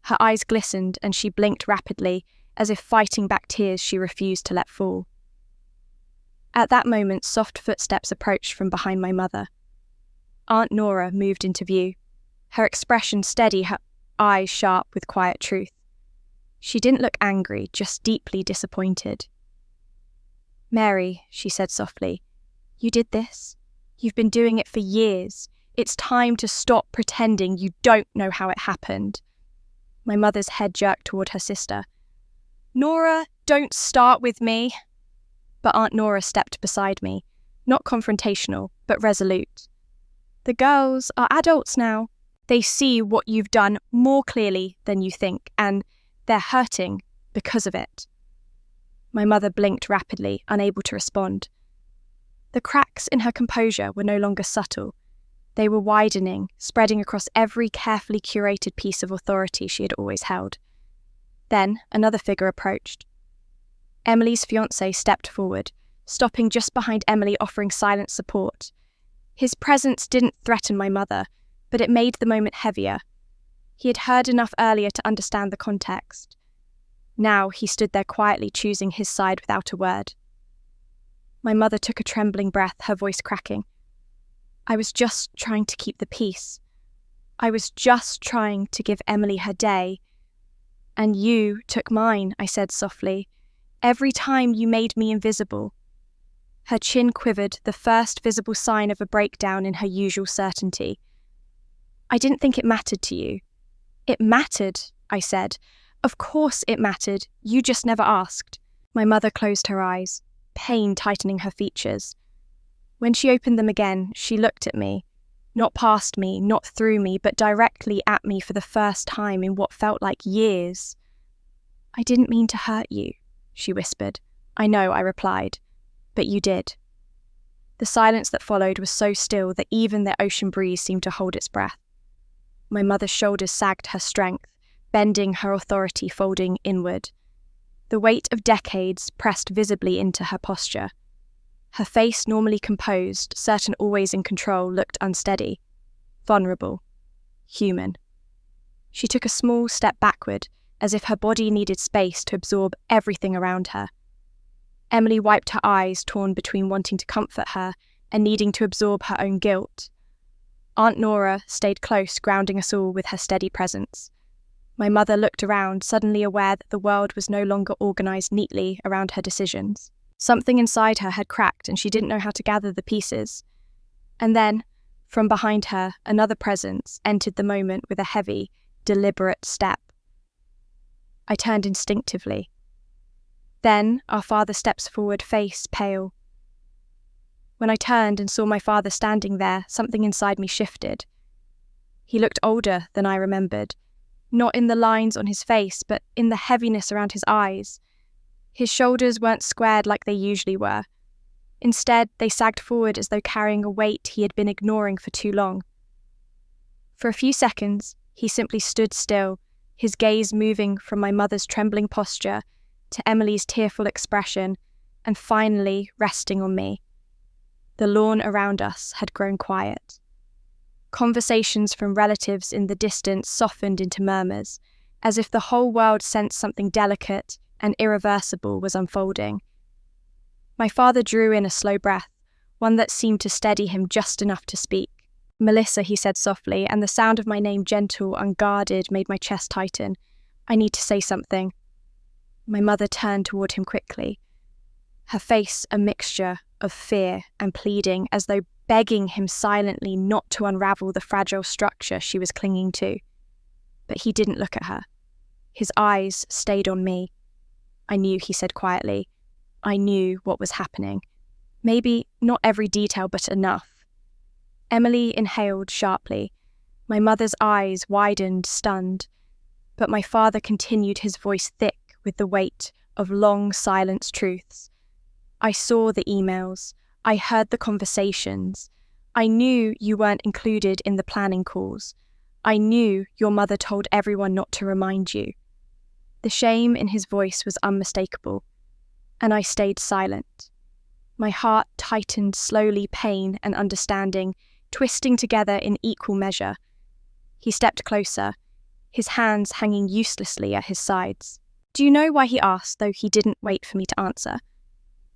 Her eyes glistened and she blinked rapidly, as if fighting back tears she refused to let fall. At that moment, soft footsteps approached from behind my mother. Aunt Nora moved into view, her expression steady, her eyes sharp with quiet truth. She didn't look angry, just deeply disappointed. Mary, she said softly, you did this. You've been doing it for years. It's time to stop pretending you don't know how it happened. My mother's head jerked toward her sister. Nora, don't start with me. But Aunt Nora stepped beside me, not confrontational, but resolute. The girls are adults now. They see what you've done more clearly than you think, and they're hurting because of it. My mother blinked rapidly, unable to respond. The cracks in her composure were no longer subtle. They were widening, spreading across every carefully curated piece of authority she had always held. Then another figure approached. Emily's fiancé stepped forward, stopping just behind Emily, offering silent support. His presence didn't threaten my mother, but it made the moment heavier. He had heard enough earlier to understand the context. Now he stood there quietly, choosing his side without a word. My mother took a trembling breath, her voice cracking. I was just trying to keep the peace. I was just trying to give Emily her day. And you took mine, I said softly. Every time you made me invisible. Her chin quivered, the first visible sign of a breakdown in her usual certainty. I didn't think it mattered to you. It mattered, I said. Of course it mattered. You just never asked. My mother closed her eyes, pain tightening her features. When she opened them again, she looked at me. Not past me, not through me, but directly at me for the first time in what felt like years. I didn't mean to hurt you, she whispered. I know, I replied, but you did. The silence that followed was so still that even the ocean breeze seemed to hold its breath. My mother's shoulders sagged her strength, bending her authority, folding inward. The weight of decades pressed visibly into her posture. Her face, normally composed, certain always in control, looked unsteady, vulnerable, human. She took a small step backward, as if her body needed space to absorb everything around her. Emily wiped her eyes, torn between wanting to comfort her and needing to absorb her own guilt. Aunt Nora stayed close, grounding us all with her steady presence. My mother looked around, suddenly aware that the world was no longer organised neatly around her decisions. Something inside her had cracked and she didn't know how to gather the pieces. And then, from behind her, another presence entered the moment with a heavy, deliberate step. I turned instinctively. Then our father steps forward, face pale. When I turned and saw my father standing there, something inside me shifted. He looked older than I remembered, not in the lines on his face, but in the heaviness around his eyes. His shoulders weren't squared like they usually were. Instead, they sagged forward as though carrying a weight he had been ignoring for too long. For a few seconds, he simply stood still, his gaze moving from my mother's trembling posture to Emily's tearful expression, and finally resting on me. The lawn around us had grown quiet. Conversations from relatives in the distance softened into murmurs, as if the whole world sensed something delicate and irreversible was unfolding. My father drew in a slow breath, one that seemed to steady him just enough to speak. "Melissa," he said softly, and the sound of my name, gentle, unguarded, made my chest tighten. "I need to say something." My mother turned toward him quickly, her face a mixture of fear and pleading, as though begging him silently not to unravel the fragile structure she was clinging to. But he didn't look at her. His eyes stayed on me. "I knew," he said quietly. "I knew what was happening. Maybe not every detail, but enough." Emily inhaled sharply. My mother's eyes widened, stunned. But my father continued, his voice thick with the weight of long silenced truths. "I saw the emails. I heard the conversations. I knew you weren't included in the planning calls. I knew your mother told everyone not to remind you." The shame in his voice was unmistakable, and I stayed silent. My heart tightened slowly, pain and understanding, twisting together in equal measure. He stepped closer, his hands hanging uselessly at his sides. "Do you know why he asked, though he didn't wait for me to answer?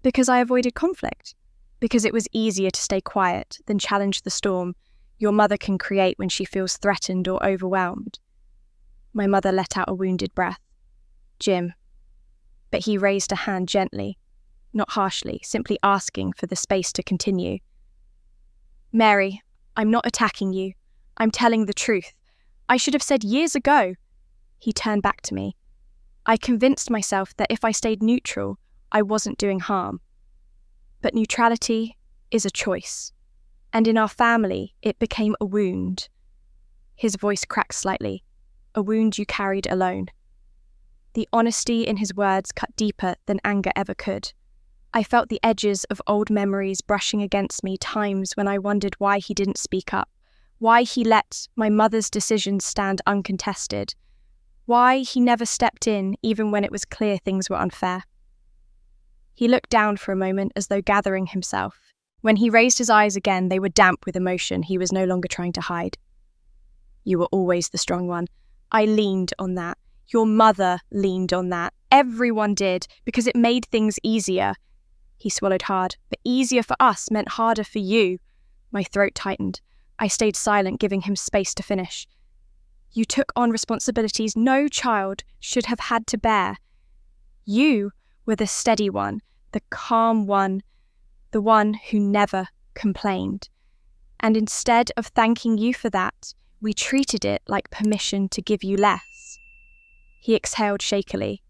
Because I avoided conflict. Because it was easier to stay quiet than challenge the storm your mother can create when she feels threatened or overwhelmed." My mother let out a wounded breath. "Jim." But he raised a hand gently, not harshly, simply asking for the space to continue. "Mary, I'm not attacking you. I'm telling the truth. I should have said years ago." He turned back to me. "I convinced myself that if I stayed neutral, I wasn't doing harm. But neutrality is a choice. And in our family, it became a wound." His voice cracked slightly. "A wound you carried alone." The honesty in his words cut deeper than anger ever could. I felt the edges of old memories brushing against me, times when I wondered why he didn't speak up, why he let my mother's decisions stand uncontested, why he never stepped in even when it was clear things were unfair. He looked down for a moment as though gathering himself. When he raised his eyes again, they were damp with emotion he was no longer trying to hide. "You were always the strong one. I leaned on that. Your mother leaned on that. Everyone did, because it made things easier." He swallowed hard. "But easier for us meant harder for you." My throat tightened. I stayed silent, giving him space to finish. "You took on responsibilities no child should have had to bear. You were the steady one, the calm one, the one who never complained. And instead of thanking you for that, we treated it like permission to give you less." He exhaled shakily.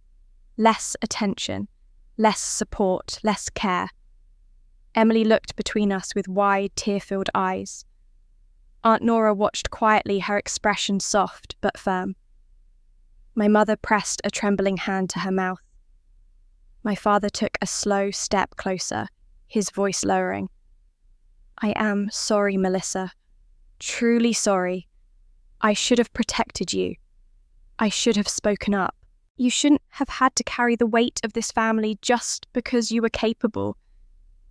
"Less attention, less support, less care." Emily looked between us with wide, tear-filled eyes. Aunt Nora watched quietly, her expression soft but firm. My mother pressed a trembling hand to her mouth. My father took a slow step closer, his voice lowering. "I am sorry, Melissa. Truly sorry. I should have protected you. I should have spoken up. You shouldn't have had to carry the weight of this family just because you were capable."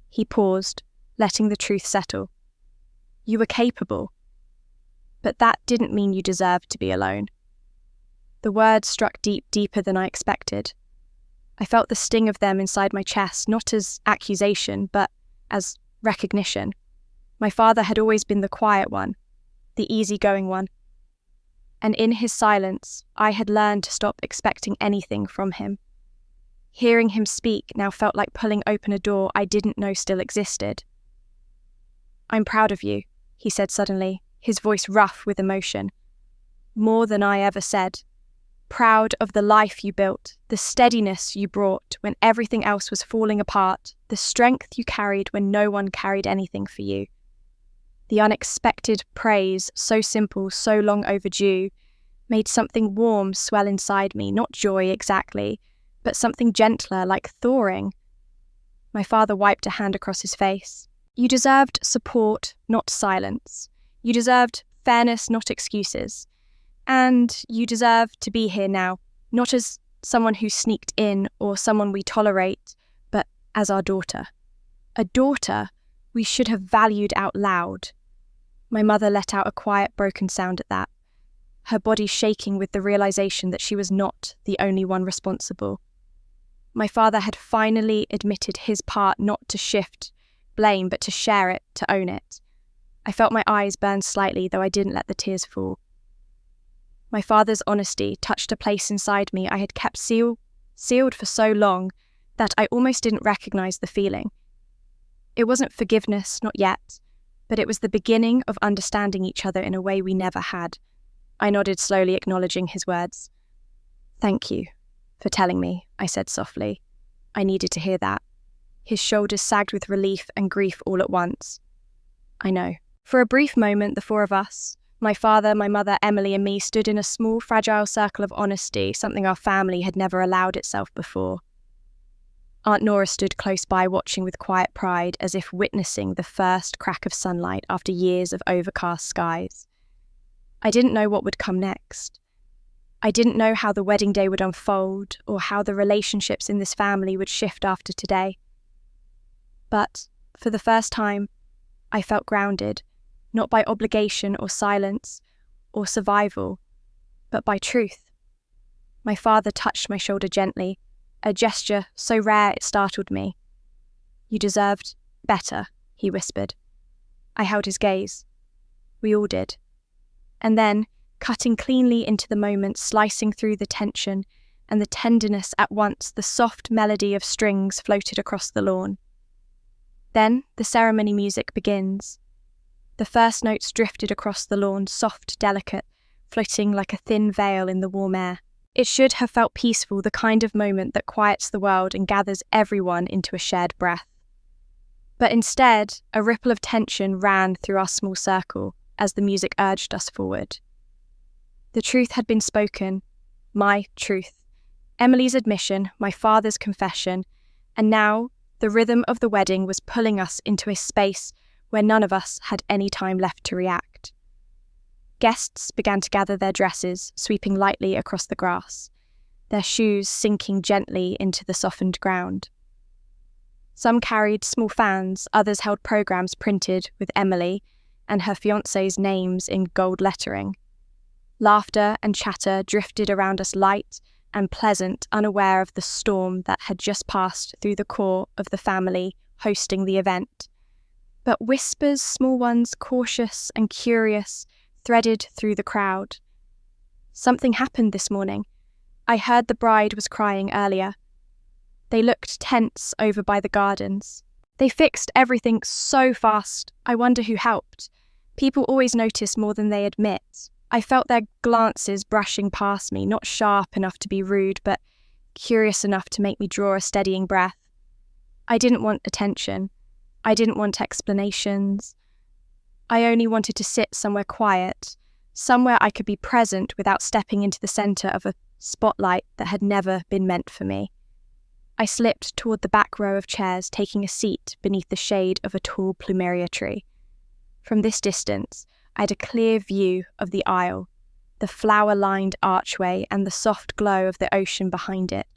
He paused, letting the truth settle. "You were capable. But that didn't mean you deserved to be alone." The words struck deeper than I expected. I felt the sting of them inside my chest, not as accusation, but as recognition. My father had always been the quiet one, the easygoing one. And in his silence, I had learned to stop expecting anything from him. Hearing him speak now felt like pulling open a door I didn't know still existed. "I'm proud of you," he said suddenly, his voice rough with emotion. "More than I ever said. Proud of the life you built, the steadiness you brought when everything else was falling apart, the strength you carried when no one carried anything for you." The unexpected praise, so simple, so long overdue, made something warm swell inside me, not joy exactly, but something gentler, like thawing. My father wiped a hand across his face. "You deserved support, not silence. You deserved fairness, not excuses. And you deserve to be here now, not as someone who sneaked in or someone we tolerate, but as our daughter. A daughter we should have valued out loud." My mother let out a quiet, broken sound at that, her body shaking with the realization that she was not the only one responsible. My father had finally admitted his part, not to shift blame, but to share it, to own it. I felt my eyes burn slightly, though I didn't let the tears fall. My father's honesty touched a place inside me I had kept sealed for so long that I almost didn't recognize the feeling. It wasn't forgiveness, not yet, but it was the beginning of understanding each other in a way we never had. I nodded slowly, acknowledging his words. "Thank you for telling me," I said softly. I needed to hear that. His shoulders sagged with relief and grief all at once. "I know." For a brief moment, the four of us, my father, my mother, Emily, and me, stood in a small, fragile circle of honesty, something our family had never allowed itself before. Aunt Nora stood close by, watching with quiet pride, as if witnessing the first crack of sunlight after years of overcast skies. I didn't know what would come next. I didn't know how the wedding day would unfold, or how the relationships in this family would shift after today. But, for the first time, I felt grounded, not by obligation or silence or survival, but by truth. My father touched my shoulder gently, a gesture so rare it startled me. "You deserved better," he whispered. I held his gaze. We all did. And then, cutting cleanly into the moment, slicing through the tension and the tenderness at once, the soft melody of strings floated across the lawn. Then the ceremony music begins. The first notes drifted across the lawn, soft, delicate, floating like a thin veil in the warm air. It should have felt peaceful, the kind of moment that quiets the world and gathers everyone into a shared breath. But instead, a ripple of tension ran through our small circle as the music urged us forward. The truth had been spoken, my truth, Emily's admission, my father's confession, and now the rhythm of the wedding was pulling us into a space where none of us had any time left to react. Guests began to gather their dresses, sweeping lightly across the grass, their shoes sinking gently into the softened ground. Some carried small fans, others held programs printed with Emily and her fiancé's names in gold lettering. Laughter and chatter drifted around us, light and pleasant, unaware of the storm that had just passed through the core of the family hosting the event. But whispers, small ones, cautious and curious, threaded through the crowd. Something happened this morning. I heard the bride was crying earlier. They looked tense over by the gardens. They fixed everything so fast. I wonder who helped. People always notice more than they admit. I felt their glances brushing past me, not sharp enough to be rude, but curious enough to make me draw a steadying breath. I didn't want attention. I didn't want explanations. I only wanted to sit somewhere quiet, somewhere I could be present without stepping into the centre of a spotlight that had never been meant for me. I slipped toward the back row of chairs, taking a seat beneath the shade of a tall plumeria tree. From this distance, I had a clear view of the aisle, the flower-lined archway and the soft glow of the ocean behind it.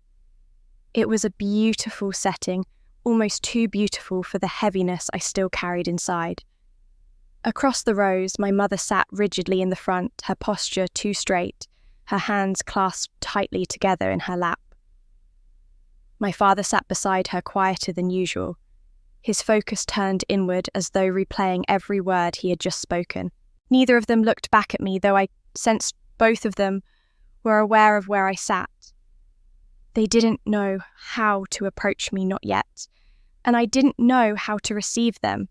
It was a beautiful setting, almost too beautiful for the heaviness I still carried inside. Across the rows, my mother sat rigidly in the front, her posture too straight, her hands clasped tightly together in her lap. My father sat beside her, quieter than usual, his focus turned inward as though replaying every word he had just spoken. Neither of them looked back at me, though I sensed both of them were aware of where I sat. They didn't know how to approach me, not yet, and I didn't know how to receive them,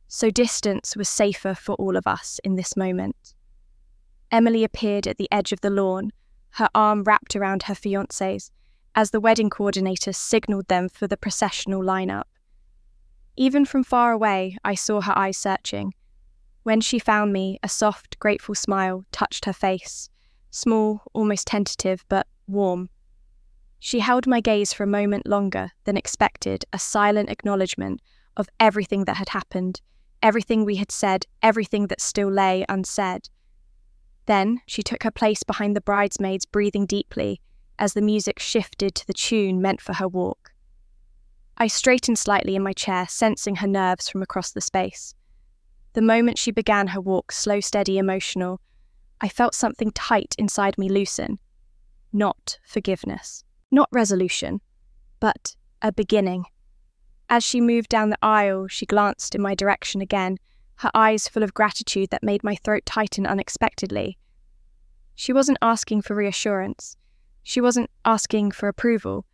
so distance was safer for all of us in this moment. Emily appeared at the edge of the lawn, her arm wrapped around her fiancé's, as the wedding coordinator signalled them for the processional lineup. Even from far away, I saw her eyes searching. When she found me, a soft, grateful smile touched her face, small, almost tentative, but warm. She held my gaze for a moment longer than expected, a silent acknowledgement of everything that had happened, everything we had said, everything that still lay unsaid. Then she took her place behind the bridesmaids, breathing deeply, as the music shifted to the tune meant for her walk. I straightened slightly in my chair, sensing her nerves from across the space. The moment she began her walk, slow, steady, emotional, I felt something tight inside me loosen. Not forgiveness, not resolution, but a beginning. As she moved down the aisle, she glanced in my direction again, her eyes full of gratitude that made my throat tighten unexpectedly. She wasn't asking for reassurance. She wasn't asking for approval.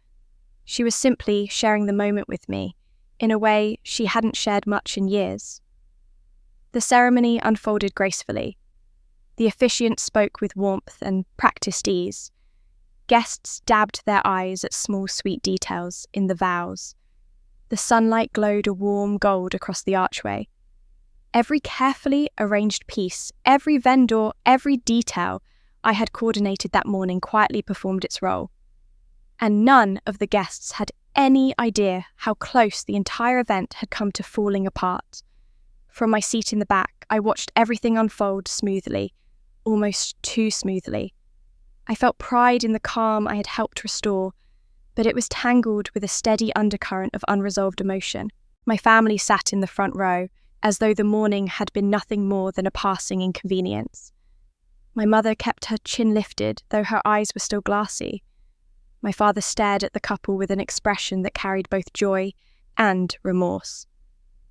She was simply sharing the moment with me, in a way she hadn't shared much in years. The ceremony unfolded gracefully. The officiant spoke with warmth and practiced ease. Guests dabbed their eyes at small, sweet details in the vows. The sunlight glowed a warm gold across the archway. Every carefully arranged piece, every vendor, every detail I had coordinated that morning quietly performed its role. And none of the guests had any idea how close the entire event had come to falling apart. From my seat in the back, I watched everything unfold smoothly, almost too smoothly. I felt pride in the calm I had helped restore, but it was tangled with a steady undercurrent of unresolved emotion. My family sat in the front row, as though the morning had been nothing more than a passing inconvenience. My mother kept her chin lifted, though her eyes were still glassy. My father stared at the couple with an expression that carried both joy and remorse.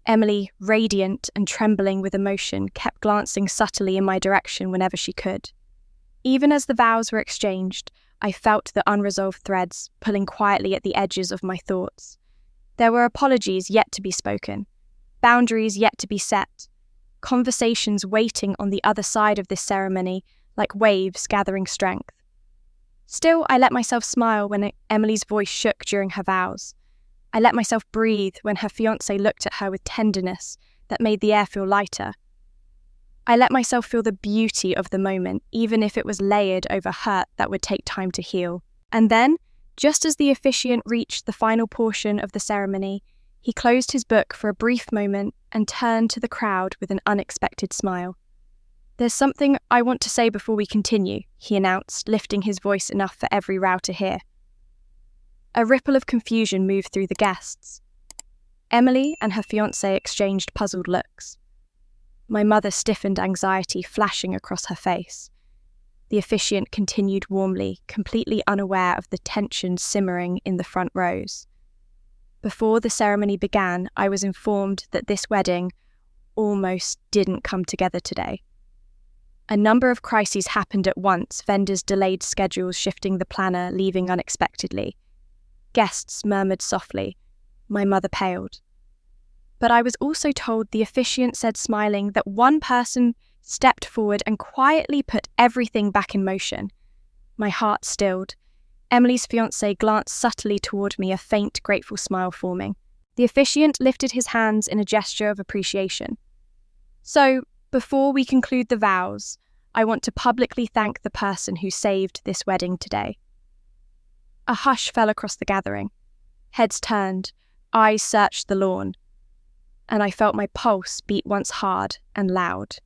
Emily, radiant and trembling with emotion, kept glancing subtly in my direction whenever she could. Even as the vows were exchanged, I felt the unresolved threads pulling quietly at the edges of my thoughts. There were apologies yet to be spoken, boundaries yet to be set, conversations waiting on the other side of this ceremony like waves gathering strength. Still, I let myself smile when Emily's voice shook during her vows. I let myself breathe when her fiancé looked at her with tenderness that made the air feel lighter. I let myself feel the beauty of the moment, even if it was layered over hurt that would take time to heal. And then, just as the officiant reached the final portion of the ceremony, he closed his book for a brief moment and turned to the crowd with an unexpected smile. "There's something I want to say before we continue," he announced, lifting his voice enough for every row to hear. A ripple of confusion moved through the guests. Emily and her fiancé exchanged puzzled looks. My mother stiffened, anxiety flashing across her face. The officiant continued warmly, completely unaware of the tension simmering in the front rows. Before the ceremony began, I was informed that this wedding almost didn't come together today. A number of crises happened at once, vendors delayed schedules, shifting the planner, leaving unexpectedly. Guests murmured softly. My mother paled. But I was also told, the officiant said, smiling, that one person stepped forward and quietly put everything back in motion. My heart stilled. Emily's fiancé glanced subtly toward me, a faint, grateful smile forming. The officiant lifted his hands in a gesture of appreciation. "So, before we conclude the vows, I want to publicly thank the person who saved this wedding today." A hush fell across the gathering. Heads turned, eyes searched the lawn, and I felt my pulse beat once hard and loud.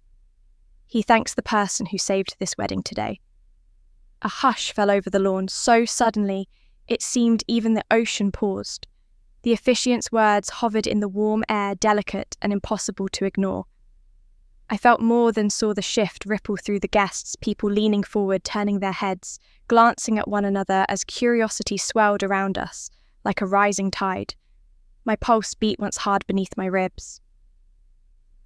He thanks the person who saved this wedding today. A hush fell over the lawn so suddenly it seemed even the ocean paused. The officiant's words hovered in the warm air, delicate and impossible to ignore. I felt more than saw the shift ripple through the guests, people leaning forward, turning their heads, glancing at one another as curiosity swelled around us, like a rising tide. My pulse beat once hard beneath my ribs.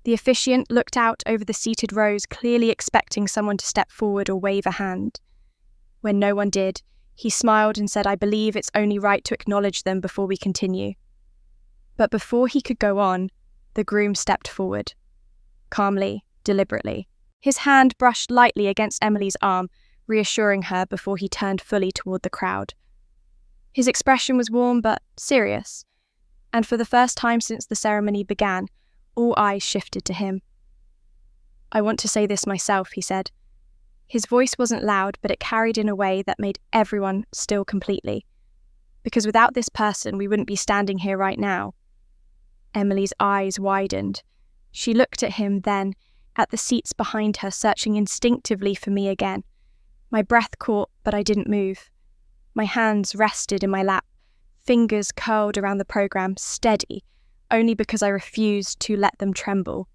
The officiant looked out over the seated rows, clearly expecting someone to step forward or wave a hand. When no one did, he smiled and said, "I believe it's only right to acknowledge them before we continue." But before he could go on, the groom stepped forward. Calmly, deliberately. His hand brushed lightly against Emily's arm, reassuring her before he turned fully toward the crowd. His expression was warm but serious, and for the first time since the ceremony began, all eyes shifted to him. "I want to say this myself," he said. His voice wasn't loud, but it carried in a way that made everyone still completely. Because without this person, we wouldn't be standing here right now. Emily's eyes widened. She looked at him, then at the seats behind her, searching instinctively for me again. My breath caught, but I didn't move. My hands rested in my lap, fingers curled around the program, steady, only because I refused to let them tremble.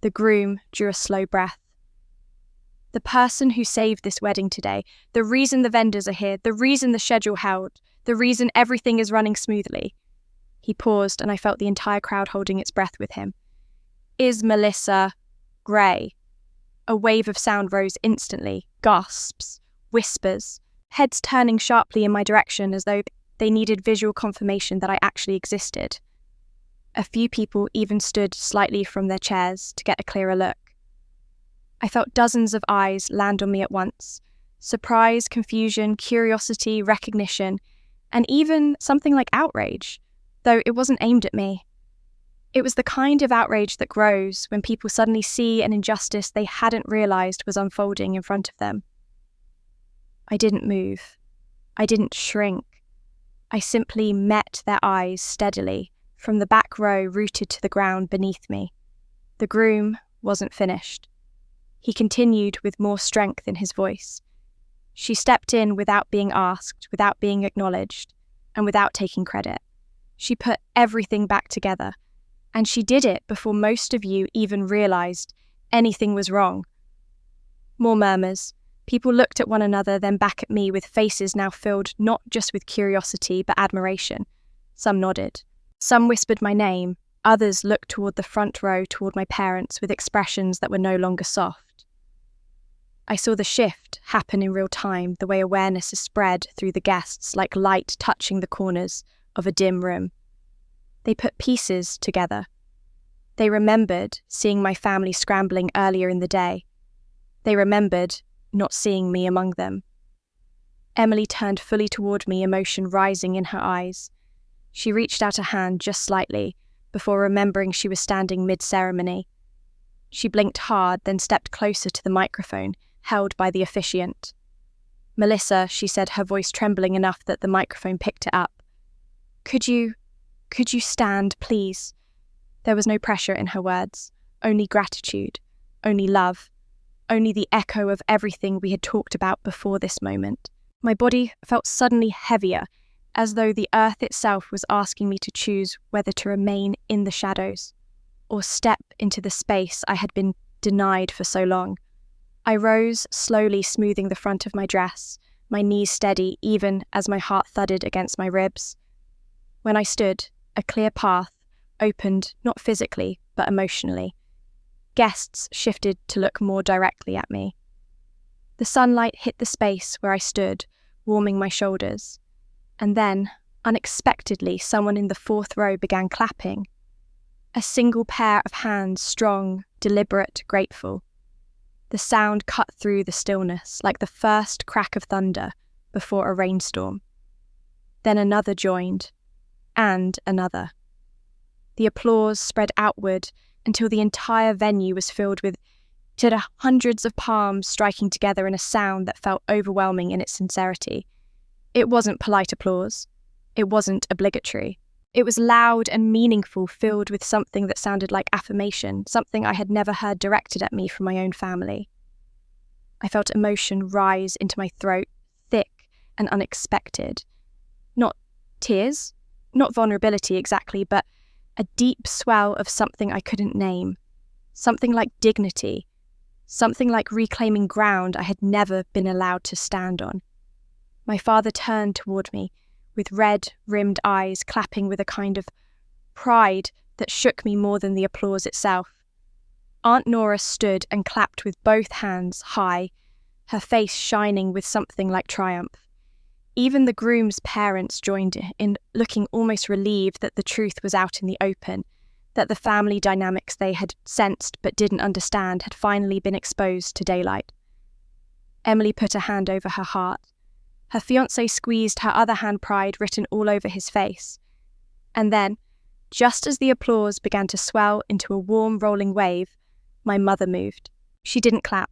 The groom drew a slow breath. "The person who saved this wedding today, the reason the vendors are here, the reason the schedule held, the reason everything is running smoothly." He paused, and I felt the entire crowd holding its breath with him. "Is Melissa Gray." A wave of sound rose instantly, gasps, whispers, heads turning sharply in my direction as though they needed visual confirmation that I actually existed. A few people even stood slightly from their chairs to get a clearer look. I felt dozens of eyes land on me at once. Surprise, confusion, curiosity, recognition, and even something like outrage, though it wasn't aimed at me. It was the kind of outrage that grows when people suddenly see an injustice they hadn't realized was unfolding in front of them. I didn't move. I didn't shrink. I simply met their eyes steadily, from the back row rooted to the ground beneath me. The groom wasn't finished. He continued with more strength in his voice. She stepped in without being asked, without being acknowledged, and without taking credit. She put everything back together, and she did it before most of you even realized anything was wrong. More murmurs. People looked at one another, then back at me with faces now filled not just with curiosity, but admiration. Some nodded. Some whispered my name. Others looked toward the front row, toward my parents, with expressions that were no longer soft. I saw the shift happen in real time, the way awareness is spread through the guests like light touching the corners of a dim room. They put pieces together. They remembered seeing my family scrambling earlier in the day. They remembered not seeing me among them. Emily turned fully toward me, emotion rising in her eyes. She reached out a hand just slightly, before remembering she was standing mid-ceremony. She blinked hard, then stepped closer to the microphone, held by the officiant. "Melissa," she said, her voice trembling enough that the microphone picked it up. Could you stand, please?" There was no pressure in her words, only gratitude, only love, only the echo of everything we had talked about before this moment. My body felt suddenly heavier, as though the earth itself was asking me to choose whether to remain in the shadows or step into the space I had been denied for so long. I rose, slowly smoothing the front of my dress, my knees steady even as my heart thudded against my ribs. When I stood, a clear path opened not physically, but emotionally. Guests shifted to look more directly at me. The sunlight hit the space where I stood, warming my shoulders. And then, unexpectedly, someone in the fourth row began clapping. A single pair of hands, strong, deliberate, grateful. The sound cut through the stillness, like the first crack of thunder before a rainstorm. Then another joined, and another. The applause spread outward until the entire venue was filled with hundreds of palms striking together in a sound that felt overwhelming in its sincerity. It wasn't polite applause. It wasn't obligatory. It was loud and meaningful, filled with something that sounded like affirmation, something I had never heard directed at me from my own family. I felt emotion rise into my throat, thick and unexpected. Not tears, not vulnerability exactly, but a deep swell of something I couldn't name. Something like dignity. Something like reclaiming ground I had never been allowed to stand on. My father turned toward me, with red-rimmed eyes clapping with a kind of pride that shook me more than the applause itself. Aunt Nora stood and clapped with both hands high, her face shining with something like triumph. Even the groom's parents joined in, looking almost relieved that the truth was out in the open, that the family dynamics they had sensed but didn't understand had finally been exposed to daylight. Emily put a hand over her heart. Her fiancé squeezed her other hand, pride written all over his face. And then, just as the applause began to swell into a warm, rolling wave, my mother moved. She didn't clap.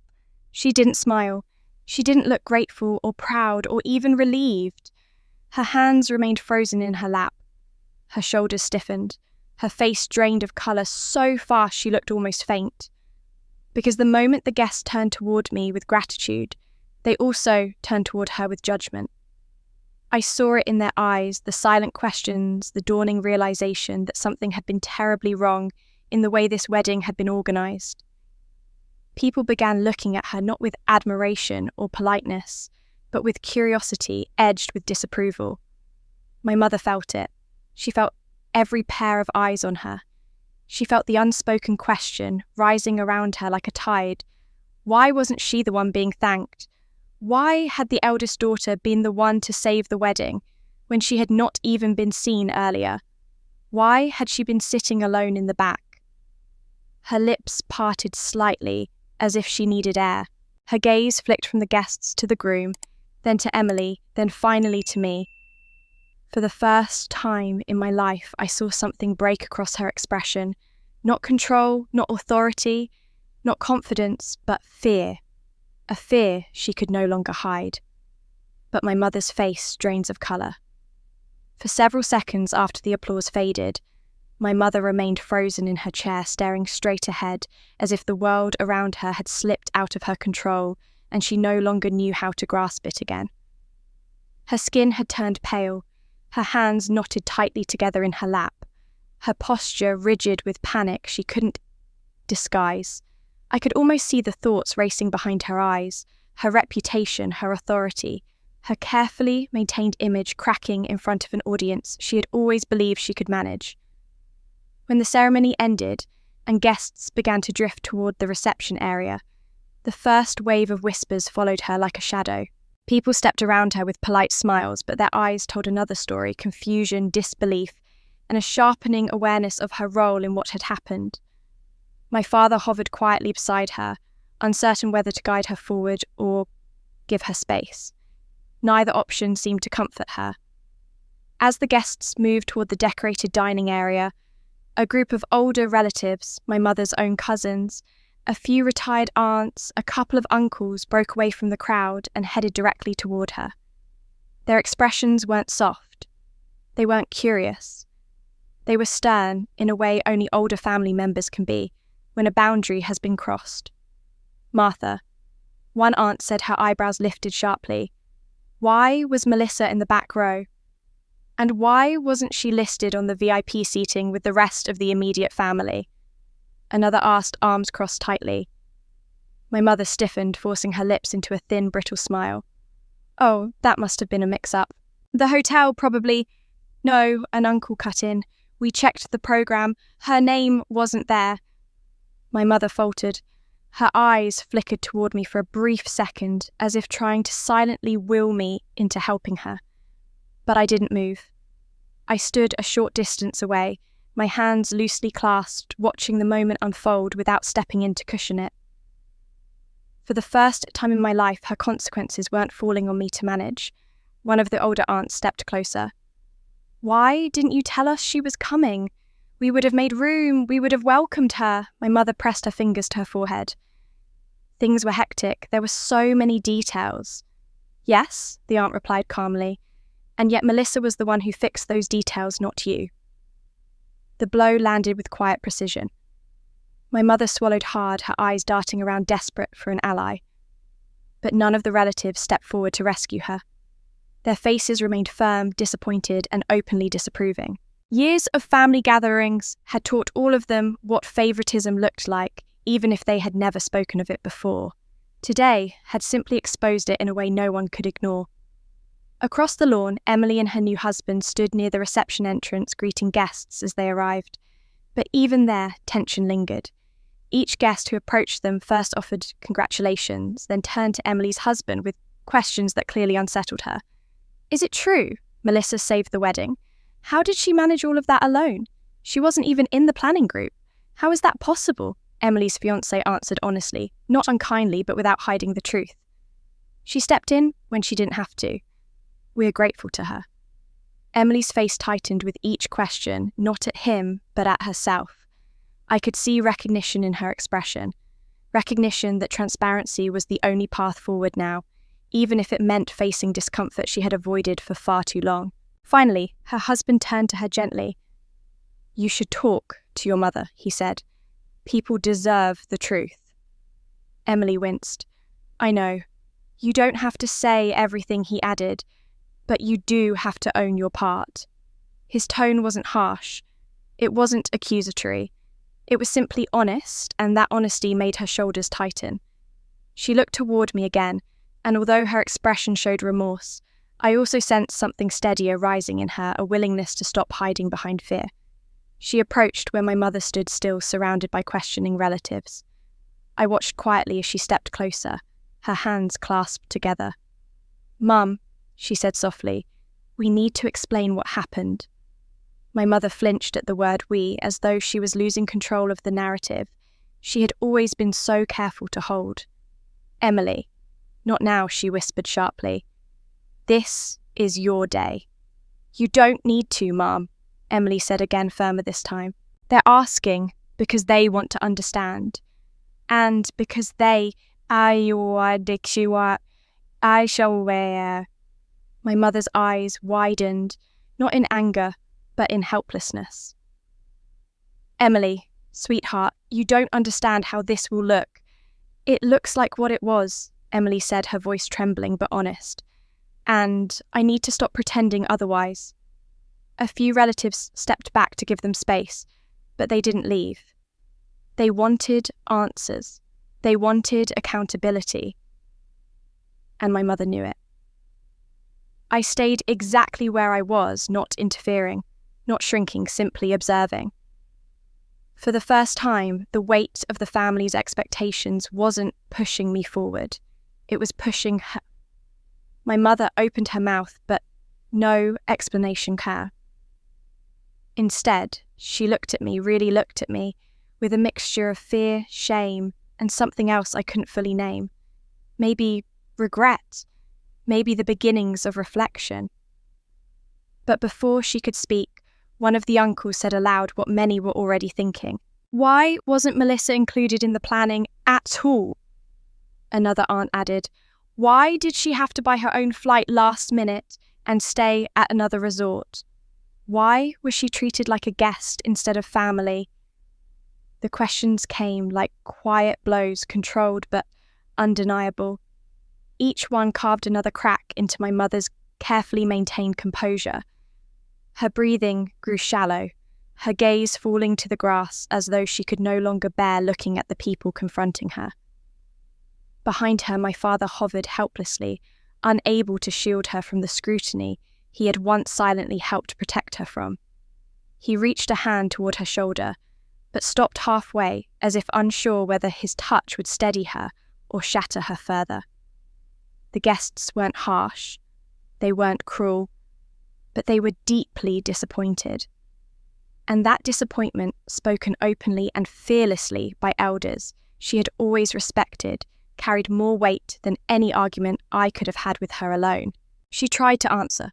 She didn't smile. She didn't look grateful or proud or even relieved. Her hands remained frozen in her lap. Her shoulders stiffened. Her face drained of colour so fast she looked almost faint. Because the moment the guests turned toward me with gratitude, they also turned toward her with judgment. I saw it in their eyes, the silent questions, the dawning realization that something had been terribly wrong in the way this wedding had been organised. People began looking at her not with admiration or politeness, but with curiosity edged with disapproval. My mother felt it. She felt every pair of eyes on her. She felt the unspoken question rising around her like a tide. Why wasn't she the one being thanked? Why had the eldest daughter been the one to save the wedding when she had not even been seen earlier? Why had she been sitting alone in the back? Her lips parted slightly, as if she needed air. Her gaze flicked from the guests to the groom, then to Emily, then finally to me. For the first time in my life, I saw something break across her expression. Not control, not authority, not confidence, but fear. A fear she could no longer hide. But my mother's face drains of colour. For several seconds after the applause faded, my mother remained frozen in her chair, staring straight ahead, as if the world around her had slipped out of her control and she no longer knew how to grasp it again. Her skin had turned pale, her hands knotted tightly together in her lap, her posture rigid with panic she couldn't disguise. I could almost see the thoughts racing behind her eyes, her reputation, her authority, her carefully maintained image cracking in front of an audience she had always believed she could manage. When the ceremony ended and guests began to drift toward the reception area, the first wave of whispers followed her like a shadow. People stepped around her with polite smiles, but their eyes told another story: confusion, disbelief, and a sharpening awareness of her role in what had happened. My father hovered quietly beside her, uncertain whether to guide her forward or give her space. Neither option seemed to comfort her. As the guests moved toward the decorated dining area, a group of older relatives, my mother's own cousins, a few retired aunts, a couple of uncles broke away from the crowd and headed directly toward her. Their expressions weren't soft. They weren't curious. They were stern in a way only older family members can be when a boundary has been crossed. Martha, one aunt said, her eyebrows lifted sharply. Why was Melissa in the back row? And why wasn't she listed on the VIP seating with the rest of the immediate family? Another asked, arms crossed tightly. My mother stiffened, forcing her lips into a thin, brittle smile. Oh, that must have been a mix-up. The hotel probably... No, an uncle cut in. We checked the programme. Her name wasn't there. My mother faltered. Her eyes flickered toward me for a brief second, as if trying to silently will me into helping her. But I didn't move. I stood a short distance away, my hands loosely clasped, watching the moment unfold without stepping in to cushion it. For the first time in my life, her consequences weren't falling on me to manage. One of the older aunts stepped closer. Why didn't you tell us she was coming? We would have made room, we would have welcomed her. My mother pressed her fingers to her forehead. Things were hectic, there were so many details. Yes, the aunt replied calmly. And yet Melissa was the one who fixed those details, not you. The blow landed with quiet precision. My mother swallowed hard, her eyes darting around desperate for an ally. But none of the relatives stepped forward to rescue her. Their faces remained firm, disappointed, and openly disapproving. Years of family gatherings had taught all of them what favouritism looked like, even if they had never spoken of it before. Today had simply exposed it in a way no one could ignore. Across the lawn, Emily and her new husband stood near the reception entrance greeting guests as they arrived. But even there, tension lingered. Each guest who approached them first offered congratulations, then turned to Emily's husband with questions that clearly unsettled her. Is it true Melissa saved the wedding? How did she manage all of that alone? She wasn't even in the planning group. How is that possible? Emily's fiancé answered honestly, not unkindly, but without hiding the truth. She stepped in when she didn't have to. We're grateful to her. Emily's face tightened with each question, not at him, but at herself. I could see recognition in her expression. Recognition that transparency was the only path forward now, even if it meant facing discomfort she had avoided for far too long. Finally, her husband turned to her gently. You should talk to your mother, he said. People deserve the truth. Emily winced. I know. You don't have to say everything, he added, but you do have to own your part. His tone wasn't harsh. It wasn't accusatory. It was simply honest, and that honesty made her shoulders tighten. She looked toward me again, and although her expression showed remorse, I also sensed something steadier rising in her, a willingness to stop hiding behind fear. She approached where my mother stood still, surrounded by questioning relatives. I watched quietly as she stepped closer, her hands clasped together. Mum, she said softly, we need to explain what happened. My mother flinched at the word we, as though she was losing control of the narrative she had always been so careful to hold. Emily, not now, she whispered sharply. This is your day. You don't need to, Mum, Emily said again, firmer this time. They're asking because they want to understand. And because I shall wear. My mother's eyes widened, not in anger, but in helplessness. Emily, sweetheart, you don't understand how this will look. It looks like what it was, Emily said, her voice trembling but honest. And I need to stop pretending otherwise. A few relatives stepped back to give them space, but they didn't leave. They wanted answers. They wanted accountability. And my mother knew it. I stayed exactly where I was, not interfering, not shrinking, simply observing. For the first time, the weight of the family's expectations wasn't pushing me forward. It was pushing her. My mother opened her mouth, but no explanation came. Instead, she looked at me, really looked at me, with a mixture of fear, shame, and something else I couldn't fully name. Maybe regret. Maybe the beginnings of reflection. But before she could speak, one of the uncles said aloud what many were already thinking. Why wasn't Melissa included in the planning at all? Another aunt added, why did she have to buy her own flight last minute and stay at another resort? Why was she treated like a guest instead of family? The questions came like quiet blows, controlled but undeniable. Each one carved another crack into my mother's carefully maintained composure. Her breathing grew shallow, her gaze falling to the grass as though she could no longer bear looking at the people confronting her. Behind her, my father hovered helplessly, unable to shield her from the scrutiny he had once silently helped protect her from. He reached a hand toward her shoulder, but stopped halfway, as if unsure whether his touch would steady her or shatter her further. The guests weren't harsh, they weren't cruel, but they were deeply disappointed. And that disappointment, spoken openly and fearlessly by elders she had always respected, carried more weight than any argument I could have had with her alone. She tried to answer.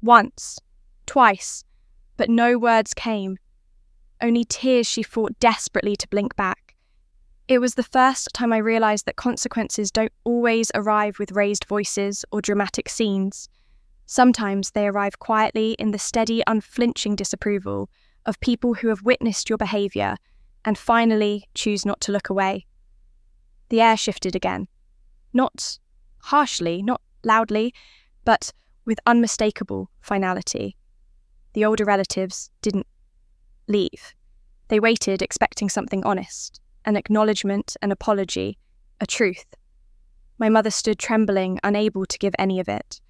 Once, twice, but no words came. Only tears she fought desperately to blink back. It was the first time I realised that consequences don't always arrive with raised voices or dramatic scenes. Sometimes they arrive quietly in the steady, unflinching disapproval of people who have witnessed your behaviour and finally choose not to look away. The air shifted again. Not harshly, not loudly, but with unmistakable finality. The older relatives didn't leave. They waited, expecting something honest, an acknowledgement, an apology, a truth. My mother stood trembling, unable to give any of it.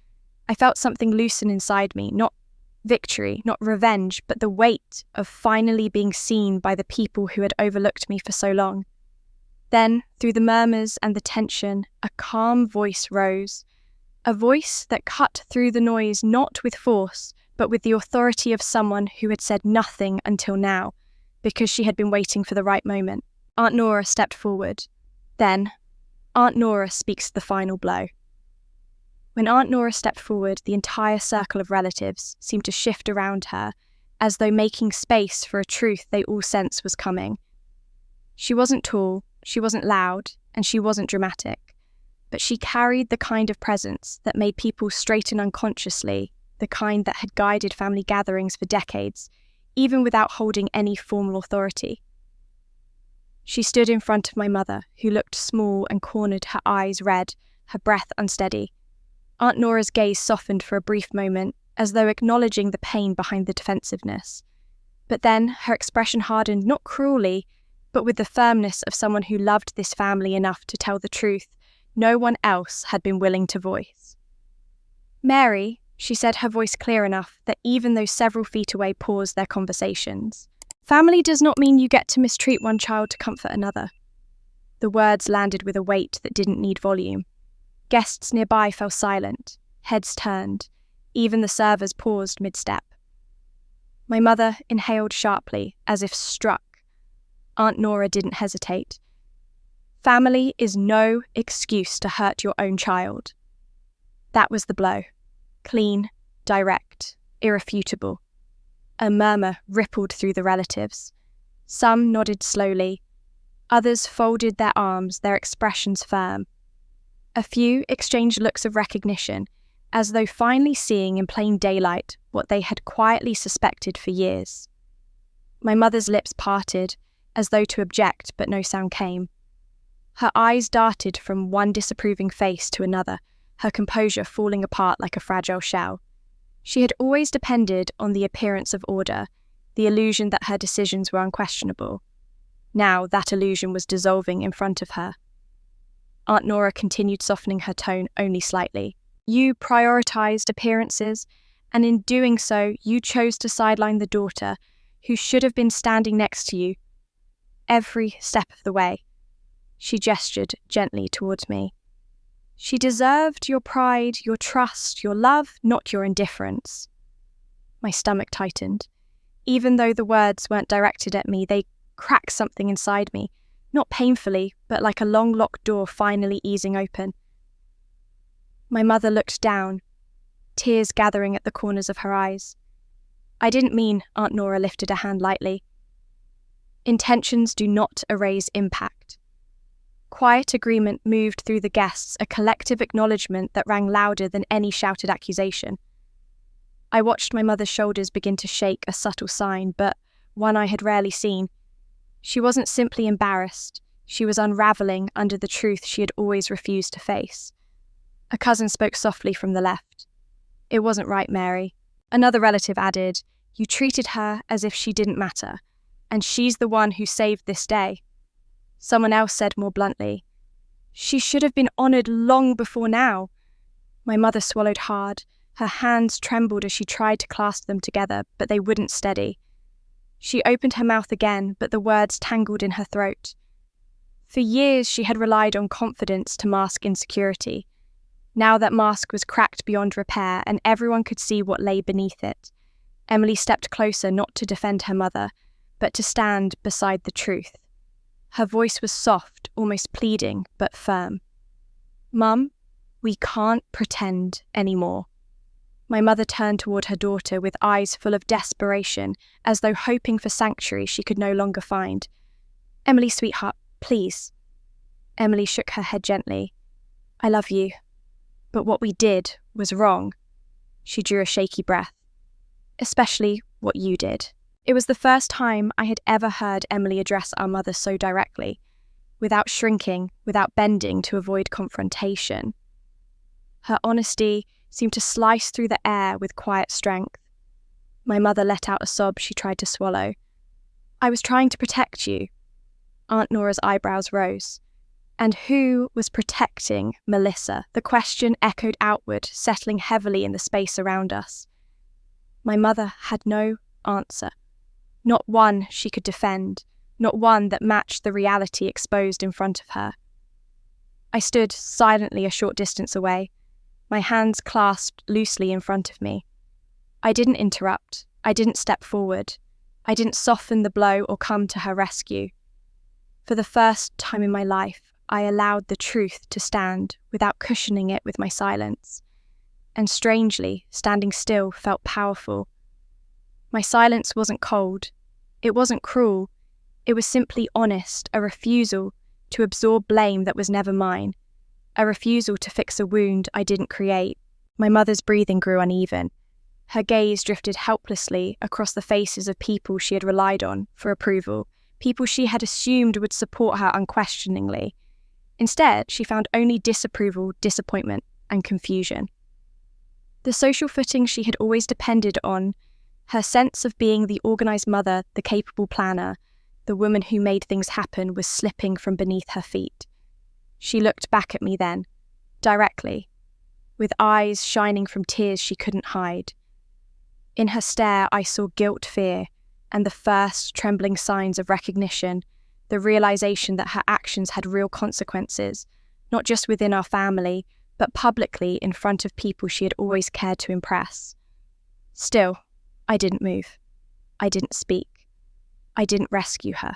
I felt something loosen inside me, not victory, not revenge, but the weight of finally being seen by the people who had overlooked me for so long. Then, through the murmurs and the tension, a calm voice rose. A voice that cut through the noise not with force, but with the authority of someone who had said nothing until now, because she had been waiting for the right moment. Aunt Nora stepped forward. Then, Aunt Nora speaks the final blow. When Aunt Nora stepped forward, the entire circle of relatives seemed to shift around her, as though making space for a truth they all sensed was coming. She wasn't tall, she wasn't loud, and she wasn't dramatic, but she carried the kind of presence that made people straighten unconsciously, the kind that had guided family gatherings for decades, even without holding any formal authority. She stood in front of my mother, who looked small and cornered, her eyes red, her breath unsteady. Aunt Nora's gaze softened for a brief moment, as though acknowledging the pain behind the defensiveness. But then her expression hardened, not cruelly, but with the firmness of someone who loved this family enough to tell the truth no one else had been willing to voice. "Mary," she said, her voice clear enough that even those several feet away paused their conversations. "Family does not mean you get to mistreat one child to comfort another." The words landed with a weight that didn't need volume. Guests nearby fell silent, heads turned. Even the servers paused mid-step. My mother inhaled sharply, as if struck. Aunt Nora didn't hesitate. "Family is no excuse to hurt your own child." That was the blow. Clean, direct, irrefutable. A murmur rippled through the relatives. Some nodded slowly. Others folded their arms, their expressions firm. A few exchanged looks of recognition, as though finally seeing in plain daylight what they had quietly suspected for years. My mother's lips parted, as though to object, but no sound came. Her eyes darted from one disapproving face to another, her composure falling apart like a fragile shell. She had always depended on the appearance of order, the illusion that her decisions were unquestionable. Now that illusion was dissolving in front of her. Aunt Nora continued, softening her tone only slightly. "You prioritized appearances, and in doing so, you chose to sideline the daughter who should have been standing next to you every step of the way." She gestured gently towards me. "She deserved your pride, your trust, your love, not your indifference." My stomach tightened. Even though the words weren't directed at me, they cracked something inside me, not painfully, but like a long locked door finally easing open. My mother looked down, tears gathering at the corners of her eyes. "I didn't mean," Aunt Nora lifted a hand lightly. "Intentions do not erase impact." Quiet agreement moved through the guests, a collective acknowledgement that rang louder than any shouted accusation. I watched my mother's shoulders begin to shake, a subtle sign, but one I had rarely seen. She wasn't simply embarrassed, she was unravelling under the truth she had always refused to face. A cousin spoke softly from the left. "It wasn't right, Mary." Another relative added, "You treated her as if she didn't matter, and she's the one who saved this day." Someone else said more bluntly, "She should have been honoured long before now." My mother swallowed hard. Her hands trembled as she tried to clasp them together, but they wouldn't steady. She opened her mouth again, but the words tangled in her throat. For years she had relied on confidence to mask insecurity. Now that mask was cracked beyond repair, and everyone could see what lay beneath it. Emily stepped closer, not to defend her mother, but to stand beside the truth. Her voice was soft, almost pleading, but firm. "Mum, we can't pretend anymore." My mother turned toward her daughter with eyes full of desperation, as though hoping for sanctuary she could no longer find. "Emily, sweetheart, please." Emily shook her head gently. "I love you. But what we did was wrong." She drew a shaky breath. "Especially what you did." It was the first time I had ever heard Emily address our mother so directly, without shrinking, without bending to avoid confrontation. Her honesty seemed to slice through the air with quiet strength. My mother let out a sob she tried to swallow. "I was trying to protect you." Aunt Nora's eyebrows rose. And who was protecting Melissa? The question echoed outward, settling heavily in the space around us. My mother had no answer. Not one she could defend, not one that matched the reality exposed in front of her. I stood silently a short distance away, my hands clasped loosely in front of me. I didn't interrupt. I didn't step forward. I didn't soften the blow or come to her rescue. For the first time in my life, I allowed the truth to stand without cushioning it with my silence. And strangely, standing still felt powerful. My silence wasn't cold. It wasn't cruel. It was simply honest, a refusal to absorb blame that was never mine, a refusal to fix a wound I didn't create. My mother's breathing grew uneven. Her gaze drifted helplessly across the faces of people she had relied on for approval, people she had assumed would support her unquestioningly. Instead, she found only disapproval, disappointment, and confusion. The social footing she had always depended on, her sense of being the organised mother, the capable planner, the woman who made things happen, was slipping from beneath her feet. She looked back at me then, directly, with eyes shining from tears she couldn't hide. In her stare, I saw guilt, fear, and the first trembling signs of recognition, the realization that her actions had real consequences, not just within our family, but publicly in front of people she had always cared to impress. Still, I didn't move. I didn't speak. I didn't rescue her.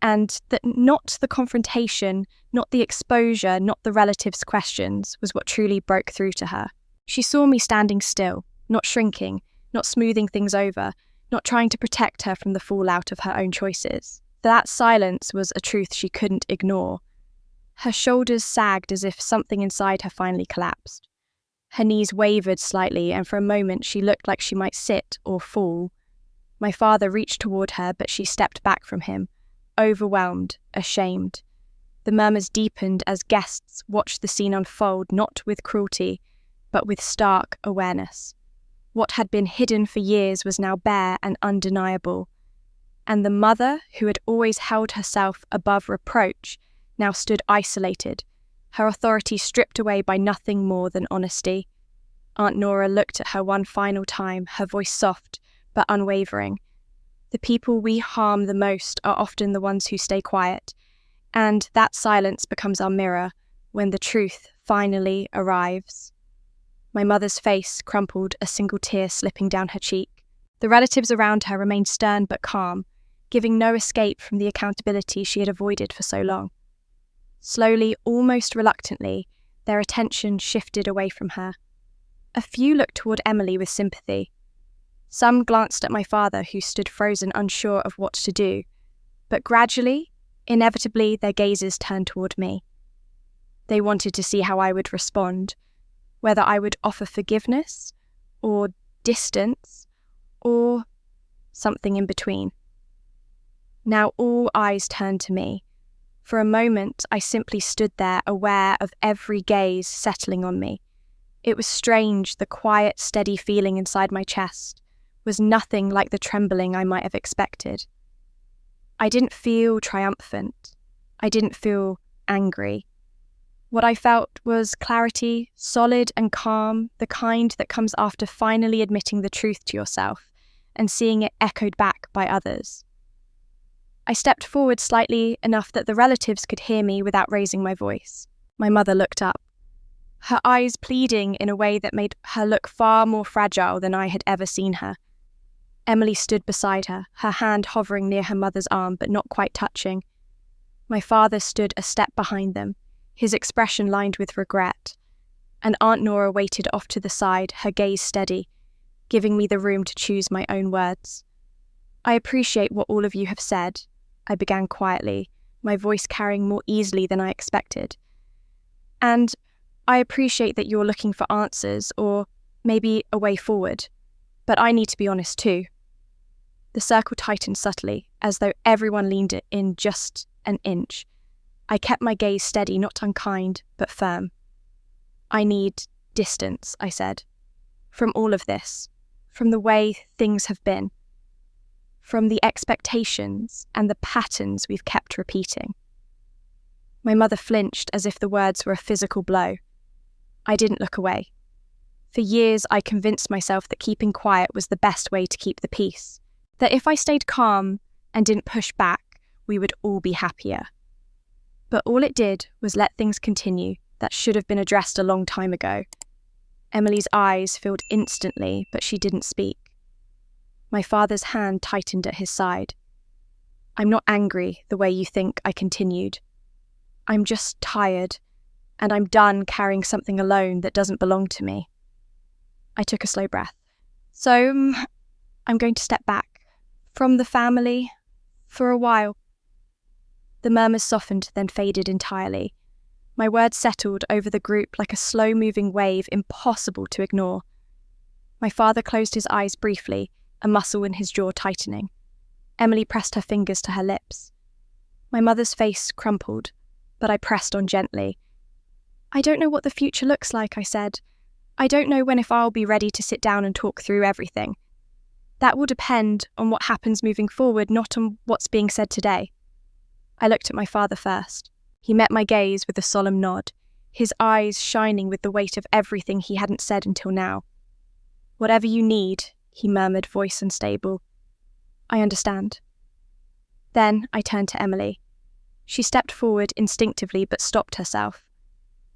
And that not the confrontation, not the exposure, not the relatives' questions was what truly broke through to her. She saw me standing still, not shrinking, not smoothing things over, not trying to protect her from the fallout of her own choices. That silence was a truth she couldn't ignore. Her shoulders sagged as if something inside her finally collapsed. Her knees wavered slightly, and for a moment she looked like she might sit or fall. My father reached toward her, but she stepped back from him, overwhelmed, ashamed. The murmurs deepened as guests watched the scene unfold, not with cruelty, but with stark awareness. What had been hidden for years was now bare and undeniable. And the mother, who had always held herself above reproach, now stood isolated, her authority stripped away by nothing more than honesty. Aunt Nora looked at her one final time, her voice soft but unwavering. The people we harm the most are often the ones who stay quiet, and that silence becomes our mirror when the truth finally arrives. My mother's face crumpled, a single tear slipping down her cheek. The relatives around her remained stern but calm, giving no escape from the accountability she had avoided for so long. Slowly, almost reluctantly, their attention shifted away from her. A few looked toward Emily with sympathy. Some glanced at my father, who stood frozen, unsure of what to do. But gradually, inevitably, their gazes turned toward me. They wanted to see how I would respond, whether I would offer forgiveness, or distance, or something in between. Now all eyes turned to me. For a moment, I simply stood there, aware of every gaze settling on me. It was strange, the quiet, steady feeling inside my chest was nothing like the trembling I might have expected. I didn't feel triumphant. I didn't feel angry. What I felt was clarity, solid and calm, the kind that comes after finally admitting the truth to yourself and seeing it echoed back by others. I stepped forward slightly, enough that the relatives could hear me without raising my voice. My mother looked up, her eyes pleading in a way that made her look far more fragile than I had ever seen her. Emily stood beside her, her hand hovering near her mother's arm but not quite touching. My father stood a step behind them, his expression lined with regret, and Aunt Nora waited off to the side, her gaze steady, giving me the room to choose my own words. "I appreciate what all of you have said," I began quietly, my voice carrying more easily than I expected. "And I appreciate that you're looking for answers, or maybe a way forward. But I need to be honest too." The circle tightened subtly, as though everyone leaned in just an inch. I kept my gaze steady, not unkind, but firm. "I need distance," I said. "From all of this, from the way things have been, from the expectations and the patterns we've kept repeating." My mother flinched as if the words were a physical blow. I didn't look away. For years, I convinced myself that keeping quiet was the best way to keep the peace, that if I stayed calm and didn't push back, we would all be happier. But all it did was let things continue that should have been addressed a long time ago. Emily's eyes filled instantly, but she didn't speak. My father's hand tightened at his side. "I'm not angry the way you think," I continued. "I'm just tired, and I'm done carrying something alone that doesn't belong to me." I took a slow breath. "So, I'm going to step back from the family for a while." The murmurs softened, then faded entirely. My words settled over the group like a slow-moving wave impossible to ignore. My father closed his eyes briefly, a muscle in his jaw tightening. Emily pressed her fingers to her lips. My mother's face crumpled, but I pressed on gently. "I don't know what the future looks like," I said. "I don't know when if I'll be ready to sit down and talk through everything. That will depend on what happens moving forward, not on what's being said today." I looked at my father first. He met my gaze with a solemn nod, his eyes shining with the weight of everything he hadn't said until now. "Whatever you need," he murmured, voice unstable. "I understand." Then I turned to Emily. She stepped forward instinctively but stopped herself,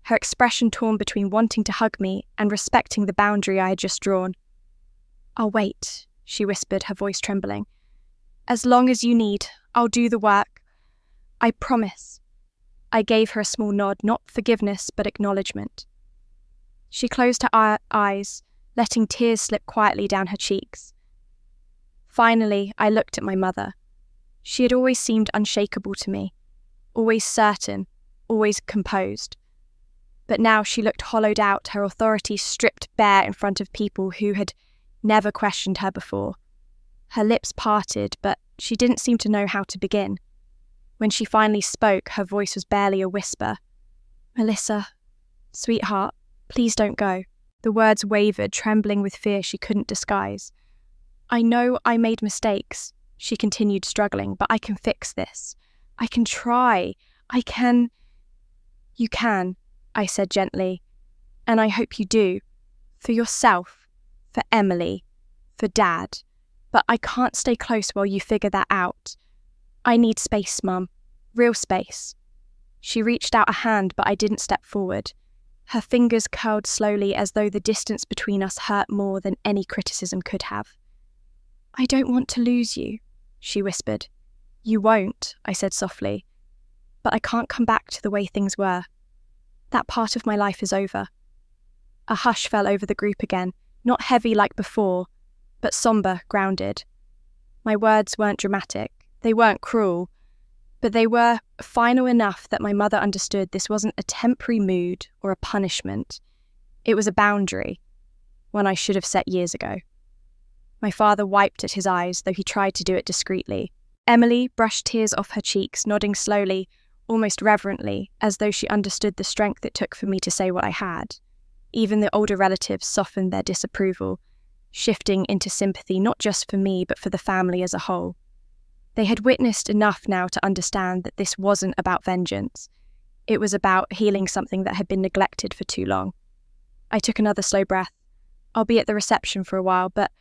her expression torn between wanting to hug me and respecting the boundary I had just drawn. "I'll wait," she whispered, her voice trembling. "As long as you need, I'll do the work. I promise." I gave her a small nod, not forgiveness, but acknowledgement. She closed her eyes, letting tears slip quietly down her cheeks. Finally, I looked at my mother. She had always seemed unshakable to me, always certain, always composed. But now she looked hollowed out, her authority stripped bare in front of people who had never questioned her before. Her lips parted, but she didn't seem to know how to begin. When she finally spoke, her voice was barely a whisper. "Melissa, sweetheart, please don't go." The words wavered, trembling with fear she couldn't disguise. "I know I made mistakes," she continued, struggling, "but I can fix this. I can try. I can—" "You can," I said gently, "and I hope you do. For yourself, for Emily, for Dad. But I can't stay close while you figure that out. I need space, Mum. Real space." She reached out a hand, but I didn't step forward. Her fingers curled slowly as though the distance between us hurt more than any criticism could have. "I don't want to lose you," she whispered. "You won't," I said softly. "But I can't come back to the way things were. That part of my life is over." A hush fell over the group again, not heavy like before, but somber, grounded. My words weren't dramatic. They weren't cruel, but they were final enough that my mother understood this wasn't a temporary mood or a punishment. It was a boundary, one I should have set years ago. My father wiped at his eyes, though he tried to do it discreetly. Emily brushed tears off her cheeks, nodding slowly, almost reverently, as though she understood the strength it took for me to say what I had. Even the older relatives softened their disapproval, shifting into sympathy not just for me, but for the family as a whole. They had witnessed enough now to understand that this wasn't about vengeance. It was about healing something that had been neglected for too long. I took another slow breath. "I'll be at the reception for a while, but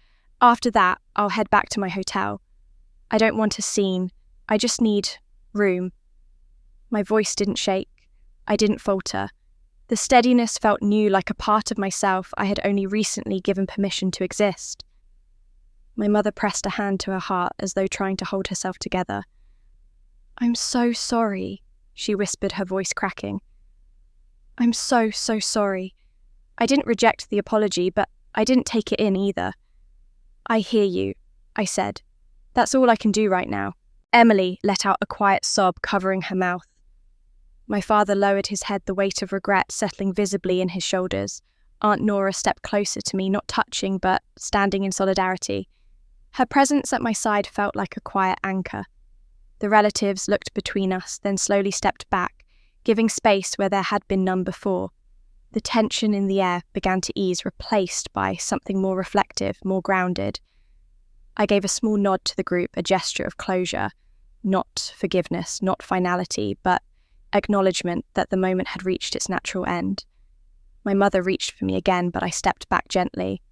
after that, I'll head back to my hotel. I don't want a scene. I just need room." My voice didn't shake. I didn't falter. The steadiness felt new, like a part of myself I had only recently given permission to exist. My mother pressed a hand to her heart as though trying to hold herself together. "I'm so sorry," she whispered, her voice cracking. "I'm so sorry. I didn't reject the apology, but I didn't take it in either." "I hear you," I said. "That's all I can do right now." Emily let out a quiet sob, covering her mouth. My father lowered his head, the weight of regret settling visibly in his shoulders. Aunt Nora stepped closer to me, not touching, but standing in solidarity. Her presence at my side felt like a quiet anchor. The relatives looked between us, then slowly stepped back, giving space where there had been none before. The tension in the air began to ease, replaced by something more reflective, more grounded. I gave a small nod to the group, a gesture of closure, not forgiveness, not finality, but acknowledgement that the moment had reached its natural end. My mother reached for me again, but I stepped back gently.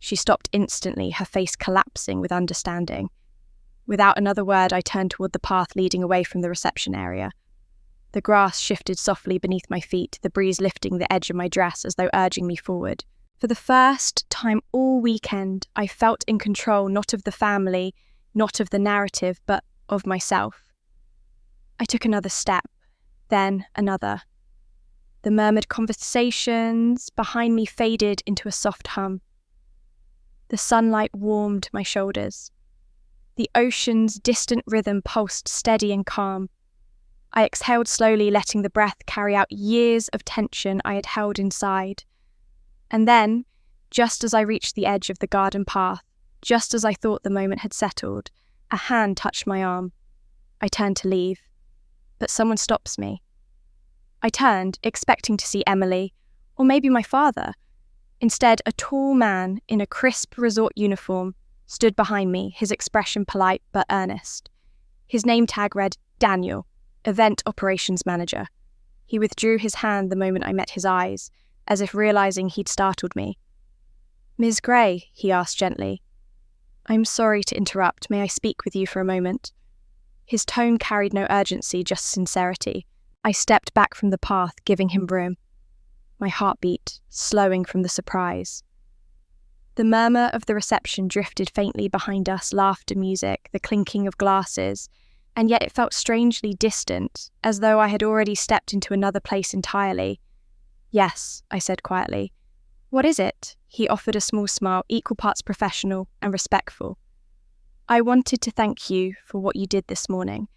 She stopped instantly, her face collapsing with understanding. Without another word, I turned toward the path leading away from the reception area. The grass shifted softly beneath my feet, the breeze lifting the edge of my dress as though urging me forward. For the first time all weekend, I felt in control not of the family, not of the narrative, but of myself. I took another step, then another. The murmured conversations behind me faded into a soft hum. The sunlight warmed my shoulders. The ocean's distant rhythm pulsed steady and calm. I exhaled slowly, letting the breath carry out years of tension I had held inside. And then, just as I reached the edge of the garden path, just as I thought the moment had settled, a hand touched my arm. I turned to leave, but someone stops me. I turned, expecting to see Emily, or maybe my father. Instead, a tall man in a crisp resort uniform stood behind me, his expression polite but earnest. His name tag read Daniel, Event Operations Manager. He withdrew his hand the moment I met his eyes, as if realizing he'd startled me. "Ms. Gray," he asked gently. "I'm sorry to interrupt. May I speak with you for a moment?" His tone carried no urgency, just sincerity. I stepped back from the path, giving him room. My heartbeat slowing from the surprise. The murmur of the reception drifted faintly behind us, laughter, music, the clinking of glasses, and yet it felt strangely distant, as though I had already stepped into another place entirely. "Yes," I said quietly. "What is it?" He offered a small smile, equal parts professional and respectful. "I wanted to thank you for what you did this morning.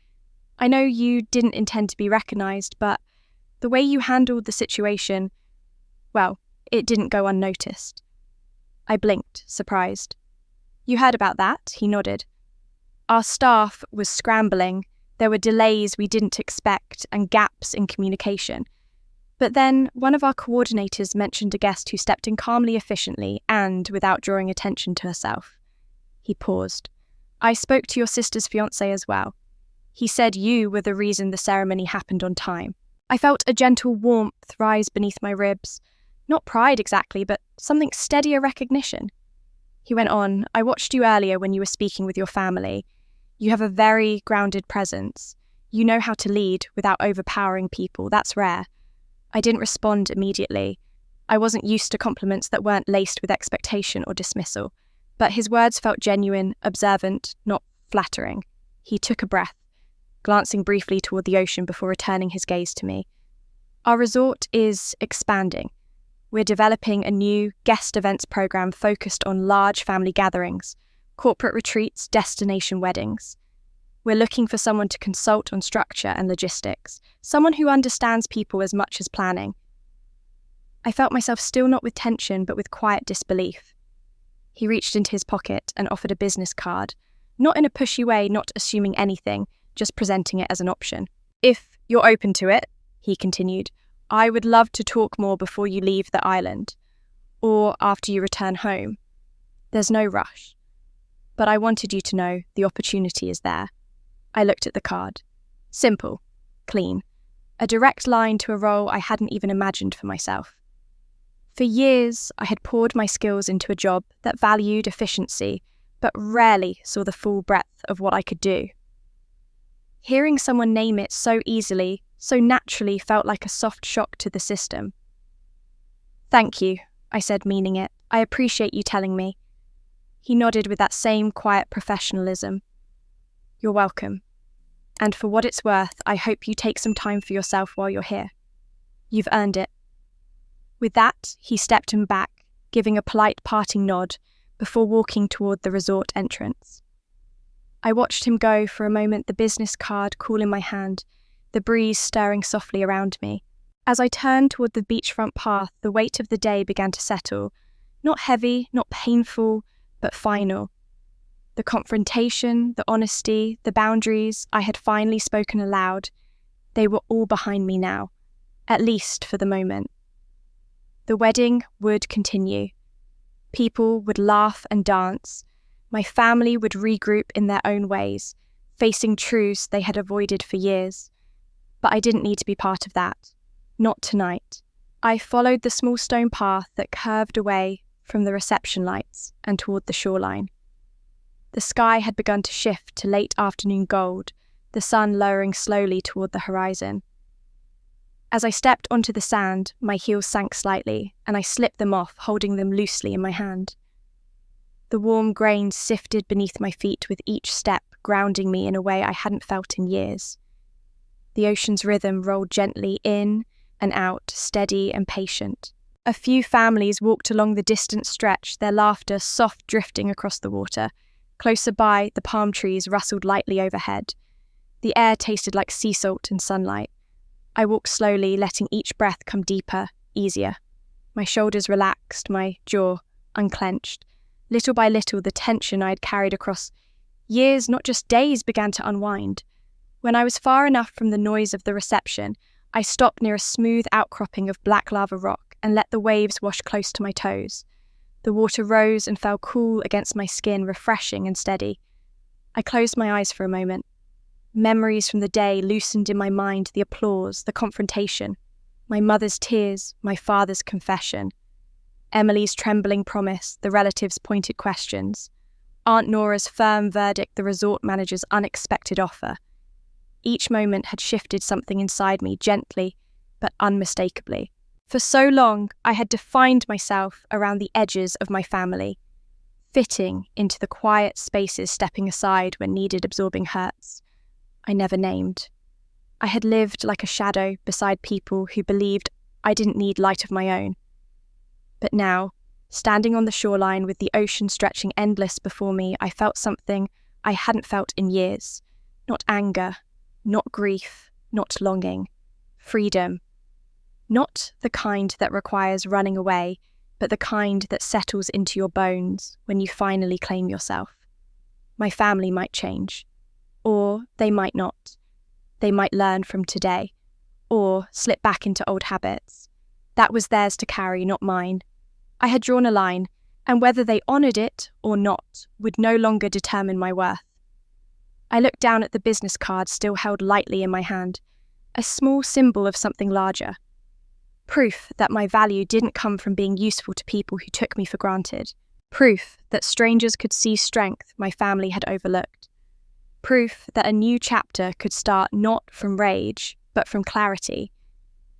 I know you didn't intend to be recognised, but the way you handled the situation, well, it didn't go unnoticed." I blinked, surprised. "You heard about that?" He nodded. "Our staff was scrambling. There were delays we didn't expect and gaps in communication. But then one of our coordinators mentioned a guest who stepped in calmly, efficiently, and without drawing attention to herself." He paused. "I spoke to your sister's fiancé as well. He said you were the reason the ceremony happened on time." I felt a gentle warmth rise beneath my ribs. Not pride exactly, but something steadier recognition. He went on, "I watched you earlier when you were speaking with your family. You have a very grounded presence. You know how to lead without overpowering people. That's rare." I didn't respond immediately. I wasn't used to compliments that weren't laced with expectation or dismissal. But his words felt genuine, observant, not flattering. He took a breath, glancing briefly toward the ocean before returning his gaze to me. "Our resort is expanding. We're developing a new guest events program focused on large family gatherings, corporate retreats, destination weddings. We're looking for someone to consult on structure and logistics, someone who understands people as much as planning." I felt myself still not with tension, but with quiet disbelief. He reached into his pocket and offered a business card, not in a pushy way, not assuming anything, just presenting it as an option. "If you're open to it," he continued, "I would love to talk more before you leave the island, or after you return home. There's no rush. But I wanted you to know the opportunity is there." I looked at the card. Simple, clean, a direct line to a role I hadn't even imagined for myself. For years, I had poured my skills into a job that valued efficiency, but rarely saw the full breadth of what I could do. Hearing someone name it so easily, so naturally, felt like a soft shock to the system. "Thank you," I said, meaning it. "I appreciate you telling me." He nodded with that same quiet professionalism. "You're welcome. And for what it's worth, I hope you take some time for yourself while you're here. You've earned it." With that, he stepped him back, giving a polite parting nod before walking toward the resort entrance. I watched him go for a moment, the business card cool in my hand, the breeze stirring softly around me. As I turned toward the beachfront path, the weight of the day began to settle, not heavy, not painful, but final. The confrontation, the honesty, the boundaries I had finally spoken aloud, they were all behind me now, at least for the moment. The wedding would continue. People would laugh and dance. My family would regroup in their own ways, facing truths they had avoided for years. But I didn't need to be part of that. Not tonight. I followed the small stone path that curved away from the reception lights and toward the shoreline. The sky had begun to shift to late afternoon gold, the sun lowering slowly toward the horizon. As I stepped onto the sand, my heels sank slightly, and I slipped them off, holding them loosely in my hand. The warm grains sifted beneath my feet with each step, grounding me in a way I hadn't felt in years. The ocean's rhythm rolled gently in and out, steady and patient. A few families walked along the distant stretch, their laughter soft drifting across the water. Closer by, the palm trees rustled lightly overhead. The air tasted like sea salt and sunlight. I walked slowly, letting each breath come deeper, easier. My shoulders relaxed, my jaw unclenched. Little by little, the tension I had carried across years, not just days, began to unwind. When I was far enough from the noise of the reception, I stopped near a smooth outcropping of black lava rock and let the waves wash close to my toes. The water rose and fell cool against my skin, refreshing and steady. I closed my eyes for a moment. Memories from the day loosened in my mind, the applause, the confrontation, my mother's tears, my father's confession, Emily's trembling promise, the relatives' pointed questions, Aunt Nora's firm verdict, the resort manager's unexpected offer. Each moment had shifted something inside me, gently but unmistakably. For so long, I had defined myself around the edges of my family, fitting into the quiet spaces, stepping aside when needed, absorbing hurts I never named. I had lived like a shadow beside people who believed I didn't need light of my own. But now, standing on the shoreline with the ocean stretching endless before me, I felt something I hadn't felt in years. Not anger, not grief, not longing. Freedom. Not the kind that requires running away, but the kind that settles into your bones when you finally claim yourself. My family might change. Or they might not. They might learn from today, or slip back into old habits. That was theirs to carry, not mine. I had drawn a line, and whether they honoured it or not would no longer determine my worth. I looked down at the business card still held lightly in my hand, a small symbol of something larger. Proof that my value didn't come from being useful to people who took me for granted. Proof that strangers could see strength my family had overlooked. Proof that a new chapter could start not from rage, but from clarity.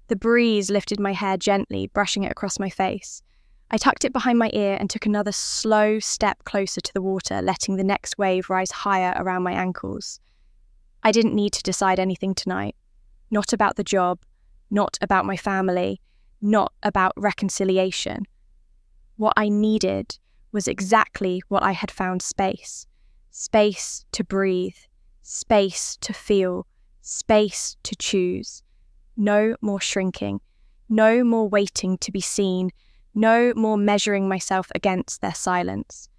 The breeze lifted my hair gently, brushing it across my face. I tucked it behind my ear and took another slow step closer to the water, letting the next wave rise higher around my ankles. I didn't need to decide anything tonight. Not about the job, not about my family, not about reconciliation. What I needed was exactly what I had found: space. Space to breathe, space to feel, space to choose. No more shrinking, no more waiting to be seen, no more measuring myself against their silence.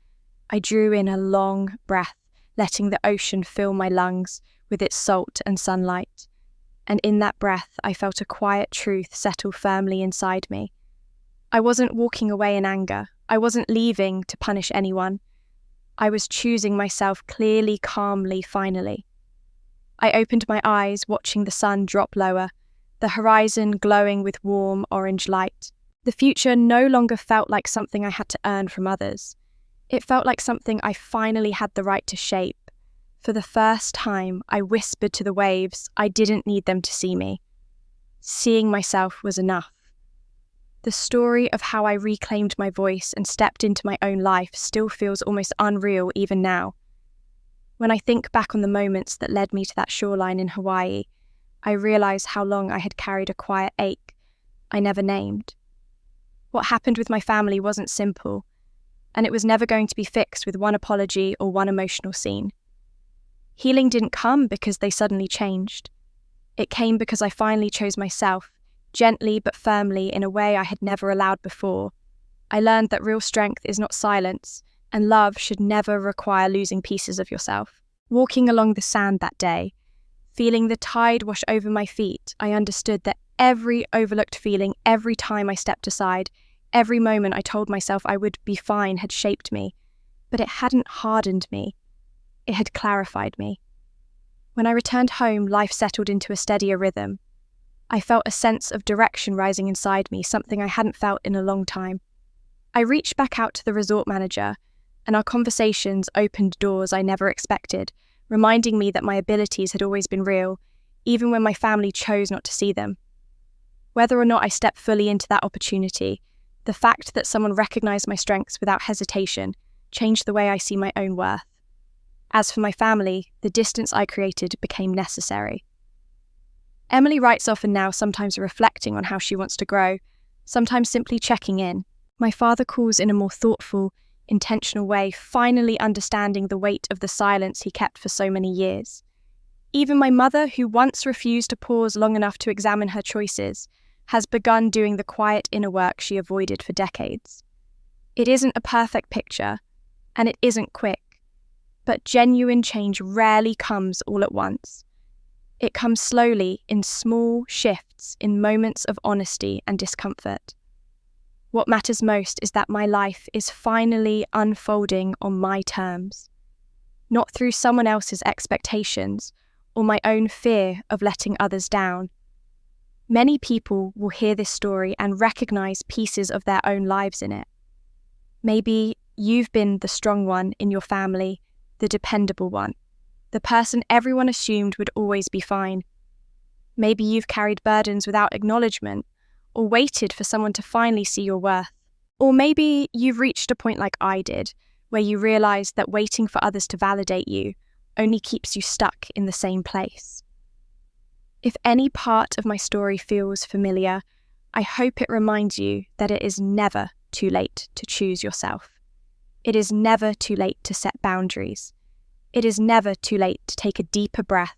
I drew in a long breath, letting the ocean fill my lungs with its salt and sunlight. And in that breath, I felt a quiet truth settle firmly inside me. I wasn't walking away in anger. I wasn't leaving to punish anyone. I was choosing myself clearly, calmly, finally. I opened my eyes, watching the sun drop lower, the horizon glowing with warm orange light. The future no longer felt like something I had to earn from others. It felt like something I finally had the right to shape. For the first time, I whispered to the waves I didn't need them to see me. Seeing myself was enough. The story of how I reclaimed my voice and stepped into my own life still feels almost unreal even now. When I think back on the moments that led me to that shoreline in Hawaii, I realize how long I had carried a quiet ache I never named. What happened with my family wasn't simple, and it was never going to be fixed with one apology or one emotional scene. Healing didn't come because they suddenly changed. It came because I finally chose myself, gently but firmly, in a way I had never allowed before. I learned that real strength is not silence, and love should never require losing pieces of yourself. Walking along the sand that day, feeling the tide wash over my feet, I understood that every overlooked feeling, every time I stepped aside, every moment I told myself I would be fine had shaped me, but it hadn't hardened me. It had clarified me. When I returned home, life settled into a steadier rhythm. I felt a sense of direction rising inside me, something I hadn't felt in a long time. I reached back out to the resort manager, and our conversations opened doors I never expected, reminding me that my abilities had always been real, even when my family chose not to see them. Whether or not I stepped fully into that opportunity, the fact that someone recognized my strengths without hesitation changed the way I see my own worth. As for my family, the distance I created became necessary. Emily writes often now, sometimes reflecting on how she wants to grow, sometimes simply checking in. My father calls in a more thoughtful, intentional way, finally understanding the weight of the silence he kept for so many years. Even my mother, who once refused to pause long enough to examine her choices, has begun doing the quiet inner work she avoided for decades. It isn't a perfect picture, and it isn't quick, but genuine change rarely comes all at once. It comes slowly, in small shifts, in moments of honesty and discomfort. What matters most is that my life is finally unfolding on my terms, not through someone else's expectations or my own fear of letting others down. Many people will hear this story and recognize pieces of their own lives in it. Maybe you've been the strong one in your family, the dependable one, the person everyone assumed would always be fine. Maybe you've carried burdens without acknowledgement, or waited for someone to finally see your worth. Or maybe you've reached a point like I did, where you realize that waiting for others to validate you only keeps you stuck in the same place. If any part of my story feels familiar, I hope it reminds you that it is never too late to choose yourself. It is never too late to set boundaries. It is never too late to take a deeper breath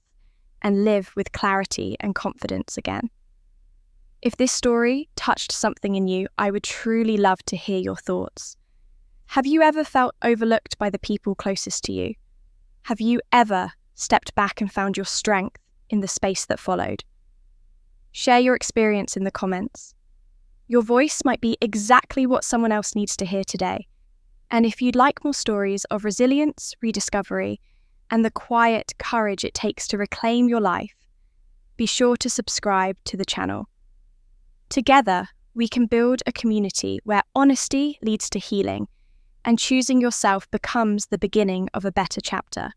and live with clarity and confidence again. If this story touched something in you, I would truly love to hear your thoughts. Have you ever felt overlooked by the people closest to you? Have you ever stepped back and found your strength in the space that followed? Share your experience in the comments. Your voice might be exactly what someone else needs to hear today. And if you'd like more stories of resilience, rediscovery, and the quiet courage it takes to reclaim your life, be sure to subscribe to the channel. Together, we can build a community where honesty leads to healing, and choosing yourself becomes the beginning of a better chapter.